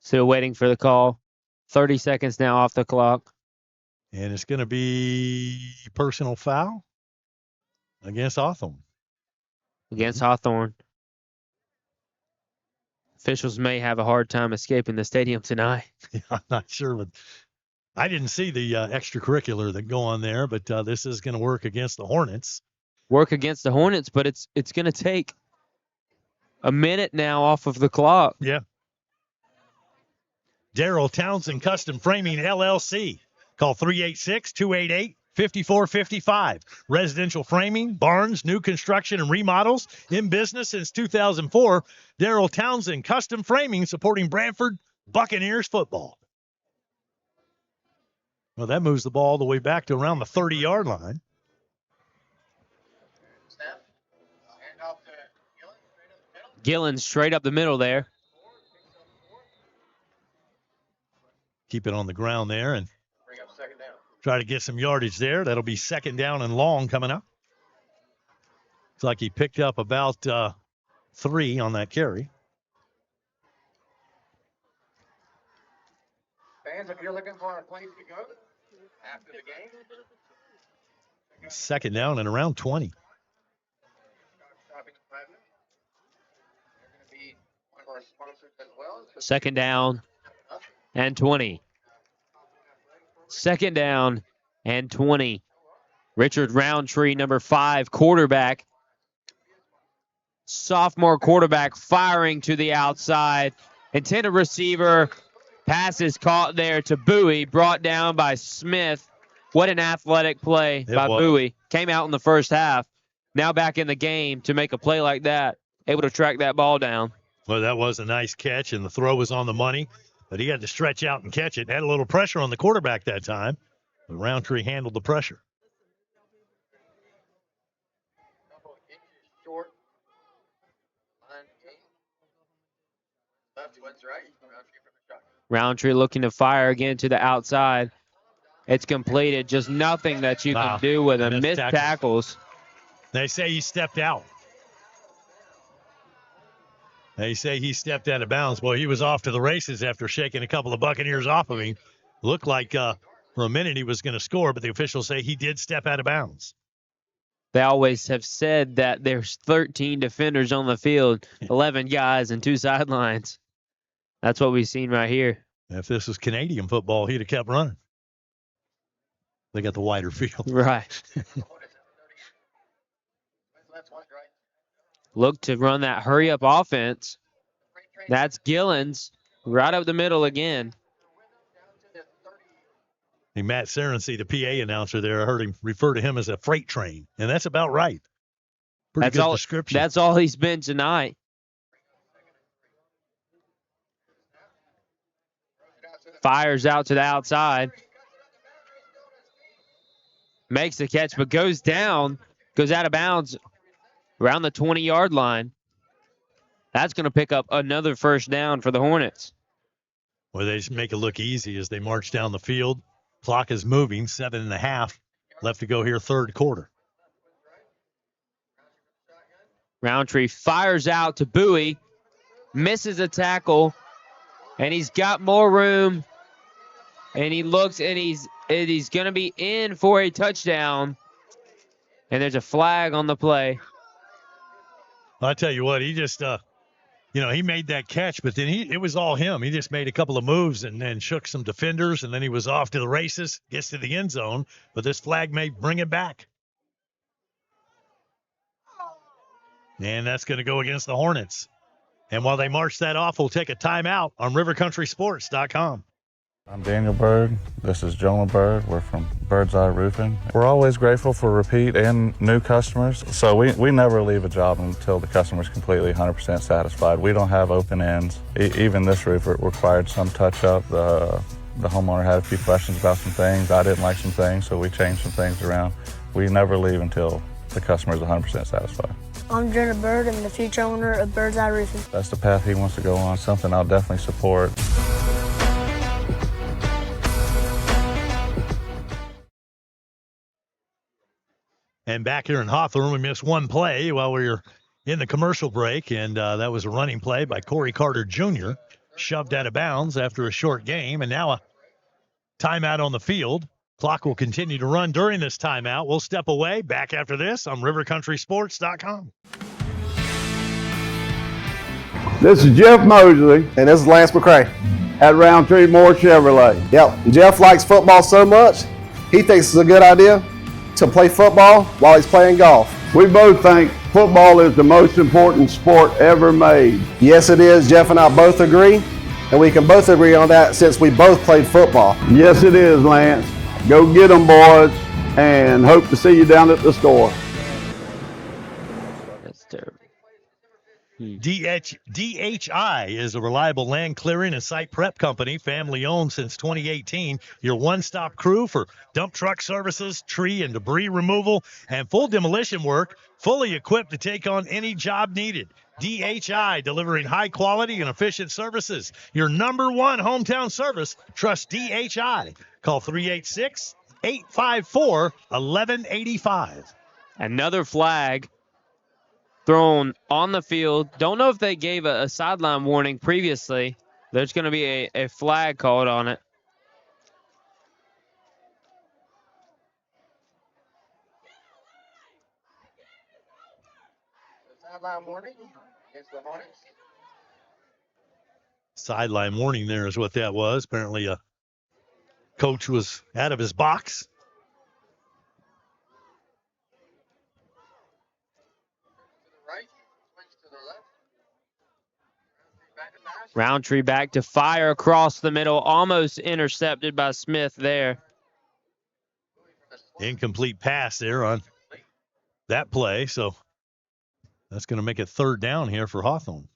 Still waiting for the call. 30 seconds now off the clock. And it's going to be personal foul against Hawthorne. Against Hawthorne. Officials may have a hard time escaping the stadium tonight. Yeah, I'm not sure, but I didn't see the extracurricular that go on there, but this is going to work against the Hornets. Work against the Hornets, but it's going to take a minute now off of the clock. Yeah. Darrell Townsend Custom Framing, LLC. Call 386-288-5455. Residential framing, barns, new construction, and remodels. In business since 2004. Darrell Townsend Custom Framing, supporting Branford Buccaneers football. Well, that moves the ball all the way back to around the 30-yard line. Gillen straight up the middle there. Keep it on the ground there and try to get some yardage there. That'll be second down and long coming up. Looks like he picked up about 3 on that carry. Fans, if you're looking for a place to go after the game. Second down and around 20. Second down and 20. Second down and 20. Richard Roundtree, number 5, quarterback. Sophomore quarterback firing to the outside. Intended receiver. Pass is caught there to Bowie, brought down by Smith. What an athletic play by Bowie. Came out in the first half. Now back in the game to make a play like that. Able to track that ball down. Well, that was a nice catch, and the throw was on the money. But he had to stretch out and catch it. Had a little pressure on the quarterback that time. But Roundtree handled the pressure. Roundtree looking to fire again to the outside. It's completed. Just nothing that you can do with him. Missed tackles. They say he stepped out. They say he stepped out of bounds. Well, he was off to the races after shaking a couple of Buccaneers off of him. Looked like for a minute he was going to score, but the officials say he did step out of bounds. They always have said that there's 13 defenders on the field, 11 guys and 2 sidelines. That's what we've seen right here. If this was Canadian football, he'd have kept running. They got the wider field. Right. Look to run that hurry-up offense. That's Gillens right up the middle again. Hey, Matt Serency, the PA announcer there, I heard him refer to him as a freight train, and that's about right. Pretty good description. That's all he's been tonight. Fires out to the outside. Makes the catch, but goes down, goes out of bounds around the 20-yard line. That's going to pick up another first down for the Hornets. Well, they just make it look easy as they march down the field. Clock is moving, 7.5 left to go here, third quarter. Roundtree fires out to Bowie, misses a tackle, and he's got more room. And he looks, and he's going to be in for a touchdown. And there's a flag on the play. I tell you what, he just, he made that catch, but then it was all him. He just made a couple of moves and then shook some defenders, and then he was off to the races, gets to the end zone. But this flag may bring it back. And that's going to go against the Hornets. And while they march that off, we'll take a timeout on rivercountrysports.com. I'm Daniel Bird. This is Jonah Bird. We're from Bird's Eye Roofing. We're always grateful for repeat and new customers, so we never leave a job until the customer's completely 100% satisfied. We don't have open ends. Even this roof required some touch-up. The homeowner had a few questions about some things. I didn't like some things, so we changed some things around. We never leave until the customer is 100% satisfied. I'm Jonah Bird. I'm the future owner of Bird's Eye Roofing. That's the path he wants to go on, something I'll definitely support. And back here in Hawthorne, we missed one play while we were in the commercial break, and that was a running play by Corey Carter Jr., shoved out of bounds after a short game, and now a timeout on the field. Clock will continue to run during this timeout. We'll step away. Back after this on rivercountrysports.com. This is Jeff Mosley. And this is Lance McCray. At Roundtree Moore Chevrolet. Yep, Jeff likes football so much, he thinks it's a good idea to play football while he's playing golf. We both think football is the most important sport ever made. Yes, it is. Jeff and I both agree, and we can both agree on that since we both played football. Yes, it is, Lance. Go get them, boys, and hope to see you down at the store. That's terrible. DHI is a reliable land clearing and site prep company, family owned since 2018. Your one-stop crew for dump truck services, tree and debris removal, and full demolition work, fully equipped to take on any job needed. DHI, delivering high quality and efficient services. Your number one hometown service. Trust DHI. Call 386-854-1185. Another flag thrown on the field. Don't know if they gave a sideline warning previously. There's going to be a flag called on it. Sideline warning against the Hornets. Sideline warning there is what that was. Apparently a coach was out of his box. Roundtree back to fire across the middle, almost intercepted by Smith there. Incomplete pass there on that play, so that's going to make it third down here for Hawthorne.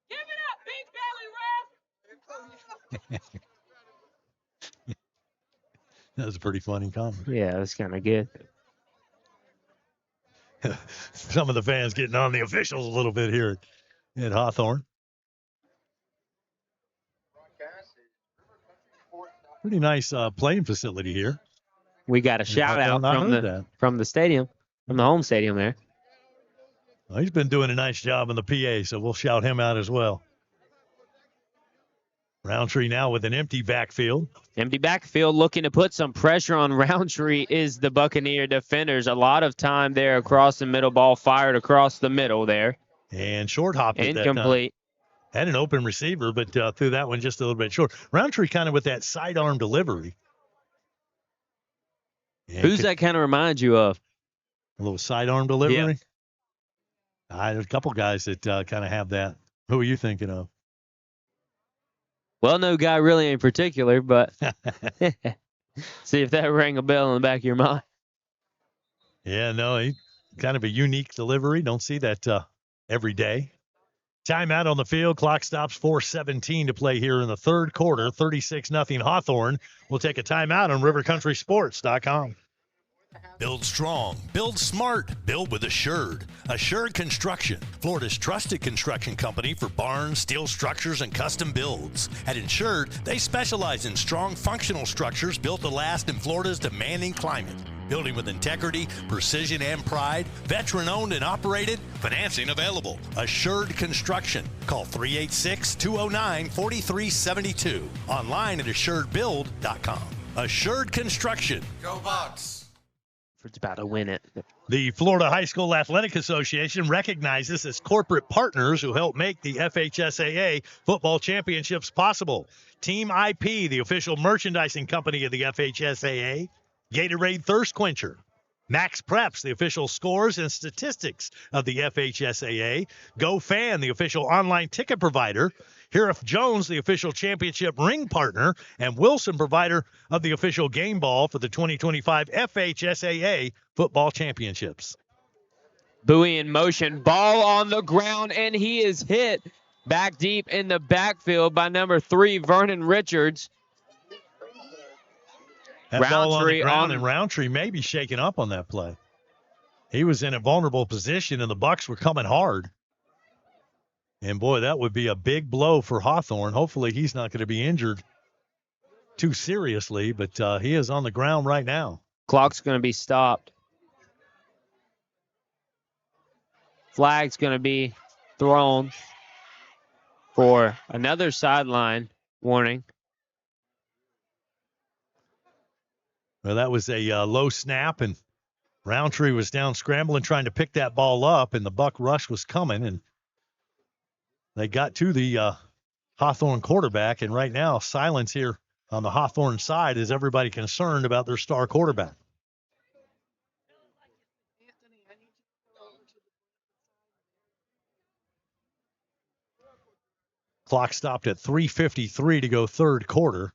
Give it up, Big Belly Ref! That was a pretty funny comment. Yeah, that's kind of good. Some of the fans getting on the officials a little bit here at Hawthorne. Pretty nice playing facility here. We got a shout out from the stadium, from the home stadium there. Well, he's been doing a nice job in the PA, so we'll shout him out as well. Roundtree now with an empty backfield. Empty backfield, looking to put some pressure on Roundtree is the Buccaneer defenders. A lot of time there across the middle, ball fired across the middle there. And short hopped it. Incomplete. Had an open receiver, but threw that one just a little bit short. Roundtree kind of with that sidearm delivery. Who's that kind of remind you of? A little sidearm delivery? Yeah. There's a couple guys that kind of have that. Who are you thinking of? Well, no guy really in particular, but see if that rang a bell in the back of your mind. Yeah, no, he kind of a unique delivery. Don't see that every day. Timeout on the field. Clock stops 4:17 to play here in the third quarter. 36-0 Hawthorne. We'll take a timeout on rivercountrysports.com. Build strong, build smart, build with Assured. Assured Construction, Florida's trusted construction company for barns, steel structures, and custom builds. At Assured, they specialize in strong functional structures built to last in Florida's demanding climate. Building with integrity, precision, and pride. Veteran-owned and operated. Financing available. Assured Construction. Call 386-209-4372. Online at assuredbuild.com. Assured Construction. Go Bucks. It's about to win it. The Florida High School Athletic Association recognizes its corporate partners who help make the FHSAA football championships possible. Team IP, the official merchandising company of the FHSAA. Gatorade Thirst Quencher. Max Preps, the official scores and statistics of the FHSAA. GoFan, the official online ticket provider. Heriff Jones, the official championship ring partner. And Wilson, provider of the official game ball for the 2025 FHSAA football championships. Bowie in motion. Ball on the ground, and he is hit back deep in the backfield by number 3, Vernon Richards. That ball on the ground, and Roundtree may be shaken up on that play. He was in a vulnerable position, and the Bucks were coming hard. And, boy, that would be a big blow for Hawthorne. Hopefully he's not going to be injured too seriously, but he is on the ground right now. Clock's going to be stopped. Flag's going to be thrown for another sideline warning. Well, that was a low snap, and Roundtree was down scrambling, trying to pick that ball up, and the Buck rush was coming, and they got to the Hawthorne quarterback, and right now, silence here on the Hawthorne side is everybody concerned about their star quarterback. Clock stopped at 3:53 to go third quarter.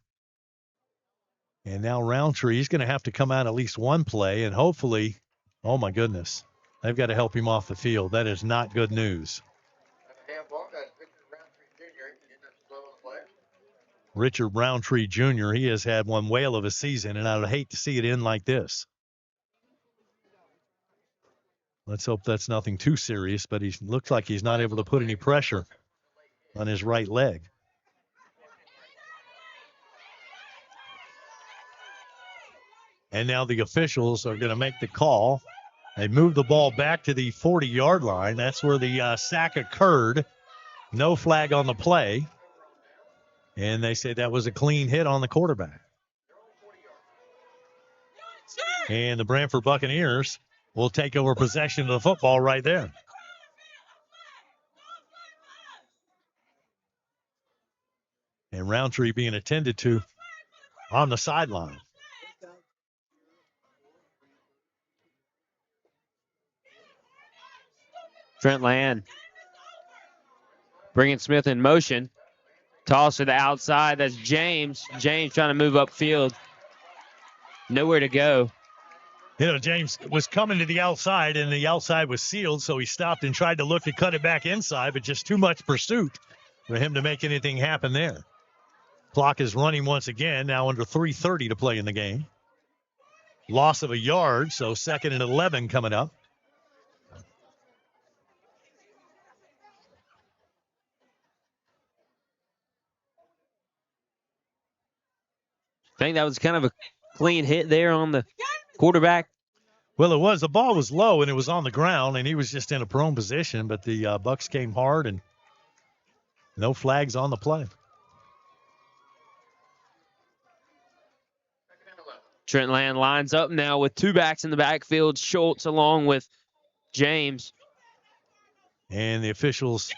And now Roundtree, he's going to have to come out at least one play, and hopefully, oh my goodness, they've got to help him off the field. That is not good news. Richard Roundtree Jr., he has had one whale of a season, and I would hate to see it end like this. Let's hope that's nothing too serious, but he looks like he's not able to put any pressure on his right leg. And now the officials are going to make the call. They moved the ball back to the 40-yard line. That's where the sack occurred. No flag on the play. And they say that was a clean hit on the quarterback. And the Branford Buccaneers will take over possession of the football right there. And Roundtree being attended to on the sideline. Trent Land bringing Smith in motion. Toss to the outside. That's James. James trying to move upfield. Nowhere to go. You know, James was coming to the outside, and the outside was sealed, so he stopped and tried to look to cut it back inside, but just too much pursuit for him to make anything happen there. Clock is running once again, now under 3:30 to play in the game. Loss of a yard, so 2nd and 11 coming up. I think that was kind of a clean hit there on the quarterback. Well, it was. The ball was low, and it was on the ground, and he was just in a prone position, but the Bucks came hard, and no flags on the play. Trent Land lines up now with 2 backs in the backfield, Schultz along with James. And the officials,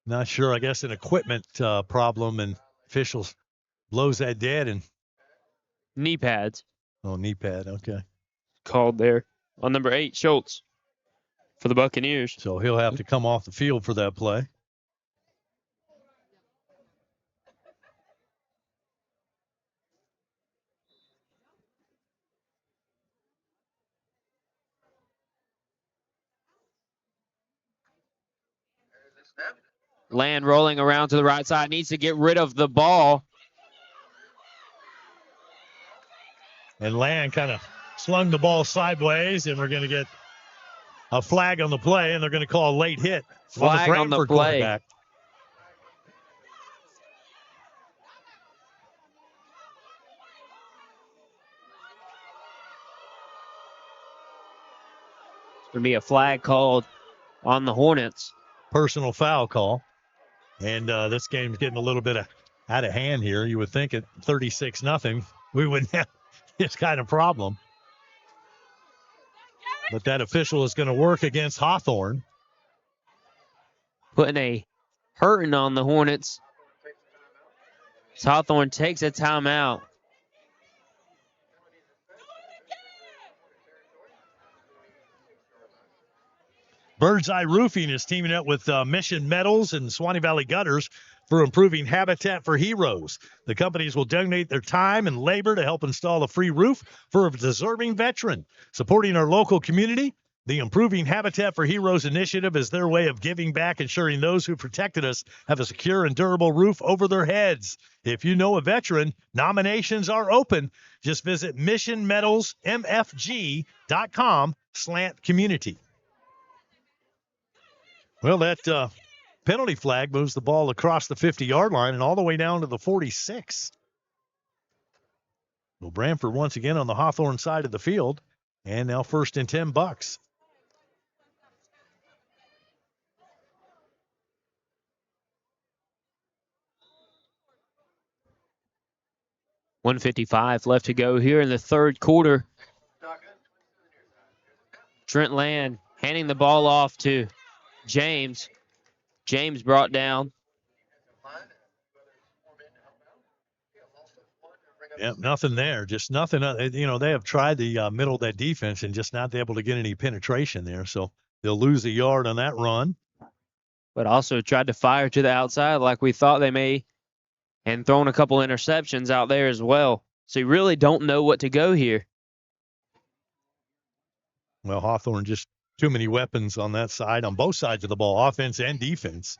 not sure, I guess an equipment problem, and officials blows that dead, and knee pads. Oh, knee pad. Okay. Called there on number 8, Schultz, for the Buccaneers. So he'll have to come off the field for that play. Land rolling around to the right side, needs to get rid of the ball. And Land kind of slung the ball sideways, and we're going to get a flag on the play, and they're going to call a late hit Flag on the Branford play. quarterback. It's going to be a flag called on the Hornets. Personal foul call. And this game's getting a little bit out of hand here. You would think at 36-0, we wouldn't have this kind of problem. But that official is going to work against Hawthorne. Putting a hurting on the Hornets. So Hawthorne takes a timeout. Birdseye Roofing is teaming up with Mission Metals and Swanee Valley Gutters for improving habitat for heroes. The companies will donate their time and labor to help install a free roof for a deserving veteran. Supporting our local community, the Improving Habitat for Heroes initiative is their way of giving back, ensuring those who protected us have a secure and durable roof over their heads. If you know a veteran, nominations are open. Just visit missionmetalsmfg.com/community. Well, that penalty flag moves the ball across the 50-yard line and all the way down to the 46. Well, Branford once again on the Hawthorne side of the field, and now 1st and 10 Bucks. $1:55 left to go here in the third quarter. Trent Land handing the ball off to James. James brought down. Yeah, nothing there. Just nothing. They have tried the middle of that defense and just not able to get any penetration there. So they'll lose a yard on that run. But also tried to fire to the outside like we thought they may, and thrown a couple interceptions out there as well. So you really don't know what to go here. Well, Hawthorne just too many weapons on that side, on both sides of the ball, offense and defense.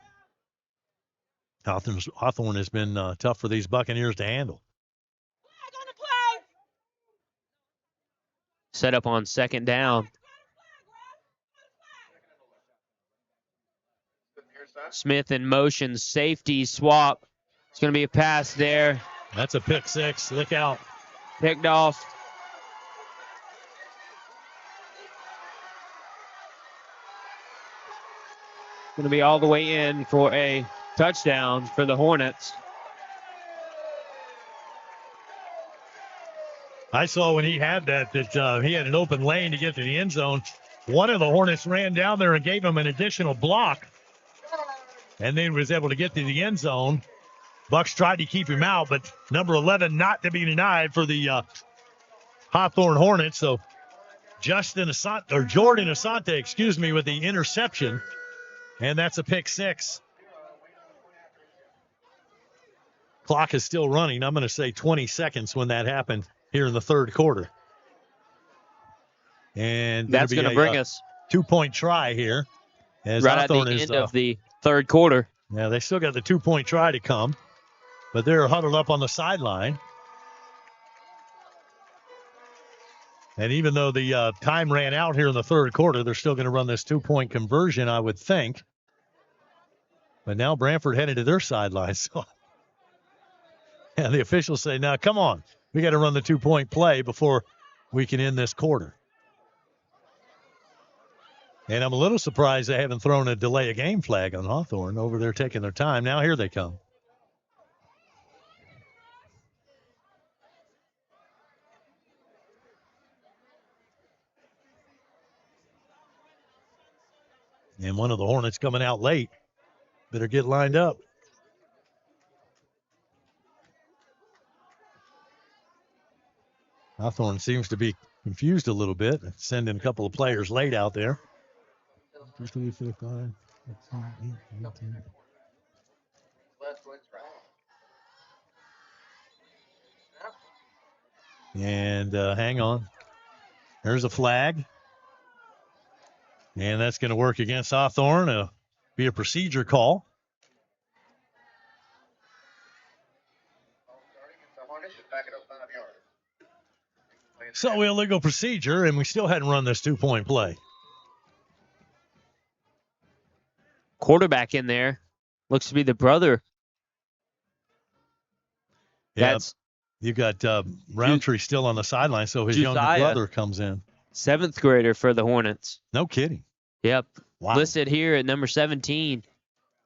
Hawthorne has been tough for these Buccaneers to handle. Set up on 2nd down. Smith in motion, safety swap. It's going to be a pass there. That's a pick 6. Look out. Picked off. Going to be all the way in for a touchdown for the Hornets. I saw when he had that he had an open lane to get to the end zone. One of the Hornets ran down there and gave him an additional block, and then was able to get to the end zone. Bucks tried to keep him out, but number 11 not to be denied for the Hawthorne Hornets. So Jordan Asante, with the interception, and that's a pick 6. Clock is still running. I'm going to say 20 seconds when that happened here in the third quarter. And that's going to bring us 2-point try here. As right Hawthorne at the end of the third quarter. Yeah, they still got the 2-point try to come, but they're huddled up on the sideline. And even though the time ran out here in the third quarter, they're still going to run this 2-point conversion, I would think. But now Branford headed to their sideline. So yeah, the officials say, now, come on. We got to run the 2-point play before we can end this quarter. And I'm a little surprised they haven't thrown a delay of game flag on Hawthorne over there taking their time. Now here they come. And one of the Hornets coming out late. Better get lined up. Hawthorne seems to be confused a little bit, sending a couple of players late out there. 2, 3, 4, 5, 6, 7, 8, 9, 10. And hang on. There's a flag. And that's going to work against Hawthorne. Be a procedure call. So illegal procedure, and we still hadn't run this 2-point play. Quarterback in there. Looks to be the brother. Yeah, you got Roundtree still on the sideline, so his younger brother comes in. 7th grader for the Hornets. No kidding. Yep. Wow. Listed here at number 17,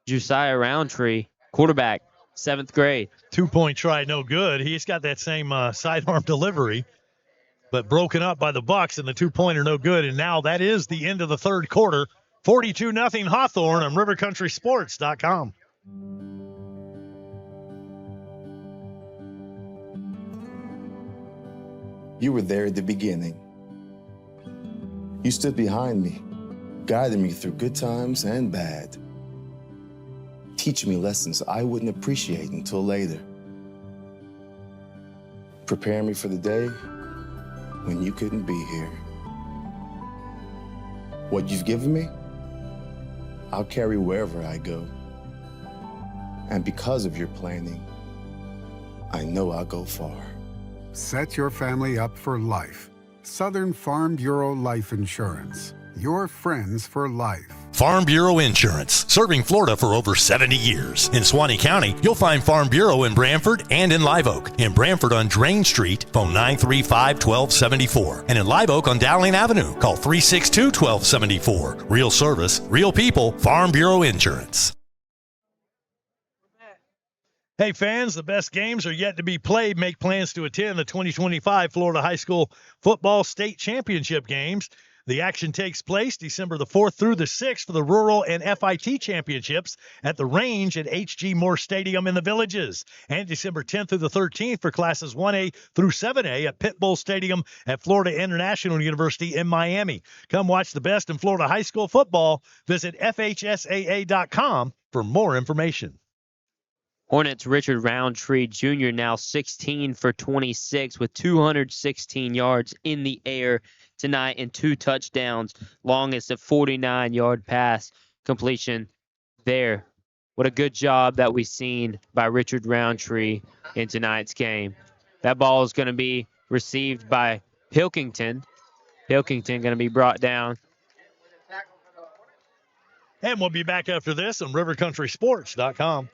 Josiah Roundtree, quarterback, 7th grade. 2-point try, no good. He's got that same sidearm delivery, but broken up by the Bucks, and the 2-pointer no good. And now that is the end of the third quarter. 42-0 Hawthorne on rivercountrysports.com. You were there at the beginning. You stood behind me, guiding me through good times and bad, teaching me lessons I wouldn't appreciate until later, preparing me for the day when you couldn't be here. What you've given me, I'll carry wherever I go. And because of your planning, I know I'll go far. Set your family up for life. Southern Farm Bureau Life Insurance. Your friends for life. Farm Bureau Insurance, serving Florida for over 70 years. In Suwannee County, you'll find Farm Bureau in Branford and in Live Oak. In Branford on Drain Street, phone 935-1274. And in Live Oak on Dowling Avenue, call 362-1274. Real service, real people, Farm Bureau Insurance. Hey, fans, the best games are yet to be played. Make plans to attend the 2025 Florida High School Football State Championship games. The action takes place December the 4th through the 6th for the Rural and FIT Championships at the Range at H.G. Moore Stadium in the Villages, and December 10th through the 13th for Classes 1A through 7A at Pitbull Stadium at Florida International University in Miami. Come watch the best in Florida high school football. Visit FHSAA.com for more information. Hornets Richard Roundtree Jr. now 16 for 26 with 216 yards in the air tonight and 2 touchdowns. Longest a 49-yard pass completion there. What a good job that we've seen by Richard Roundtree in tonight's game. That ball is going to be received by Pilkington. Pilkington going to be brought down. And we'll be back after this on rivercountrysports.com.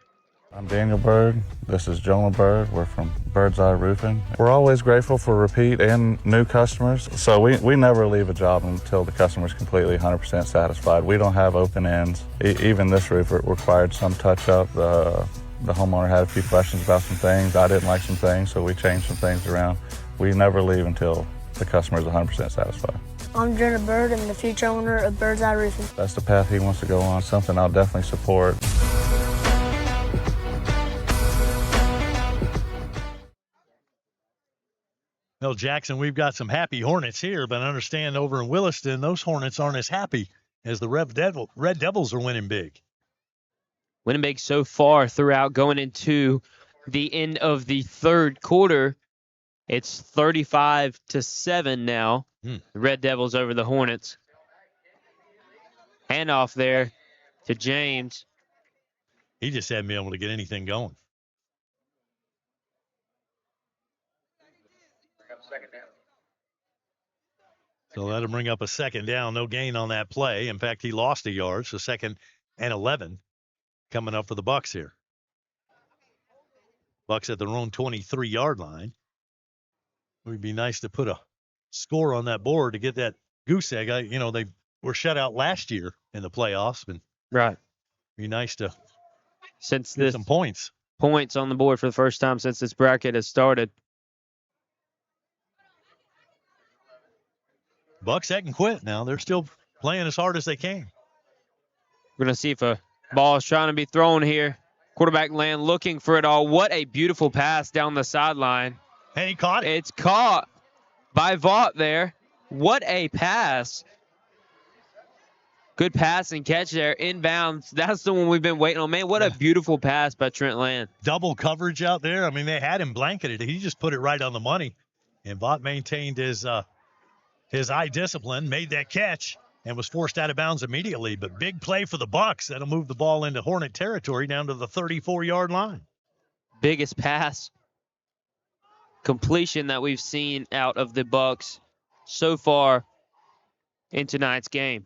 I'm Daniel Bird. This is Jonah Bird. We're from Bird's Eye Roofing. We're always grateful for repeat and new customers, so we never leave a job until the customer's completely 100% satisfied. We don't have open ends. Even this roof required some touch-up. The homeowner had a few questions about some things. I didn't like some things, so we changed some things around. We never leave until the customer is 100% satisfied. I'm Jonah Bird. I'm the future owner of Bird's Eye Roofing. That's the path he wants to go on, something I'll definitely support. Well, Jackson, we've got some happy Hornets here, but I understand over in Williston, those Hornets aren't as happy as the Red Devils are winning big. Winning big so far throughout going into the end of the third quarter. It's 35-7 now. The Red Devils over the Hornets. Handoff there to James. He just hadn't been able to get anything going. So that'll bring up a second down. No gain on that play. In fact, he lost a yard. So 2nd and 11 coming up for the Bucks here. Bucks at their own 23-yard line. It would be nice to put a score on that board to get that goose egg. They were shut out last year in the playoffs. But right. Be nice to get some points. Points on the board for the first time since this bracket has started. Bucks hadn't quit now. They're still playing as hard as they can. We're going to see if a ball is trying to be thrown here. Quarterback land looking for it all. What a beautiful pass down the sideline. And he caught it. It's caught. by Vaught there. What a pass. Good pass and catch there. Inbounds. That's the one we've been waiting on. Man, what a beautiful pass by Trent Land. Double coverage out there. I mean, they had him blanketed. He just put it right on the money. And Vaught maintained his eye discipline, made that catch, and was forced out of bounds immediately. But big play for the Bucks. That'll move the ball into Hornet territory down to the 34-yard line. Biggest pass completion that we've seen out of the Bucks so far in tonight's game.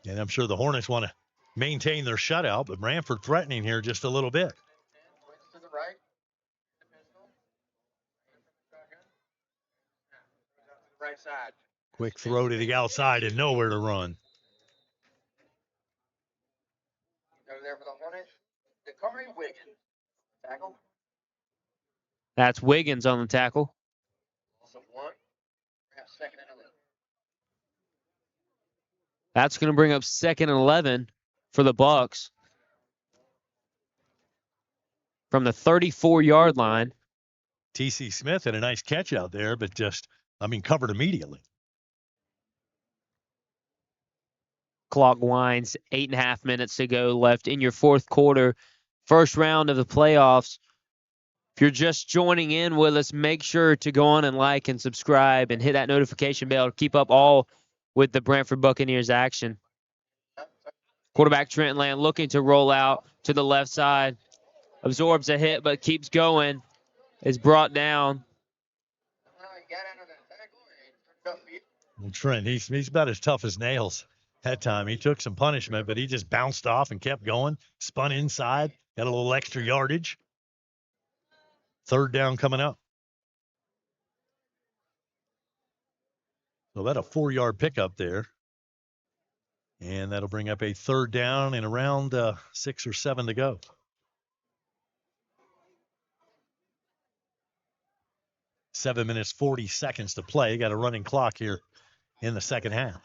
And I'm sure the Hornets want to maintain their shutout, but Branford threatening here just a little bit. To the right. Right side. Quick throw to the outside and nowhere to run. Over there for the Hornets. Dakari Wiggins. Tackle. That's Wiggins on the tackle. Also one. Perhaps second and 11. That's going to bring up 2nd and 11 for the Bucks. From the 34-yard line. T.C. Smith had a nice catch out there, but covered immediately. Clock winds, 8.5 minutes to go left in your fourth quarter. First round of the playoffs. If you're just joining in with us, make sure to go on and like and subscribe and hit that notification bell to keep up all with the Branford Buccaneers action. Quarterback Trent Land looking to roll out to the left side. Absorbs a hit but keeps going. Is brought down. Well, Trent, he's about as tough as nails that time. He took some punishment, but he just bounced off and kept going. Spun inside. Got a little extra yardage. Third down coming up. So that a 4-yard pickup there. And that'll bring up a third down and around 6 or 7 to go. Seven minutes, 40 seconds to play. Got a running clock here in the second half.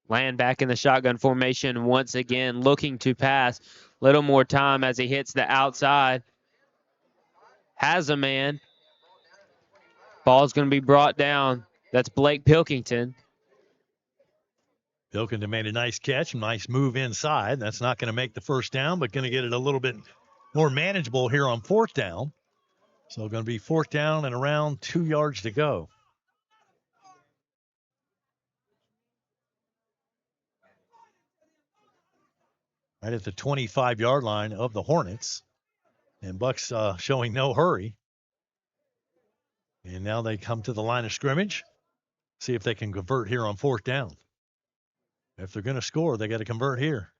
Land back in the shotgun formation once again, looking to pass. Little more time as he hits the outside. Has a man. Ball's going to be brought down. That's Blake Pilkington. Pilkington made a nice catch, nice move inside. That's not going to make the first down, but going to get it a little bit more manageable here on fourth down. So going to be fourth down and around 2 yards to go. Right at the 25-yard line of the Hornets. And Bucks showing no hurry. And now they come to the line of scrimmage. See if they can convert here on fourth down. If they're going to score, they got to convert here.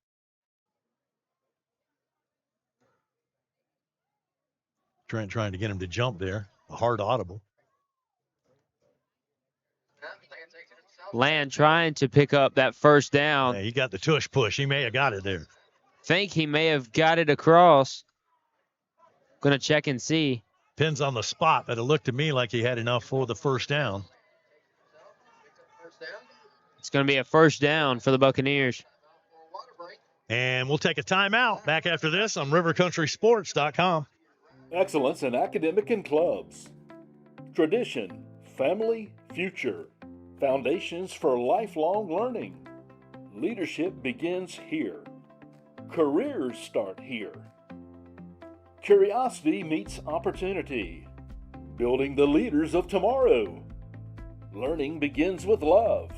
Trent trying to get him to jump there. A hard audible. Land trying to pick up that first down. Yeah, he got the tush push. He may have got it there. Think he may have got it across. Going to check and see. Pins on the spot, but it looked to me like he had enough for the first down. It's going to be a first down for the Buccaneers. And we'll take a timeout. Back after this on rivercountrysports.com. Excellence in academic and clubs. Tradition, family, future. Foundations for lifelong learning. Leadership begins here. Careers start here. Curiosity meets opportunity. Building the leaders of tomorrow. Learning begins with love.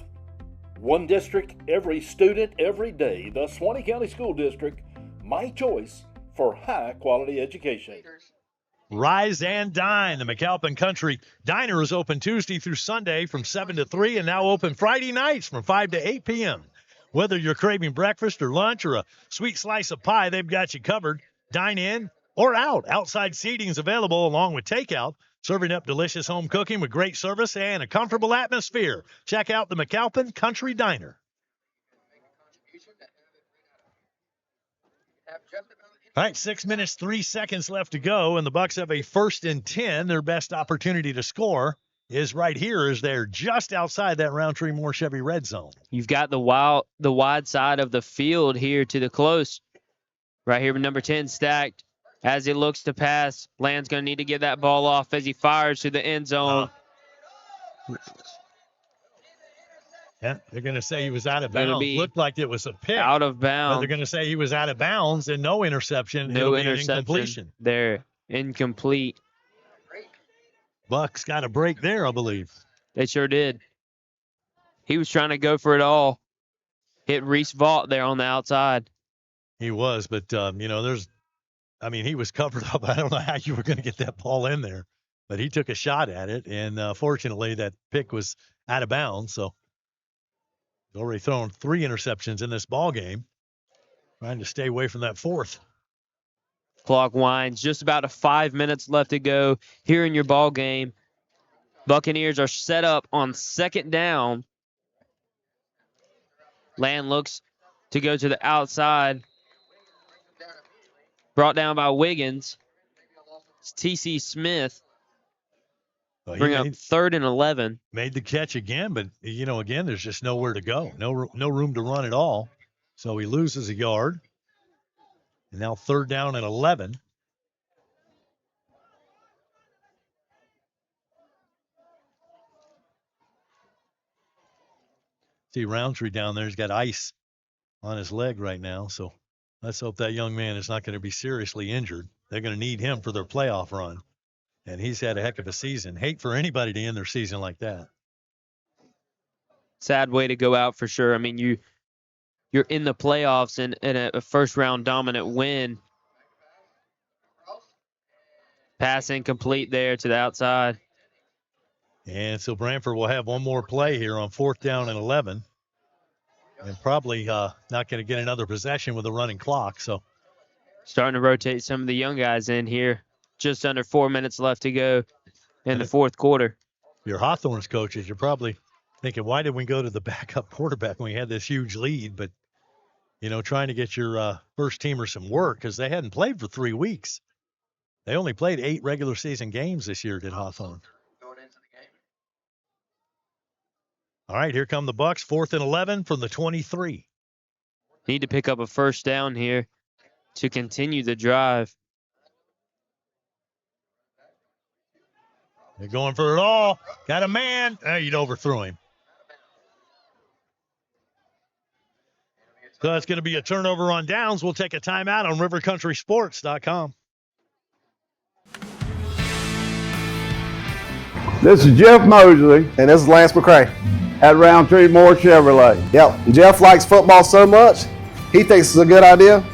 One district, every student, every day. The Suwannee County School District, my choice for high-quality education. Rise and dine. The McAlpin Country Diner is open Tuesday through Sunday from 7 to 3 and now open Friday nights from 5 to 8 p.m. Whether you're craving breakfast or lunch or a sweet slice of pie, they've got you covered. Dine in or out. Outside seating is available along with takeout, serving up delicious home cooking with great service and a comfortable atmosphere. Check out the McAlpin Country Diner. All right, 6 minutes, 3 seconds left to go, and the Bucks have a 1st and 10. Their best opportunity to score is right here as they're just outside that Roundtree Moore Chevy red zone. You've got the wide side of the field here to the close. Right here with number 10 stacked. As he looks to pass, Land's going to need to get that ball off as he fires to the end zone. Yeah, they're going to say he was out of bounds. Looked like it was a pick. Out of bounds. But they're going to say he was out of bounds and no interception. No It'll be interception. an incompletion. They're incomplete. Bucks got a break there, I believe. They sure did. He was trying to go for it all. Hit Reese Vaught there on the outside. He was, but, he was covered up. I don't know how you were going to get that ball in there. But he took a shot at it, and fortunately that pick was out of bounds, so he's already thrown 3 interceptions in this ball game, trying to stay away from that 4th. Clock winds. Just about 5 minutes left to go here in your ball game. Buccaneers are set up on 2nd down. Land looks to go to the outside. Brought down by Wiggins. It's T.C. Smith. Bring up 3rd and 11. Made the catch again, but, again, there's just nowhere to go. No room to run at all. So he loses a yard. And now 3rd down and 11. See Roundtree down there. He's got ice on his leg right now. So let's hope that young man is not going to be seriously injured. They're going to need him for their playoff run. And he's had a heck of a season. Hate for anybody to end their season like that. Sad way to go out for sure. I mean, you're in the playoffs and a first-round dominant win. Pass incomplete there to the outside. And so Branford will have one more play here on 4th down and 11. And probably not going to get another possession with a running clock. So starting to rotate some of the young guys in here. Just under 4 minutes left to go in the 4th quarter. Your Hawthorne's coaches, you're probably thinking, why did we go to the backup quarterback when we had this huge lead? But, trying to get your first teamer some work because they hadn't played for 3 weeks. They only played 8 regular season games this year, did Hawthorne. All right, here come the Bucks, 4th and 11 from the 23. Need to pick up a 1st down here to continue the drive. They're going for it all. Got a man. You'd overthrow him. So that's going to be a turnover on downs. We'll take a timeout on rivercountrysports.com. This is Jeff Mosley. And this is Lance McCray. At Roundtree Moore Chevrolet. Yep. Jeff likes football so much, he thinks it's a good idea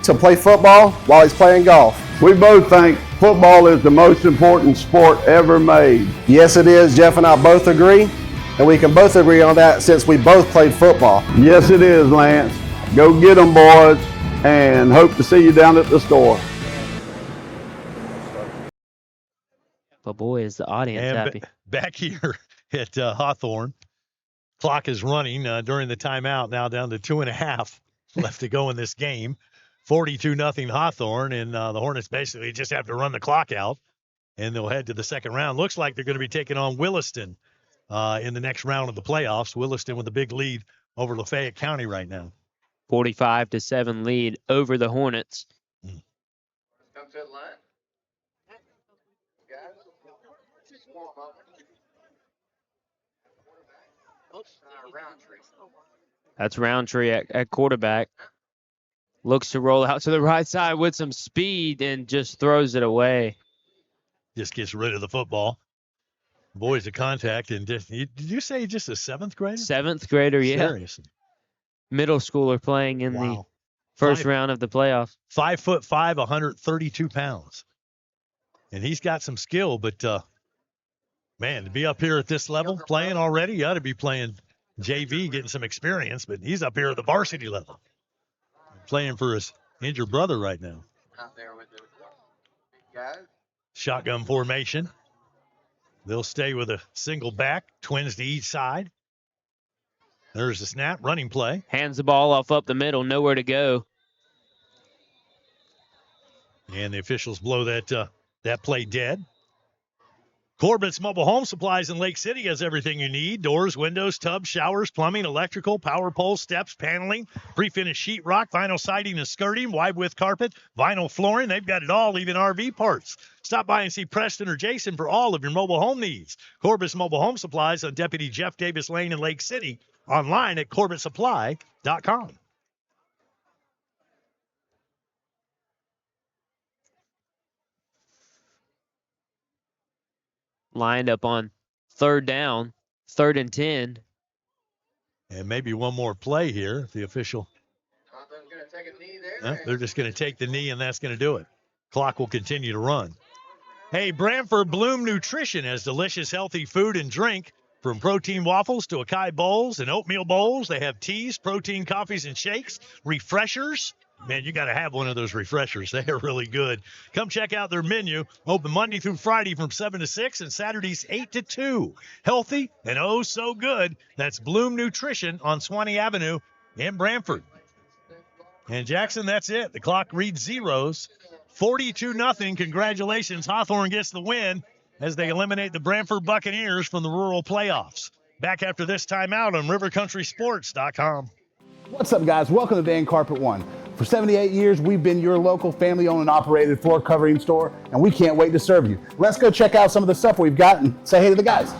to play football while he's playing golf. We both think football is the most important sport ever made. Yes, it is. Jeff and I both agree, and we can both agree on that since we both played football. Yes, it is, Lance. Go get them, boys, and hope to see you down at the store. But boy, is the audience and happy. Back here at Hawthorne, clock is running during the timeout, now down to 2.5 left to go in this game. 42-0 Hawthorne, and the Hornets basically just have to run the clock out, and they'll head to the 2nd round. Looks like they're going to be taking on Williston in the next round of the playoffs. Williston with a big lead over Lafayette County right now. 45-7 lead over the Hornets. Come to the line. That's Roundtree at quarterback. Looks to roll out to the right side with some speed and just throws it away. Just gets rid of the football. Boys of contact. And did you say just a 7th grader? 7th grader, yeah. Seriously. Middle schooler playing in the first round of the playoffs. 5'5", 132 pounds. And he's got some skill, but, man, to be up here at this level playing already, you ought to be playing JV, getting some experience, but he's up here at the varsity level. Playing for his injured brother right now. Out there with the big guys. Shotgun formation. They'll stay with a single back, twins to each side. There's the snap, running play. Hands the ball off up the middle, nowhere to go. And the officials blow that play dead. Corbett's Mobile Home Supplies in Lake City has everything you need. Doors, windows, tubs, showers, plumbing, electrical, power poles, steps, paneling, pre-finished sheetrock, vinyl siding and skirting, wide width carpet, vinyl flooring. They've got it all, even RV parts. Stop by and see Preston or Jason for all of your mobile home needs. Corbett's Mobile Home Supplies on Deputy Jeff Davis Lane in Lake City. Online at CorbettSupply.com. Lined up on third down, 3rd and 10. And maybe one more play here if the official. Hawthorne's going to take a knee there. They're just going to take the knee, and that's going to do it. Clock will continue to run. Hey, Branford Bloom Nutrition has delicious, healthy food and drink. From protein waffles to acai bowls and oatmeal bowls, they have teas, protein coffees and shakes, refreshers. Man, you got to have one of those refreshers. They are really good. Come check out their menu. Open Monday through Friday from 7 to 6 and Saturdays 8 to 2. Healthy and oh so good. That's Bloom Nutrition on Swanee Avenue in Branford. And Jackson, that's it. The clock reads zeros. 42-0. Congratulations. Hawthorne gets the win as they eliminate the Branford Buccaneers from the rural playoffs. Back after this timeout on rivercountrysports.com. What's up, guys? Welcome to Van Carpet One. For 78 years, we've been your local family-owned and operated floor covering store, and we can't wait to serve you. Let's go check out some of the stuff we've got and say hey to the guys.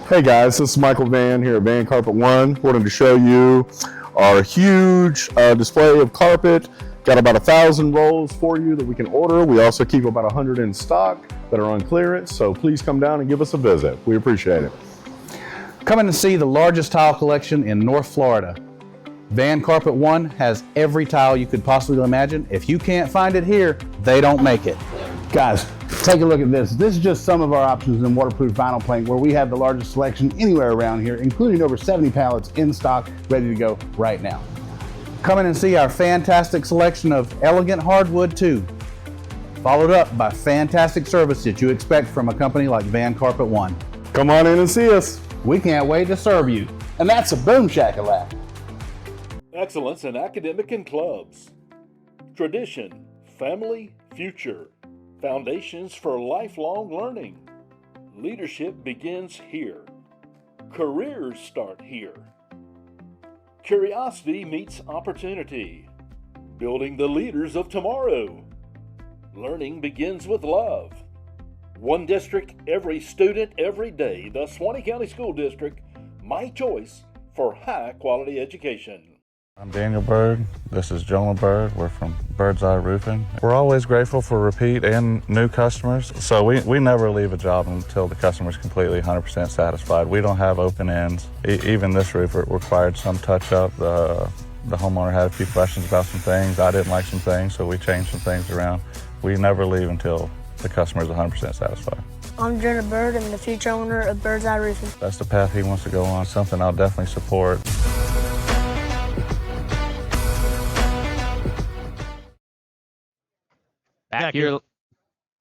Hey guys, this is Michael Van here at Van Carpet One. Wanted to show you our huge display of carpet. Got about 1,000 rolls for you that we can order. We also keep about 100 in stock that are on clearance, so please come down and give us a visit. We appreciate it. Come in and see the largest tile collection in North Florida. Van Carpet One has every tile you could possibly imagine. If you can't find it here, they don't make it. Guys, take a look at this. This is just some of our options in waterproof vinyl plank, where we have the largest selection anywhere around here, including over 70 pallets in stock, ready to go right now. Come in and see our fantastic selection of elegant hardwood too, followed up by fantastic service that you expect from a company like Van Carpet One. Come on in and see us. We can't wait to serve you. And that's a boom shakalaka. Excellence in academic and clubs. Tradition, family, future. Foundations for lifelong learning. Leadership begins here. Careers start here. Curiosity meets opportunity. Building the leaders of tomorrow. Learning begins with love. One district, every student, every day. The Swanee County School District, my choice for high-quality education. I'm Daniel Bird. This is Jonah Bird. We're from Bird's Eye Roofing. We're always grateful for repeat and new customers, so we never leave a job until the customer's completely 100% satisfied. We don't have open ends. Even this roof required some touch-up. The homeowner had a few questions about some things. I didn't like some things, so we changed some things around. We never leave until the customer's 100% satisfied. I'm Jonah Bird. I'm the future owner of Bird's Eye Roofing. That's the path he wants to go on, something I'll definitely support.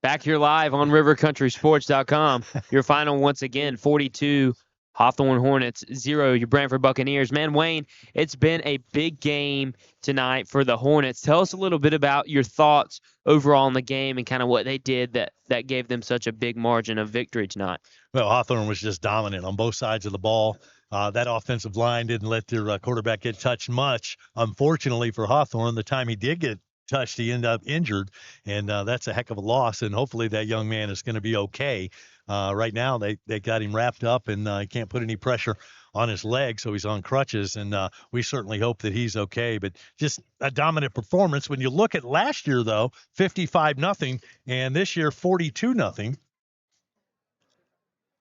Back here live on rivercountrysports.com. Your final once again, 42 Hawthorne Hornets, 0 your Branford Buccaneers. Man, Wayne, it's been a big game tonight for the Hornets. Tell us a little bit about your thoughts overall in the game and kind of what they did that gave them such a big margin of victory tonight. Well, Hawthorne was just dominant on both sides of the ball. That offensive line didn't let their quarterback get touched much. Unfortunately for Hawthorne, the time he did get touched, he ended up injured, and that's a heck of a loss, and hopefully that young man is going to be okay. Right now they got him wrapped up, and he can't put any pressure on his leg, so he's on crutches, and we certainly hope that he's okay. But just a dominant performance. When you look at last year, though, 55-0, and this year 42-0.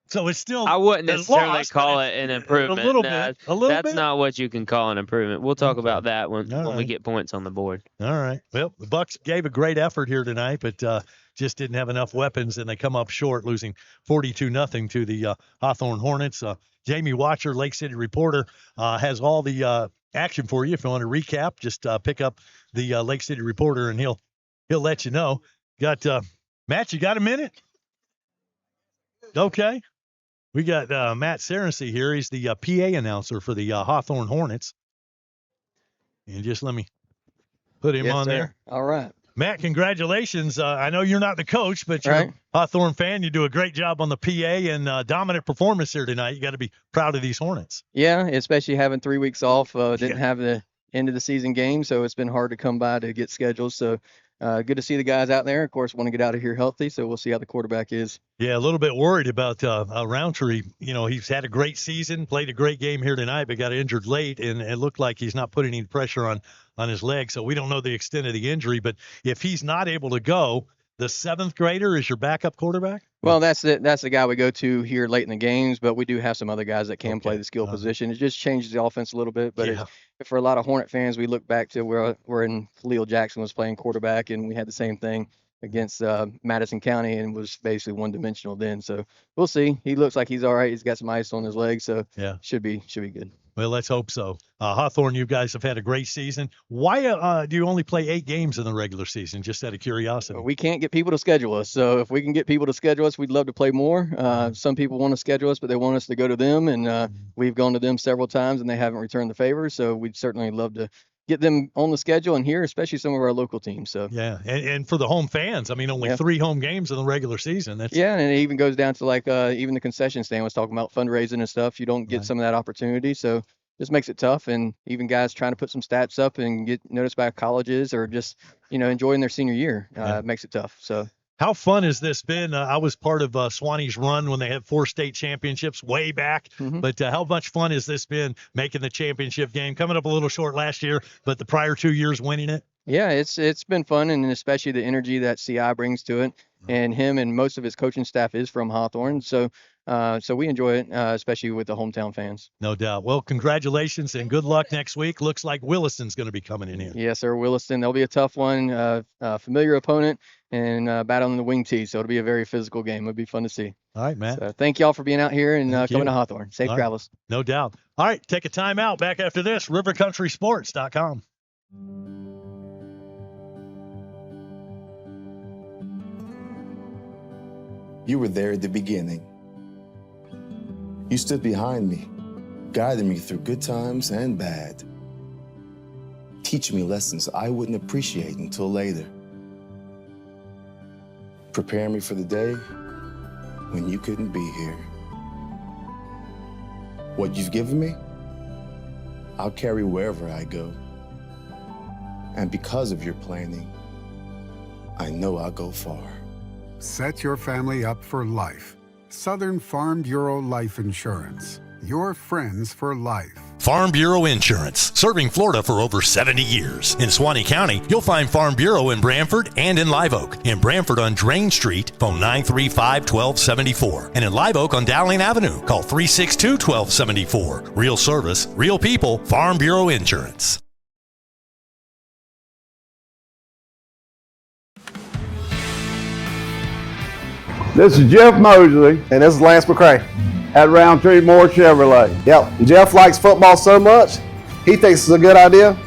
So it's still I wouldn't necessarily loss, call it an improvement. A little bit. That's not what you can call an improvement. We'll talk about that when we get points on the board. All right. Well, the Bucks gave a great effort here tonight, but just didn't have enough weapons, and they come up short, losing 42-0 to the Hawthorne Hornets. Jamie Watcher, Lake City reporter, has all the action for you. If you want to recap, just pick up the Lake City reporter, and he'll let you know. Got Matt, you got a minute? Okay. We got Matt Serency here. He's the PA announcer for the Hawthorne Hornets. And just let me put him on there. All right. Matt, congratulations. I know you're not the coach, but you're a Hawthorne fan. You do a great job on the PA and dominant performance here tonight. You got to be proud of these Hornets. Yeah, especially having 3 weeks off. Didn't have the end of the season game, so it's been hard to come by to get schedules. So good to see the guys out there. Of course, want to get out of here healthy, so we'll see how the quarterback is. Yeah, a little bit worried about Roundtree. You know, he's had a great season, played a great game here tonight, but got injured late, and it looked like he's not putting any pressure on his leg. So we don't know the extent of the injury. But if he's not able to go, the 7th grader is your backup quarterback? Well, that's the guy we go to here late in the games, but we do have some other guys that can play the skill position. It just changes the offense a little bit. But for a lot of Hornet fans, we look back to where Khalil Jackson was playing quarterback, and we had the same thing against Madison County and was basically one-dimensional then. So we'll see. He looks like he's all right. He's got some ice on his leg, so should be good. Well, let's hope so. Hawthorne, you guys have had a great season. Why do you only play 8 games in the regular season, just out of curiosity? We can't get people to schedule us. So if we can get people to schedule us, we'd love to play more. Some people want to schedule us, but they want us to go to them. And we've gone to them several times, and they haven't returned the favor. So we'd certainly love to get them on the schedule and here, especially some of our local teams. So yeah, and for the home fans, I mean, only 3 home games in the regular season. That's and it even goes down to like even the concession stand was talking about fundraising and stuff. You don't get some of that opportunity, so this makes it tough. And even guys trying to put some stats up and get noticed by colleges or just enjoying their senior year, it makes it tough. So. How fun has this been? I was part of Swanee's run when they had 4 state championships way back. But how much fun has this been making the championship game? Coming up a little short last year, but the prior 2 years winning it? Yeah, it's been fun, and especially the energy that CI brings to it. And him and most of his coaching staff is from Hawthorne. So we enjoy it, especially with the hometown fans. No doubt. Well, congratulations and good luck next week. Looks like Williston's going to be coming in here. Yes, sir, Williston. That'll be a tough one, familiar opponent, and battling the wing tee. So it'll be a very physical game. It'll be fun to see. All right, Matt. So thank y'all for being out here and coming to Hawthorne. Safe travels. No doubt. All right, take a time out. Back after this, rivercountrysports.com. You were there at the beginning. You stood behind me, guiding me through good times and bad, teaching me lessons I wouldn't appreciate until later, preparing me for the day when you couldn't be here. What you've given me, I'll carry wherever I go. And because of your planning, I know I'll go far. Set your family up for life. Southern Farm Bureau Life Insurance. Your friends for life. Farm Bureau Insurance, serving Florida for over 70 years. In Suwannee County, you'll find Farm Bureau in Branford and in Live Oak. In Branford on Drain Street, phone 935-1274. And in Live Oak on Dowling Avenue, call 362-1274. Real service, real people, Farm Bureau Insurance. This is Jeff Mosley. And this is Lance McCray. At Roundtree Moore Chevrolet. Yep. Jeff likes football so much, he thinks it's a good idea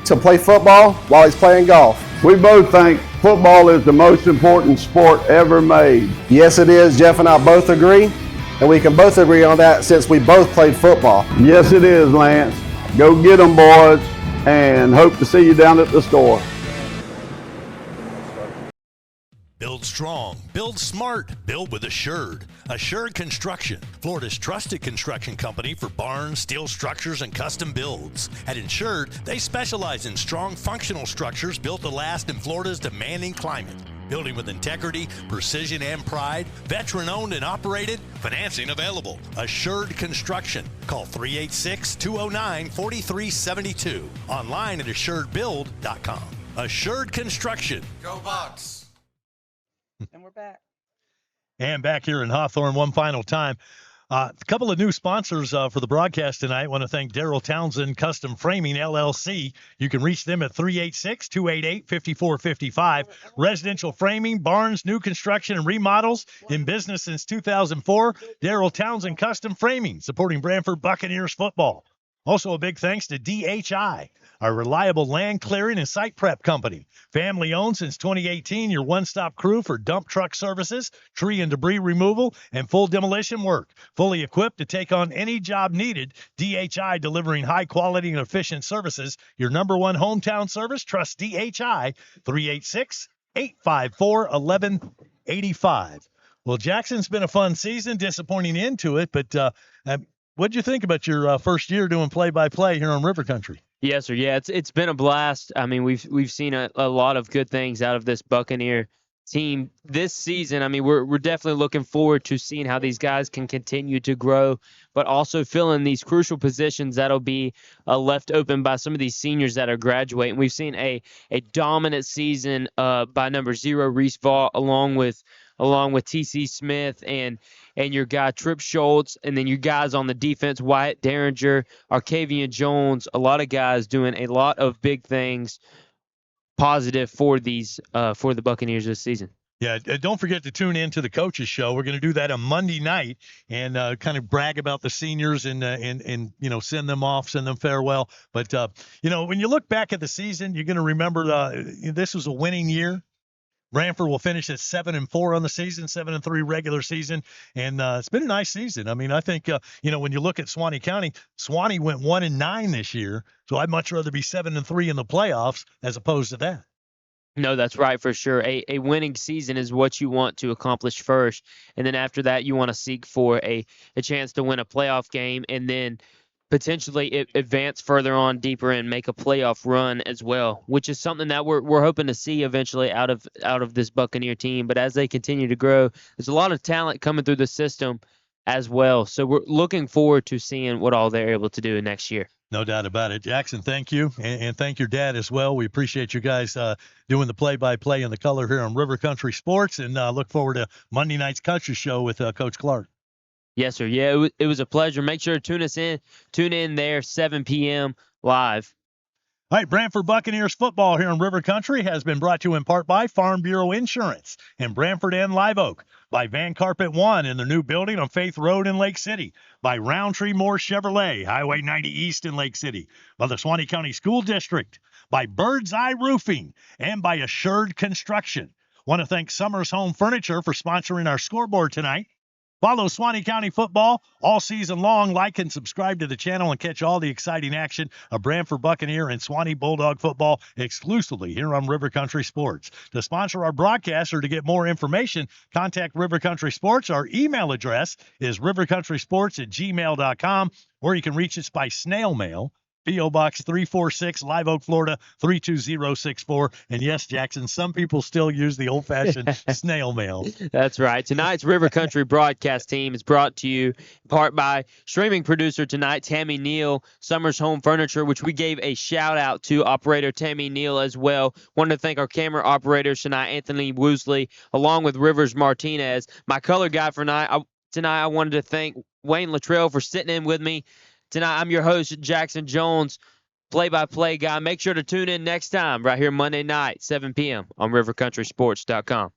to play football while he's playing golf. We both think football is the most important sport ever made. Yes, it is. Jeff and I both agree, and we can both agree on that since we both played football. Yes, it is, Lance. Go get them, boys, and hope to see you down at the store. Build strong, build smart, build with Assured. Assured Construction, Florida's trusted construction company for barns, steel structures, and custom builds. At Assured, they specialize in strong functional structures built to last in Florida's demanding climate. Building with integrity, precision, and pride. Veteran-owned and operated. Financing available. Assured Construction. Call 386-209-4372. Online at assuredbuild.com. Assured Construction. Go Bucks. And we're back. And back here in Hawthorne one final time. A couple of new sponsors for the broadcast tonight. I want to thank Daryl Townsend Custom Framing, LLC. You can reach them at 386-288-5455. Residential framing, barns, new construction, and remodels. In business since 2004. Daryl Townsend Custom Framing, supporting Branford Buccaneers football. Also, a big thanks to DHI, our reliable land clearing and site prep company. Family owned since 2018, your one-stop crew for dump truck services, tree and debris removal, and full demolition work. Fully equipped to take on any job needed, DHI delivering high quality and efficient services. Your number one hometown service, trust DHI, 386-854-1185. Well, Jackson's been a fun season, disappointing into it, but what'd you think about your first year doing play-by-play here on River Country? Yes, sir. Yeah, it's been a blast. I mean, we've seen a lot of good things out of this Buccaneer team this season. I mean, we're definitely looking forward to seeing how these guys can continue to grow, but also filling these crucial positions that'll be left open by some of these seniors that are graduating. We've seen a dominant season by number 0 Reese Vaught, along with TC Smith and your guy Tripp Schultz, and then your guys on the defense, Wyatt Derringer, Arcavian Jones, a lot of guys doing a lot of big things positive for these for the Buccaneers this season. Yeah, don't forget to tune in to the Coaches Show. We're going to do that on Monday night and kind of brag about the seniors and send them off, send them farewell. But, when you look back at the season, you're going to remember this was a winning year. Branford will finish at 7-4 on the season, 7-3 regular season, and it's been a nice season. I mean, I think when you look at Suwannee County, Suwannee went 1-9 this year, so I'd much rather be 7-3 in the playoffs as opposed to that. No, that's right for sure. A winning season is what you want to accomplish first, and then after that, you want to seek for a chance to win a playoff game, and then potentially advance further on deeper and make a playoff run as well, which is something that we're hoping to see eventually out of this Buccaneer team. But as they continue to grow, there's a lot of talent coming through the system as well. So we're looking forward to seeing what all they're able to do next year. No doubt about it. Jackson, thank you. And thank your dad as well. We appreciate you guys doing the play-by-play and the color here on River Country Sports, and look forward to Monday night's Country Show with Coach Clark. Yes, sir. Yeah, it was a pleasure. Make sure to tune in there, 7 p.m. live. All right, Branford Buccaneers football here in River Country has been brought to you in part by Farm Bureau Insurance in Branford and Live Oak, by Van Carpet One in their new building on Faith Road in Lake City, by Roundtree Moore Chevrolet, Highway 90 East in Lake City, by the Suwannee County School District, by Bird's Eye Roofing, and by Assured Construction. Want to thank Summers Home Furniture for sponsoring our scoreboard tonight. Follow Suwannee County football all season long. Like and subscribe to the channel and catch all the exciting action of Branford Buccaneer and Suwannee Bulldog football exclusively here on River Country Sports. To sponsor our broadcast or to get more information, contact River Country Sports. Our email address is rivercountrysports@gmail.com, or you can reach us by snail mail. P.O. Box 346, Live Oak, Florida, 32064. And yes, Jackson, some people still use the old-fashioned snail mail. That's right. Tonight's River Country broadcast team is brought to you in part by streaming producer tonight, Tammy Neal, Summers Home Furniture, which we gave a shout-out to operator Tammy Neal as well. Wanted to thank our camera operators tonight, Anthony Woosley, along with Rivers Martinez. My color guy for tonight, I wanted to thank Wayne Luttrell for sitting in with me. Tonight, I'm your host, Jackson Jones, play-by-play guy. Make sure to tune in next time right here Monday night, 7 p.m. on rivercountrysports.com.